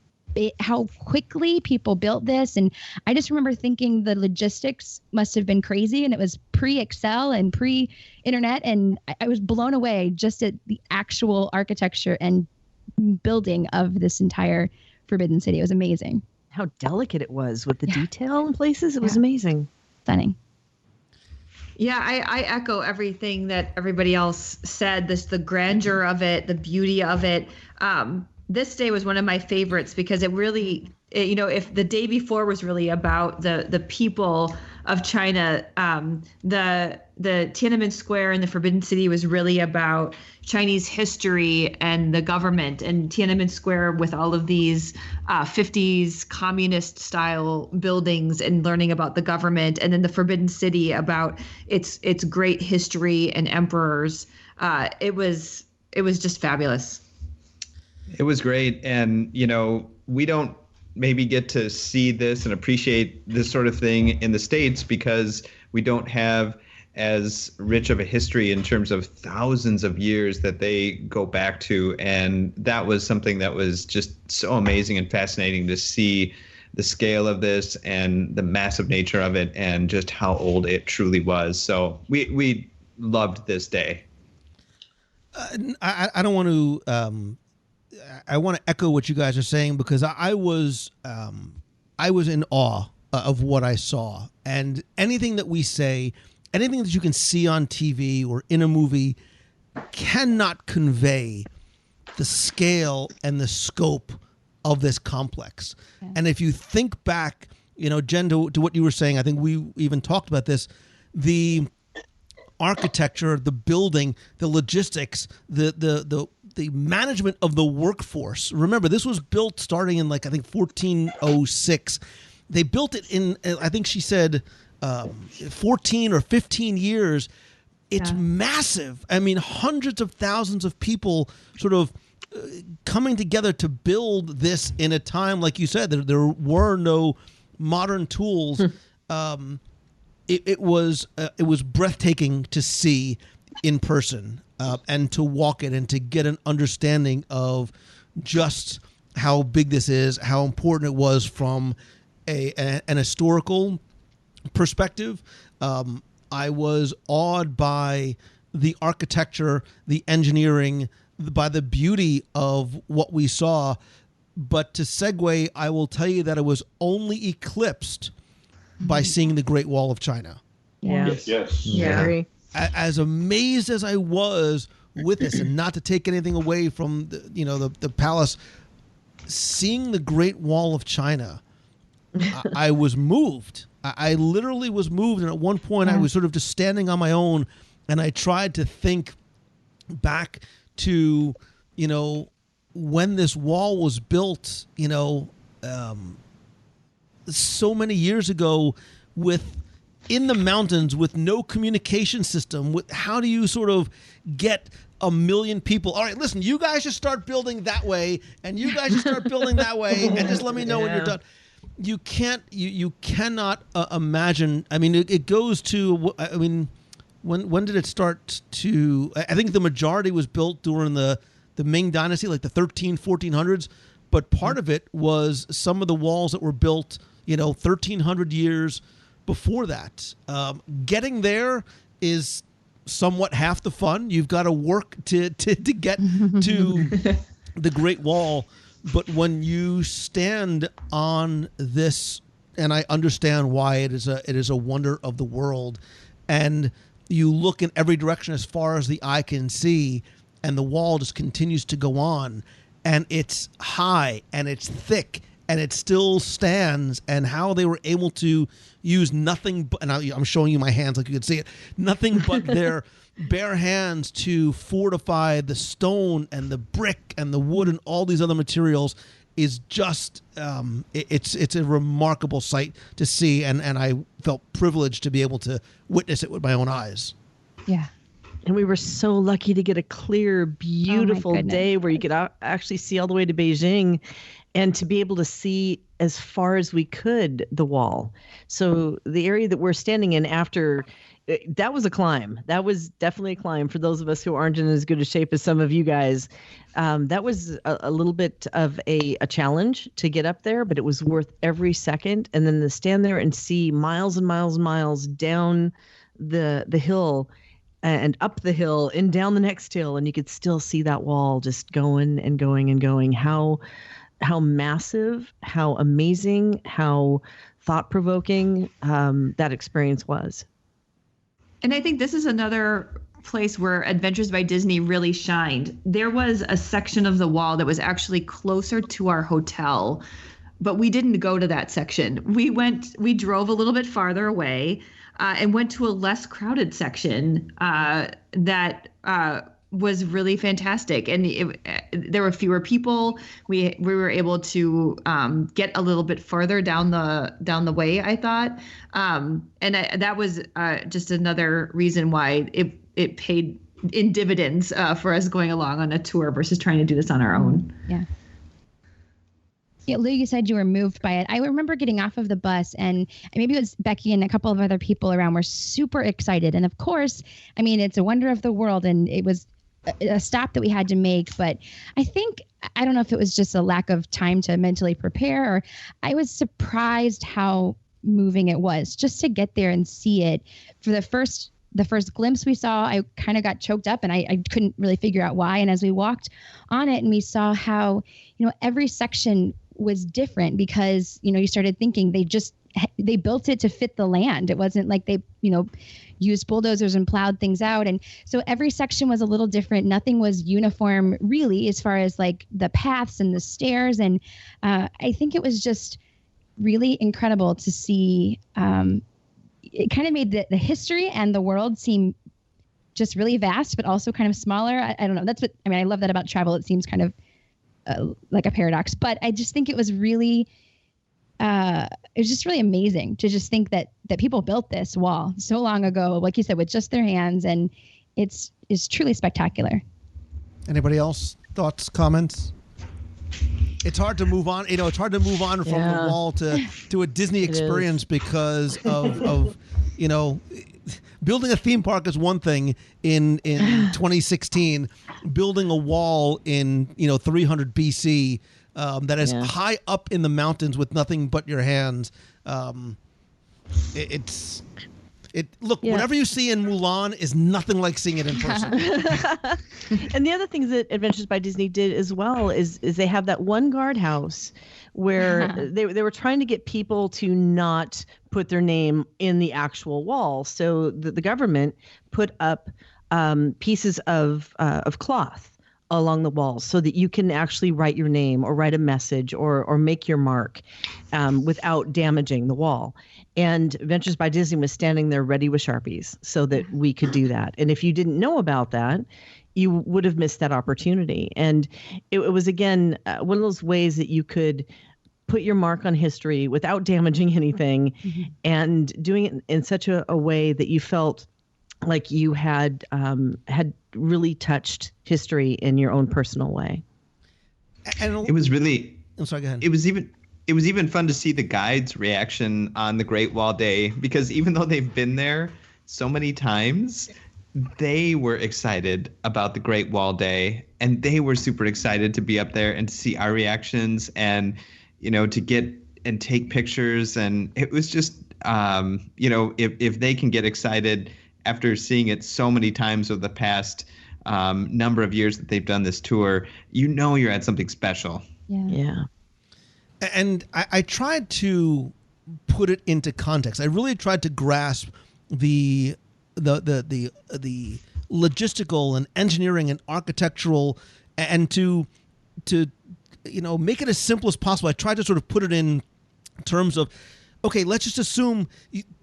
[SPEAKER 7] quickly people built this. And I just remember thinking the logistics must have been crazy, and it was pre-Excel and pre-internet. And I was blown away just at the actual architecture and building of this entire Forbidden City. It was amazing.
[SPEAKER 4] How delicate it was with the detail in places. It was amazing.
[SPEAKER 7] Stunning.
[SPEAKER 5] Yeah, I echo everything that everybody else said. The grandeur of it, the beauty of it. This day was one of my favorites because it really, if the day before was really about the people of China, the Tiananmen Square and the Forbidden City was really about Chinese history and the government, and Tiananmen Square with all of these 50s communist style buildings and learning about the government, and then the Forbidden City about its great history and emperors. It was just fabulous.
[SPEAKER 6] It was great. And, we don't maybe get to see this and appreciate this sort of thing in the States because we don't have as rich of a history in terms of thousands of years that they go back to. And that was something that was just so amazing and fascinating to see the scale of this and the massive nature of it and just how old it truly was. So we loved this day.
[SPEAKER 3] I don't want to... I want to echo what you guys are saying because I was in awe of what I saw, and anything that we say, anything that you can see on TV or in a movie cannot convey the scale and the scope of this complex. Okay. And if you think back, Jen, to what you were saying, I think we even talked about this, the architecture, the building, the logistics, the management of the workforce. Remember, this was built starting in 1406. They built it in, I think she said, 14 or 15 years. It's massive. I mean, hundreds of thousands of people sort of coming together to build this in a time, like you said, there were no modern tools. It was breathtaking to see in person and to walk it and to get an understanding of just how big this is, how important it was from an historical perspective. I was awed by the architecture, the engineering, by the beauty of what we saw. But to segue, I will tell you that it was only eclipsed by seeing the Great Wall of China.
[SPEAKER 4] Yeah.
[SPEAKER 10] Yes.
[SPEAKER 4] Yeah.
[SPEAKER 3] As amazed as I was with this, and not to take anything away from the palace, seeing the Great Wall of China, I was moved. I literally was moved, and at one point I was sort of just standing on my own, and I tried to think back to when this wall was built, so many years ago, in the mountains with no communication system. How do you sort of get 1 million people? All right, listen, you guys just start building that way, and you guys just start building that way, and just let me know when you're done. You can't. You cannot imagine. I mean, it goes to. I mean, when did it start to? I think the majority was built during the Ming Dynasty, like the 1400s. But part of it was some of the walls that were built, 1,300 years before that. Getting there is somewhat half the fun. You've got to work to get to the Great Wall. But when you stand on this, and I understand why it is a wonder of the world, and you look in every direction as far as the eye can see, and the wall just continues to go on, and it's high and it's thick and it still stands, and how they were able to use nothing but, and I'm showing you my hands like you can see it, nothing but their bare hands to fortify the stone and the brick and the wood and all these other materials is just, it's a remarkable sight to see, and I felt privileged to be able to witness it with my own eyes.
[SPEAKER 7] Yeah.
[SPEAKER 4] And we were so lucky to get a clear, beautiful day where you could actually see all the way to Beijing, and to be able to see as far as we could the wall. So the area that we're standing in after, that was a climb. That was definitely a climb for those of us who aren't in as good a shape as some of you guys. That was a little bit of a challenge to get up there, but it was worth every second. And then to stand there and see miles and miles and miles down the hill and up the hill and down the next hill, and you could still see that wall just going and going and going. How massive, how amazing, how thought-provoking that experience was.
[SPEAKER 5] And I think this is another place where Adventures by Disney really shined. There was a section of the wall that was actually closer to our hotel, but we didn't go to that section. We drove a little bit farther away and went to a less crowded section that was really fantastic. And there were fewer people. We were able to get a little bit further down the way, I thought. That was just another reason why it paid in dividends for us going along on a tour versus trying to do this on our own.
[SPEAKER 7] Yeah. Yeah, Lou, you said you were moved by it. I remember getting off of the bus, and maybe it was Becky and a couple of other people around were super excited. And of course, I mean, it's a wonder of the world, and it was a stop that we had to make. But I don't know if it was just a lack of time to mentally prepare, or I was surprised how moving it was just to get there and see it. For the first glimpse we saw, I kind of got choked up, and I couldn't really figure out why. And as we walked on it and we saw how, every section was different, because, you started thinking they built it to fit the land. It wasn't like they, used bulldozers and plowed things out. And so every section was a little different. Nothing was uniform really, as far as like the paths and the stairs. And I think it was just really incredible to see. It kind of made the history and the world seem just really vast, but also kind of smaller. I don't know. I love that about travel. It seems kind of like a paradox, but I just think it was really, it was just really amazing to just think that people built this wall so long ago, like you said, with just their hands, and it's truly spectacular. Anybody else? Thoughts, comments? It's hard to move on. It's hard to move on from the wall to a Disney experience because of building a theme park is one thing in 2016. Building a wall in 300 BC that is high up in the mountains with nothing but your hands. Whatever you see in Mulan is nothing like seeing it in person.
[SPEAKER 4] And the other things that Adventures by Disney did as well is they have that one guardhouse where they were trying to get people to not put their name in the actual wall. So the government put up pieces of cloth along the walls so that you can actually write your name or write a message or make your mark without damaging the wall. And Adventures by Disney was standing there ready with Sharpies so that we could do that. And if you didn't know about that, you would have missed that opportunity. And it was, again, one of those ways that you could put your mark on history without damaging anything, and doing it in such a way that you felt like you had really touched history in your own personal way.
[SPEAKER 6] And it was really,
[SPEAKER 3] I'm sorry, go ahead.
[SPEAKER 6] It was even fun to see the guides' reaction on the Great Wall Day, because even though they've been there so many times, they were excited about the Great Wall Day, and they were super excited to be up there and to see our reactions and, to get and take pictures. And it was just, if they can get excited after seeing it so many times over the past number of years that they've done this tour, you're at something special.
[SPEAKER 4] Yeah.
[SPEAKER 3] And I tried to put it into context. I really tried to grasp the logistical and engineering and architectural, and to make it as simple as possible. I tried to sort of put it in terms of, okay, let's just assume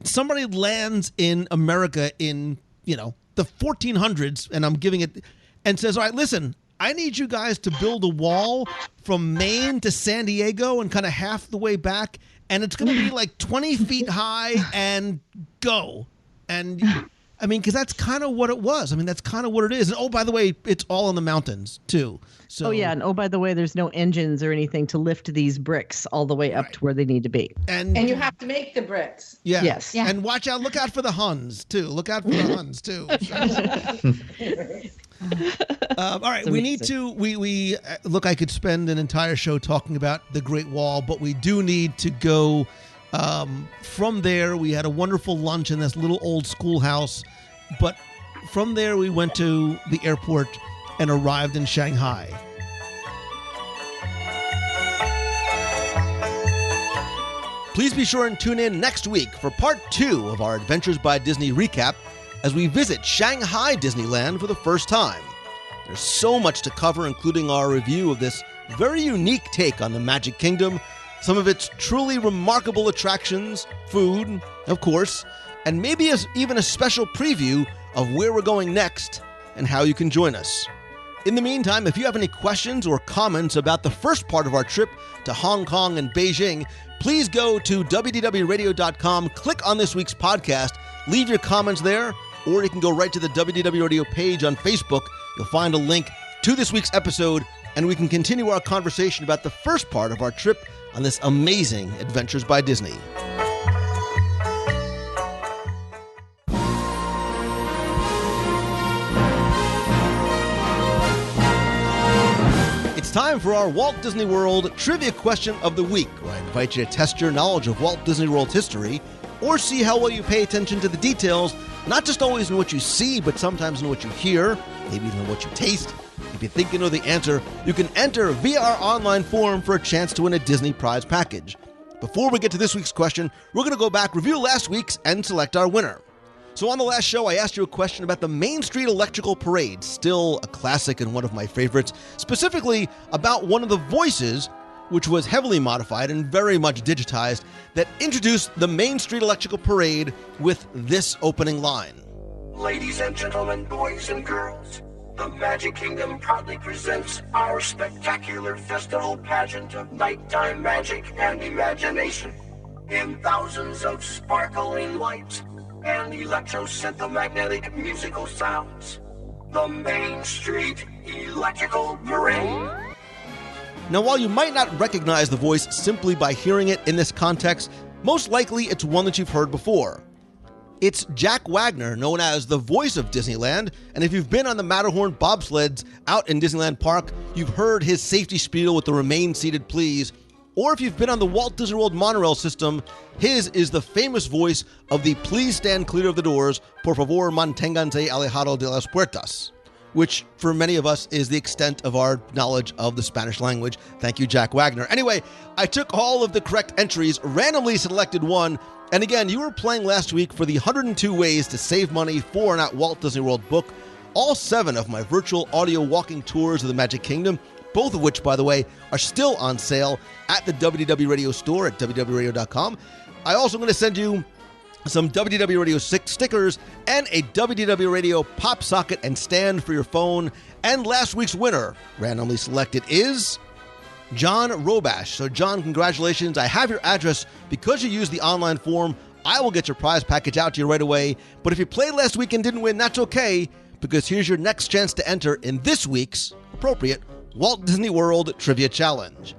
[SPEAKER 3] somebody lands in America in the 1400s, and I'm giving it, and says, all right, listen, I need you guys to build a wall from Maine to San Diego and kind of half the way back, and it's going to be like 20 feet high, and go. And I mean, because that's kind of what it was. I mean, that's kind of what it is. And by the way, it's all in the mountains too. So,
[SPEAKER 4] and by the way, there's no engines or anything to lift these bricks all the way up to where they need to be.
[SPEAKER 9] And you have to make the bricks.
[SPEAKER 3] Yeah.
[SPEAKER 4] Yes.
[SPEAKER 3] Yeah. And look out for the Huns too. Look out for the Huns too. All right, we need to. We look. I could spend an entire show talking about the Great Wall, but we do need to go. From there, we had a wonderful lunch in this little old schoolhouse, but from there we went to the airport and arrived in Shanghai. Please be sure and tune in next week for part 2 of our Adventures by Disney recap as we visit Shanghai Disneyland for the first time. There's so much to cover, including our review of this very unique take on the Magic Kingdom, some of its truly remarkable attractions, food, of course, and maybe even a special preview of where we're going next and how you can join us. In the meantime, if you have any questions or comments about the first part of our trip to Hong Kong and Beijing, please go to WDWRadio.com, click on this week's podcast, leave your comments there, or you can go right to the WDW Radio page on Facebook. You'll find a link to this week's episode, and we can continue our conversation about the first part of our trip on this amazing Adventures by Disney. It's time for our Walt Disney World Trivia Question of the Week, where I invite you to test your knowledge of Walt Disney World's history, or see how well you pay attention to the details, not just always in what you see, but sometimes in what you hear, maybe even in what you taste. If you think you know the answer, you can enter via our online forum for a chance to win a Disney prize package. Before we get to this week's question, we're going to go back, review last week's, and select our winner. So on the last show, I asked you a question about the Main Street Electrical Parade, still a classic and one of my favorites, specifically about one of the voices, which was heavily modified and very much digitized, that introduced the Main Street Electrical Parade with this opening line.
[SPEAKER 11] Ladies and gentlemen, boys and girls, the Magic Kingdom proudly presents our spectacular festival pageant of nighttime magic and imagination in thousands of sparkling lights and electromagnetic musical sounds. The Main Street Electrical Parade.
[SPEAKER 3] Now, while you might not recognize the voice simply by hearing it in this context, most likely it's one that you've heard before. It's Jack Wagner, known as the voice of Disneyland, and if you've been on the Matterhorn bobsleds out in Disneyland Park, you've heard his safety spiel with the Remain Seated Please, or if you've been on the Walt Disney World monorail system, his is the famous voice of the Please Stand Clear of the Doors, por favor manténganse alejado de las puertas, which for many of us is the extent of our knowledge of the Spanish language. Thank you, Jack Wagner. Anyway, I took all of the correct entries, randomly selected one, and again, you were playing last week for the 102 Ways to Save Money for and at Walt Disney World book, all 7 of my virtual audio walking tours of the Magic Kingdom, both of which, by the way, are still on sale at the WDW Radio store at WDWRadio.com. I also going to send you some WDW Radio 6 stickers and a WDW Radio pop socket and stand for your phone. And last week's winner, randomly selected, is John Robash. So John, congratulations. I have your address. Because you used the online form, I will get your prize package out to you right away. But if you played last week and didn't win, that's okay, because here's your next chance to enter in this week's appropriate Walt Disney World Trivia Challenge.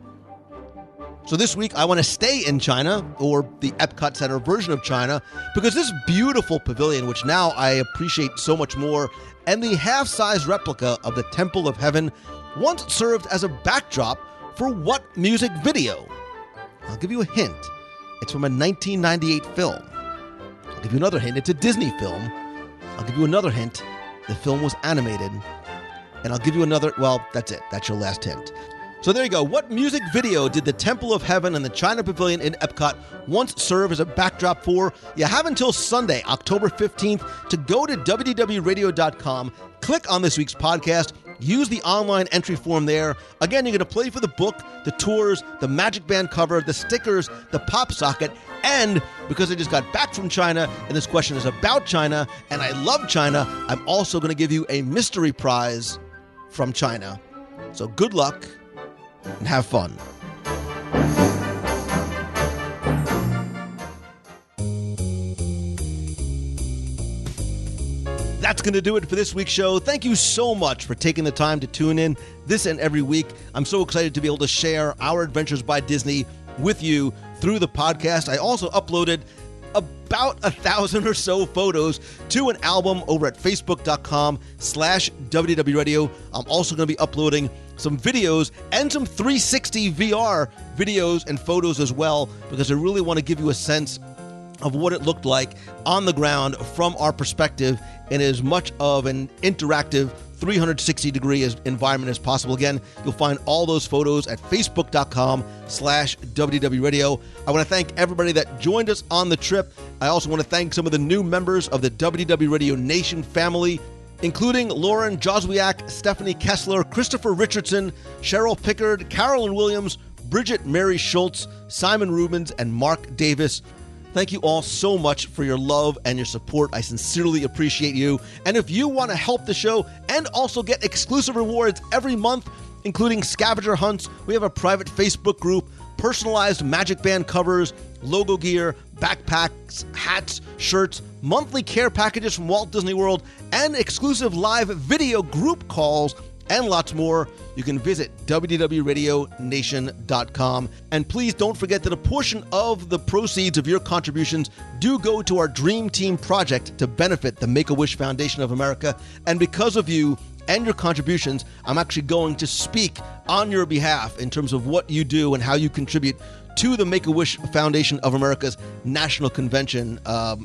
[SPEAKER 3] So this week, I want to stay in China, or the Epcot Center version of China, because this beautiful pavilion, which now I appreciate so much more, and the half-size replica of the Temple of Heaven once served as a backdrop for what music video? I'll give you a hint. It's from a 1998 film. I'll give you another hint. It's a Disney film. I'll give you another hint. The film was animated. And I'll give you another, well, that's it. That's your last hint. So there you go. What music video did the Temple of Heaven and the China Pavilion in Epcot once serve as a backdrop for? You have until Sunday, October 15th, to go to WDWRadio.com, click on this week's podcast, use the online entry form there. Again, you're going to play for the book, the tours, the Magic Band cover, the stickers, the pop socket, and because I just got back from China, and this question is about China, and I love China, I'm also going to give you a mystery prize from China. So good luck and have fun. That's going to do it for this week's show. Thank you so much for taking the time to tune in this and every week. I'm so excited to be able to share our Adventures by Disney with you through the podcast. I also uploaded about 1,000 or so photos to an album over at facebook.com/WDW Radio. I'm also going to be uploading some videos and some 360 VR videos and photos as well, because I really want to give you a sense of what it looked like on the ground from our perspective in as much of an interactive 360-degree environment as possible. Again, you'll find all those photos at facebook.com/WDW Radio. I want to thank everybody that joined us on the trip. I also want to thank some of the new members of the WDW Radio Nation family, including Lauren Joswiak, Stephanie Kessler, Christopher Richardson, Cheryl Pickard, Carolyn Williams, Bridget Mary Schultz, Simon Rubens, and Mark Davis. Thank you all so much for your love and your support. I sincerely appreciate you. And if you want to help the show and also get exclusive rewards every month, including scavenger hunts, we have a private Facebook group, personalized Magic Band covers, logo gear, backpacks, hats, shirts, monthly care packages from Walt Disney World, and exclusive live video group calls, and lots more. You can visit WDWRadioNation.com. And please don't forget that a portion of the proceeds of your contributions do go to our Dream Team project to benefit the Make-A-Wish Foundation of America. And because of you and your contributions, I'm actually going to speak on your behalf in terms of what you do and how you contribute to the Make-A-Wish Foundation of America's National Convention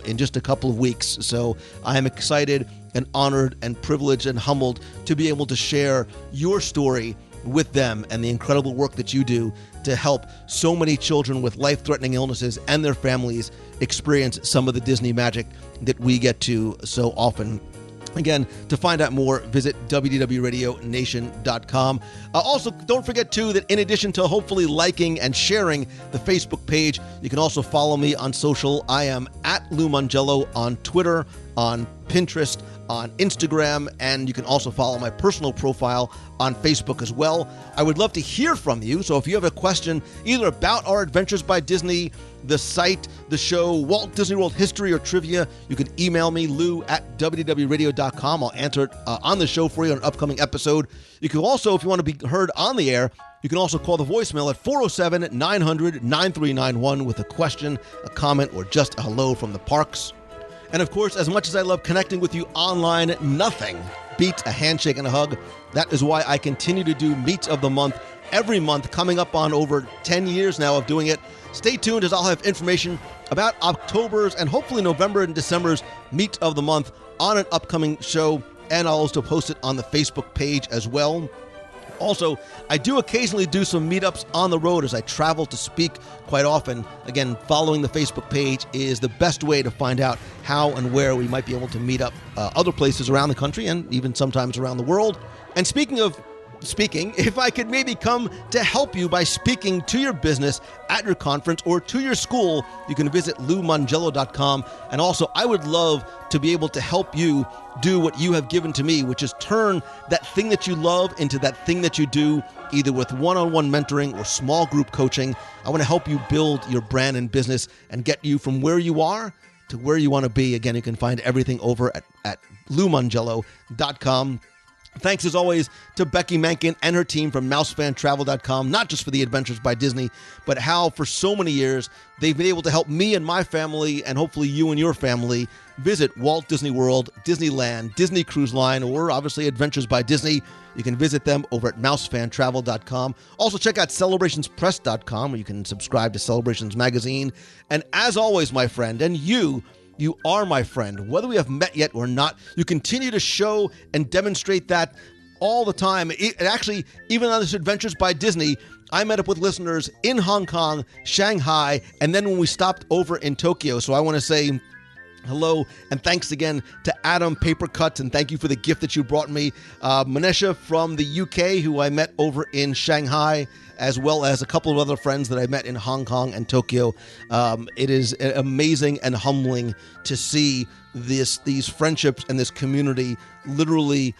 [SPEAKER 3] in just a couple of weeks. So I am excited and honored and privileged and humbled to be able to share your story with them and the incredible work that you do to help so many children with life-threatening illnesses and their families experience some of the Disney magic that we get to so often. Again, to find out more, visit WDWRadioNation.com. Also, don't forget, too, that in addition to hopefully liking and sharing the Facebook page, you can also follow me on social. I am at Lou Mongello on Twitter, on Pinterest, on Instagram, and you can also follow my personal profile on Facebook as well. I would love to hear from you, so if you have a question either about our Adventures by Disney, the site, the show, Walt Disney World history, or trivia, you can email me, lou@wdwradio.com. I'll answer it on the show for you on an upcoming episode. You can also, if you want to be heard on the air, you can also call the voicemail at 407-900-9391 with a question, a comment, or just a hello from the parks. And of course, as much as I love connecting with you online, nothing beats a handshake and a hug. That is why I continue to do Meets of the Month every month, coming up on over 10 years now of doing it. Stay tuned, as I'll have information about October's and hopefully November and December's Meet of the Month on an upcoming show, and I'll also post it on the Facebook page as well. Also, I do occasionally do some meetups on the road as I travel to speak quite often. Again, following the Facebook page is the best way to find out how and where we might be able to meet up other places around the country and even sometimes around the world. And speaking of speaking, if I could maybe come to help you by speaking to your business at your conference or to your school, you can visit LouMongello.com. And also, I would love to be able to help you do what you have given to me, which is turn that thing that you love into that thing that you do, either with one-on-one mentoring or small group coaching. I want to help you build your brand and business and get you from where you are to where you want to be. Again, you can find everything over at LouMongello.com. Thanks, as always, to Becky Mankin and her team from MouseFanTravel.com, not just for the Adventures by Disney, but how for so many years they've been able to help me and my family, and hopefully you and your family, visit Walt Disney World, Disneyland, Disney Cruise Line, or obviously Adventures by Disney. You can visit them over at MouseFanTravel.com. Also, check out CelebrationsPress.com, where you can subscribe to Celebrations Magazine. And as always, my friend, and you You are my friend. Whether we have met yet or not, you continue to show and demonstrate that all the time. And actually, even on this Adventures by Disney, I met up with listeners in Hong Kong, Shanghai, and then when we stopped over in Tokyo. So I want to say hello and thanks again to Adam Papercut, and thank you for the gift that you brought me. Manesha from the UK, who I met over in Shanghai, as well as a couple of other friends that I met in Hong Kong and Tokyo. It is amazing and humbling to see these friendships and this community literally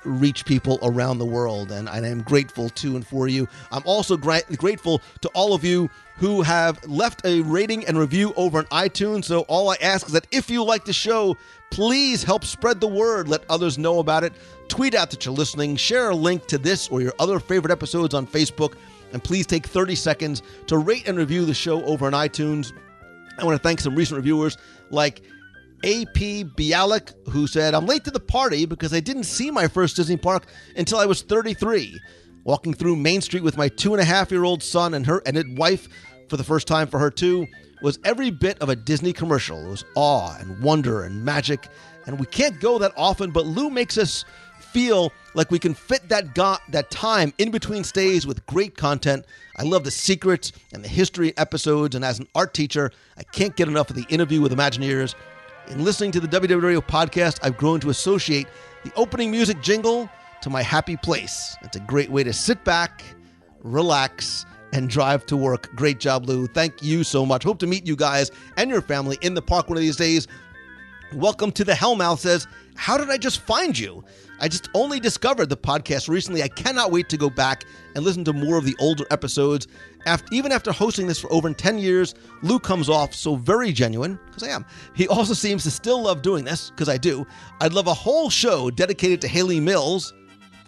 [SPEAKER 3] reach people around the world, and I am grateful to and for you. I'm also grateful to all of you who have left a rating and review over on iTunes. So all I ask is that if you like the show, please help spread the word. Let others know about it. Tweet out that you're listening. Share a link to this or your other favorite episodes on Facebook. And please take 30 seconds to rate and review the show over on iTunes. I want to thank some recent reviewers like A.P. Bialik, who said, I'm late to the party because I didn't see my first Disney park until I was 33. Walking through Main Street with my 2.5-year-old son and his wife for the first time for her too was every bit of a Disney commercial. It was awe and wonder and magic, and we can't go that often, but Lou makes us feel like we can fit that time in between stays with great content. I love the secrets and the history episodes, and as an art teacher, I can't get enough of the interview with Imagineers. In listening to the WDW Radio podcast, I've grown to associate the opening music jingle to my happy place. It's a great way to sit back, relax, and drive to work. Great job, Lou. Thank you so much. Hope to meet you guys and your family in the park one of these days. Welcome to the Hellmouth says, how did I just find you? I just only discovered the podcast recently. I cannot wait to go back and listen to more of the older episodes. Even after hosting this for over 10 years, Lou comes off so very genuine, because I am. He also seems to still love doing this, because I do. I'd love a whole show dedicated to Haley Mills.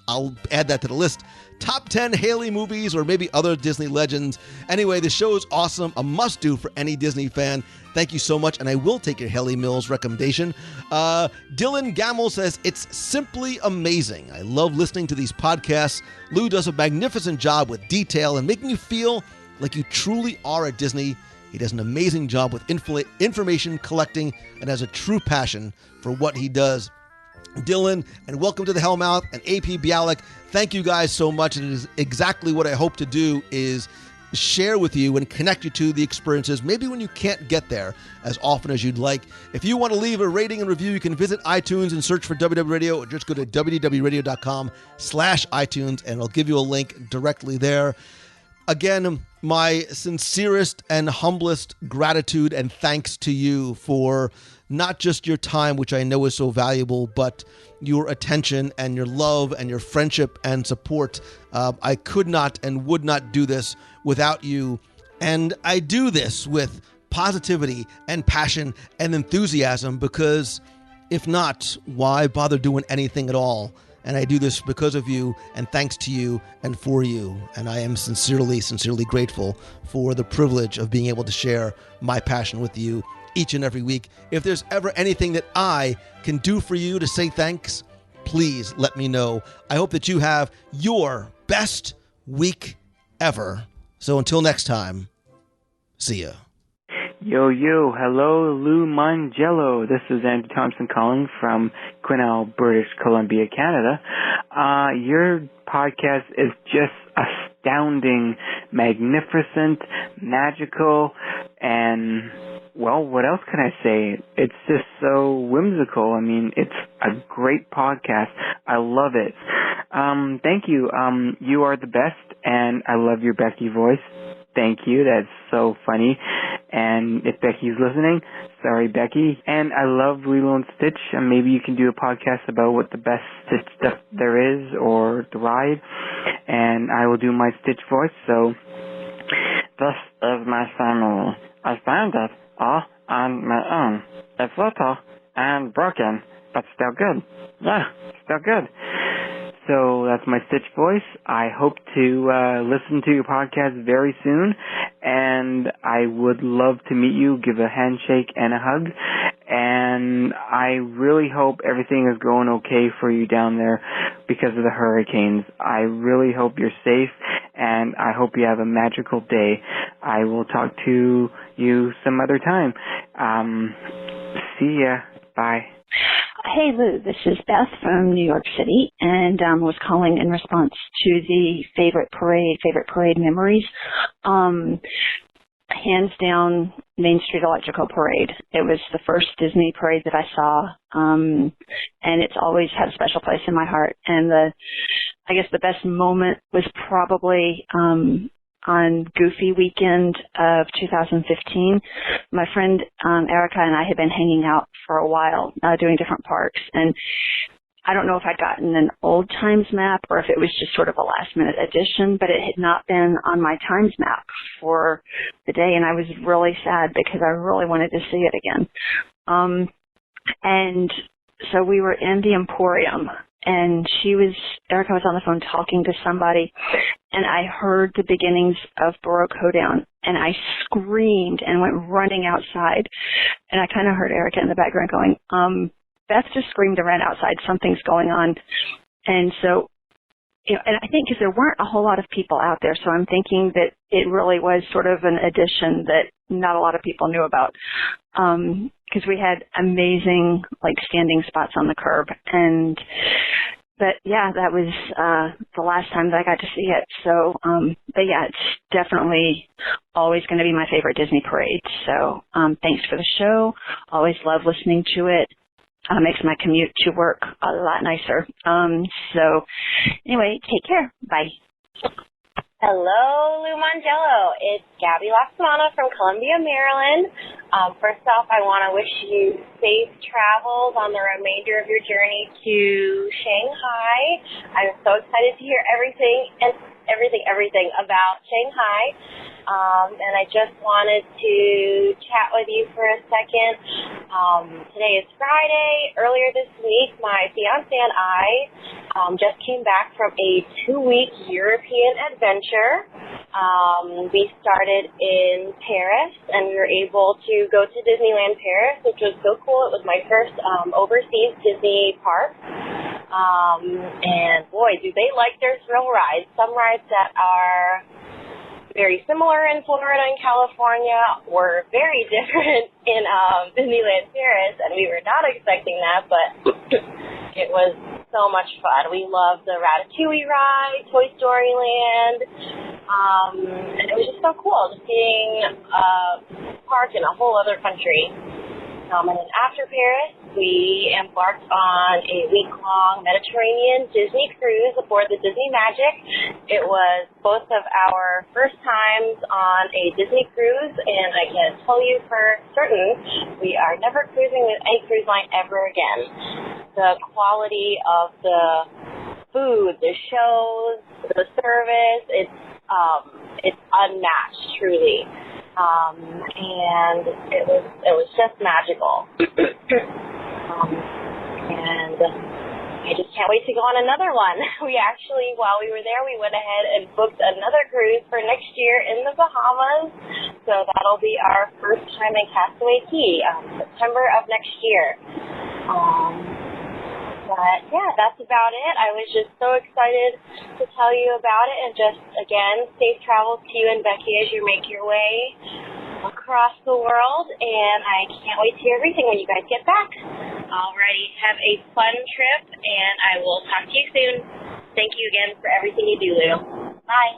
[SPEAKER 3] I'll add that to the list. Top 10 Haley movies or maybe other Disney legends. Anyway, the show is awesome. A must-do for any Disney fan. Thank you so much, and I will take your Haley Mills recommendation. Dylan Gamble says, it's simply amazing. I love listening to these podcasts. Lou does a magnificent job with detail and making you feel like you truly are at Disney. He does an amazing job with information collecting and has a true passion for what he does. Dylan, and welcome to the Hellmouth, and A.P. Bialik, thank you guys so much. It is exactly what I hope to do, is share with you and connect you to the experiences, maybe when you can't get there as often as you'd like. If you want to leave a rating and review, you can visit iTunes and search for WDW Radio, or just go to wdwradio.com/iTunes, and it'll give you a link directly there. Again, my sincerest and humblest gratitude and thanks to you for not just your time, which I know is so valuable, but your attention and your love and your friendship and support. I could not and would not do this without you. And I do this with positivity and passion and enthusiasm, because if not, why bother doing anything at all? And I do this because of you and thanks to you and for you. And I am sincerely, sincerely grateful for the privilege of being able to share my passion with you each and every week. If there's ever anything that I can do for you to say thanks, please let me know. I hope that you have your best week ever. So until next time, see ya.
[SPEAKER 12] Yo, hello, Lou Mangello. This is Andy Thompson calling from Quesnel, British Columbia, Canada. Your podcast is just astounding, magnificent, magical, and, well, what else can I say? It's just so whimsical. I mean, it's a great podcast. I love it. Thank you. You are the best, and I love your Becky voice. Thank you. That's so funny. And if Becky's listening, sorry, Becky. And I love Lilo and Stitch. And maybe you can do a podcast about what the best Stitch stuff there is, or the ride. And I will do my Stitch voice. So, this is my family. I found it all on my own. It's little and broken, but still good. Yeah, still good. So that's my Stitch voice. I hope to listen to your podcast very soon, and I would love to meet you, give a handshake and a hug, and I really hope everything is going okay for you down there because of the hurricanes. I really hope you're safe, and I hope you have a magical day. I will talk to you some other time. See ya. Bye.
[SPEAKER 13] Hey, Lou, this is Beth from New York City, and was calling in response to the favorite parade memories. Hands down, Main Street Electrical Parade. It was the first Disney parade that I saw, and it's always had a special place in my heart. And I guess the best moment was probably on Goofy weekend of 2015. My friend Erica and I had been hanging out for a while, doing different parks, and I don't know if I'd gotten an old times map or if it was just sort of a last minute addition, but it had not been on my times map for the day, and I was really sad because I really wanted to see it again. And so we were in the Emporium, and Erica was on the phone talking to somebody, and I heard the beginnings of Baroque Hoedown, and I screamed and went running outside, and I kind of heard Erica in the background going, Beth just screamed and ran outside, something's going on. And so, and I think because there weren't a whole lot of people out there, so I'm thinking that it really was sort of an addition that not a lot of people knew about. Because we had amazing, standing spots on the curb. But yeah, that was the last time that I got to see it. So, but yeah, it's definitely always going to be my favorite Disney parade. So, thanks for the show. Always love listening to it. Makes my commute to work a lot nicer. So anyway, take care. Bye.
[SPEAKER 14] Hello, Lou Mangello. It's Gabby Laxmana from Columbia, Maryland. First off, I want to wish you safe travels on the remainder of your journey to Shanghai. I'm so excited to hear everything about Shanghai. And I just wanted to chat with you for a second. Today is Friday. Earlier this week, my fiance and I just came back from a 2-week European adventure. We started in Paris, and we were able to go to Disneyland Paris, which was so cool. It was my first overseas Disney park. And boy, do they like their thrill rides. Some rides that are very similar in Florida and California were very different in Disneyland Paris, and we were not expecting that, but it was so much fun. We loved the Ratatouille ride, Toy Story Land, and it was just so cool just seeing a park in a whole other country. And then after Paris, we embarked on a week-long Mediterranean Disney cruise aboard the Disney Magic. It was both of our first times on a Disney cruise, and I can tell you for certain, we are never cruising with any cruise line ever again. The quality of the food, the shows, the service, it's unmatched, truly. And it was just magical. And I just can't wait to go on another one. We actually, while we were there, we went ahead and booked another cruise for next year in the Bahamas. So that'll be our first time in Castaway Cay, September of next year. But yeah, that's about it. I was just so excited to tell you about it, and just, again, safe travels to you and Becky as you make your way across the world, and I can't wait to hear everything when you guys get back. Alrighty, have a fun trip, and I will talk to you soon. Thank you again for everything you do, Lou. Bye.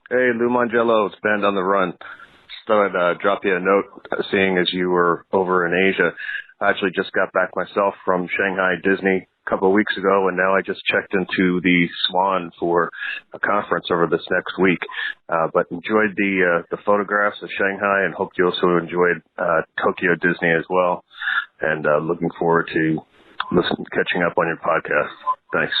[SPEAKER 15] Hey, Lou Mangello, it's Ben on the Run. Just thought I'd drop you a note, seeing as you were over in Asia. I actually just got back myself from Shanghai Disney a couple of weeks ago, and now I just checked into the Swan for a conference over this next week. But enjoyed the photographs of Shanghai, and hope you also enjoyed Tokyo Disney as well. And looking forward to catching up on your podcast. Thanks.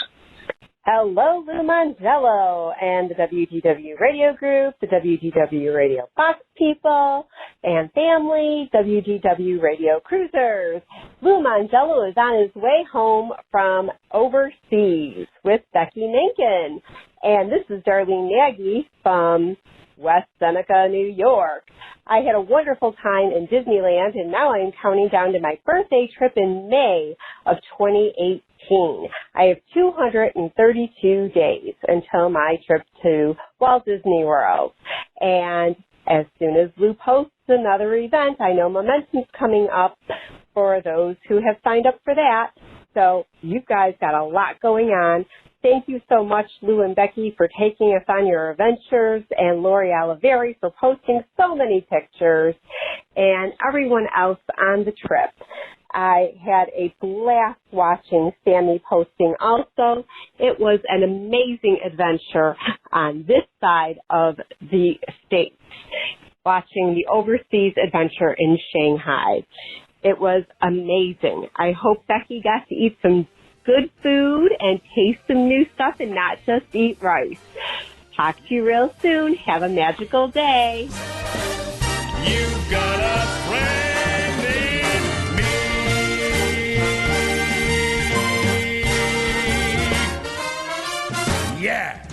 [SPEAKER 16] Hello, Lou Mangello and the WDW Radio Group, the WDW Radio Box people and family, WDW Radio Cruisers. Lou Mangello is on his way home from overseas with Becky Nankin. And this is Darlene Nagy from West Seneca, New York. I had a wonderful time in Disneyland, and now I'm counting down to my birthday trip in May of 2018. I have 232 days until my trip to Walt Disney World. And as soon as Lou posts another event, I know Momentum's coming up for those who have signed up for that. So you guys got a lot going on. Thank you so much, Lou and Becky, for taking us on your adventures, and Lori Oliveri for posting so many pictures, and everyone else on the trip. I had a blast watching Sammy posting also. It was an amazing adventure on this side of the States, watching the overseas adventure in Shanghai. It was amazing. I hope Becky got to eat some good food and taste some new stuff and not just eat rice. Talk to you real soon. Have a magical day.
[SPEAKER 2] You've got a friend in me. Yeah.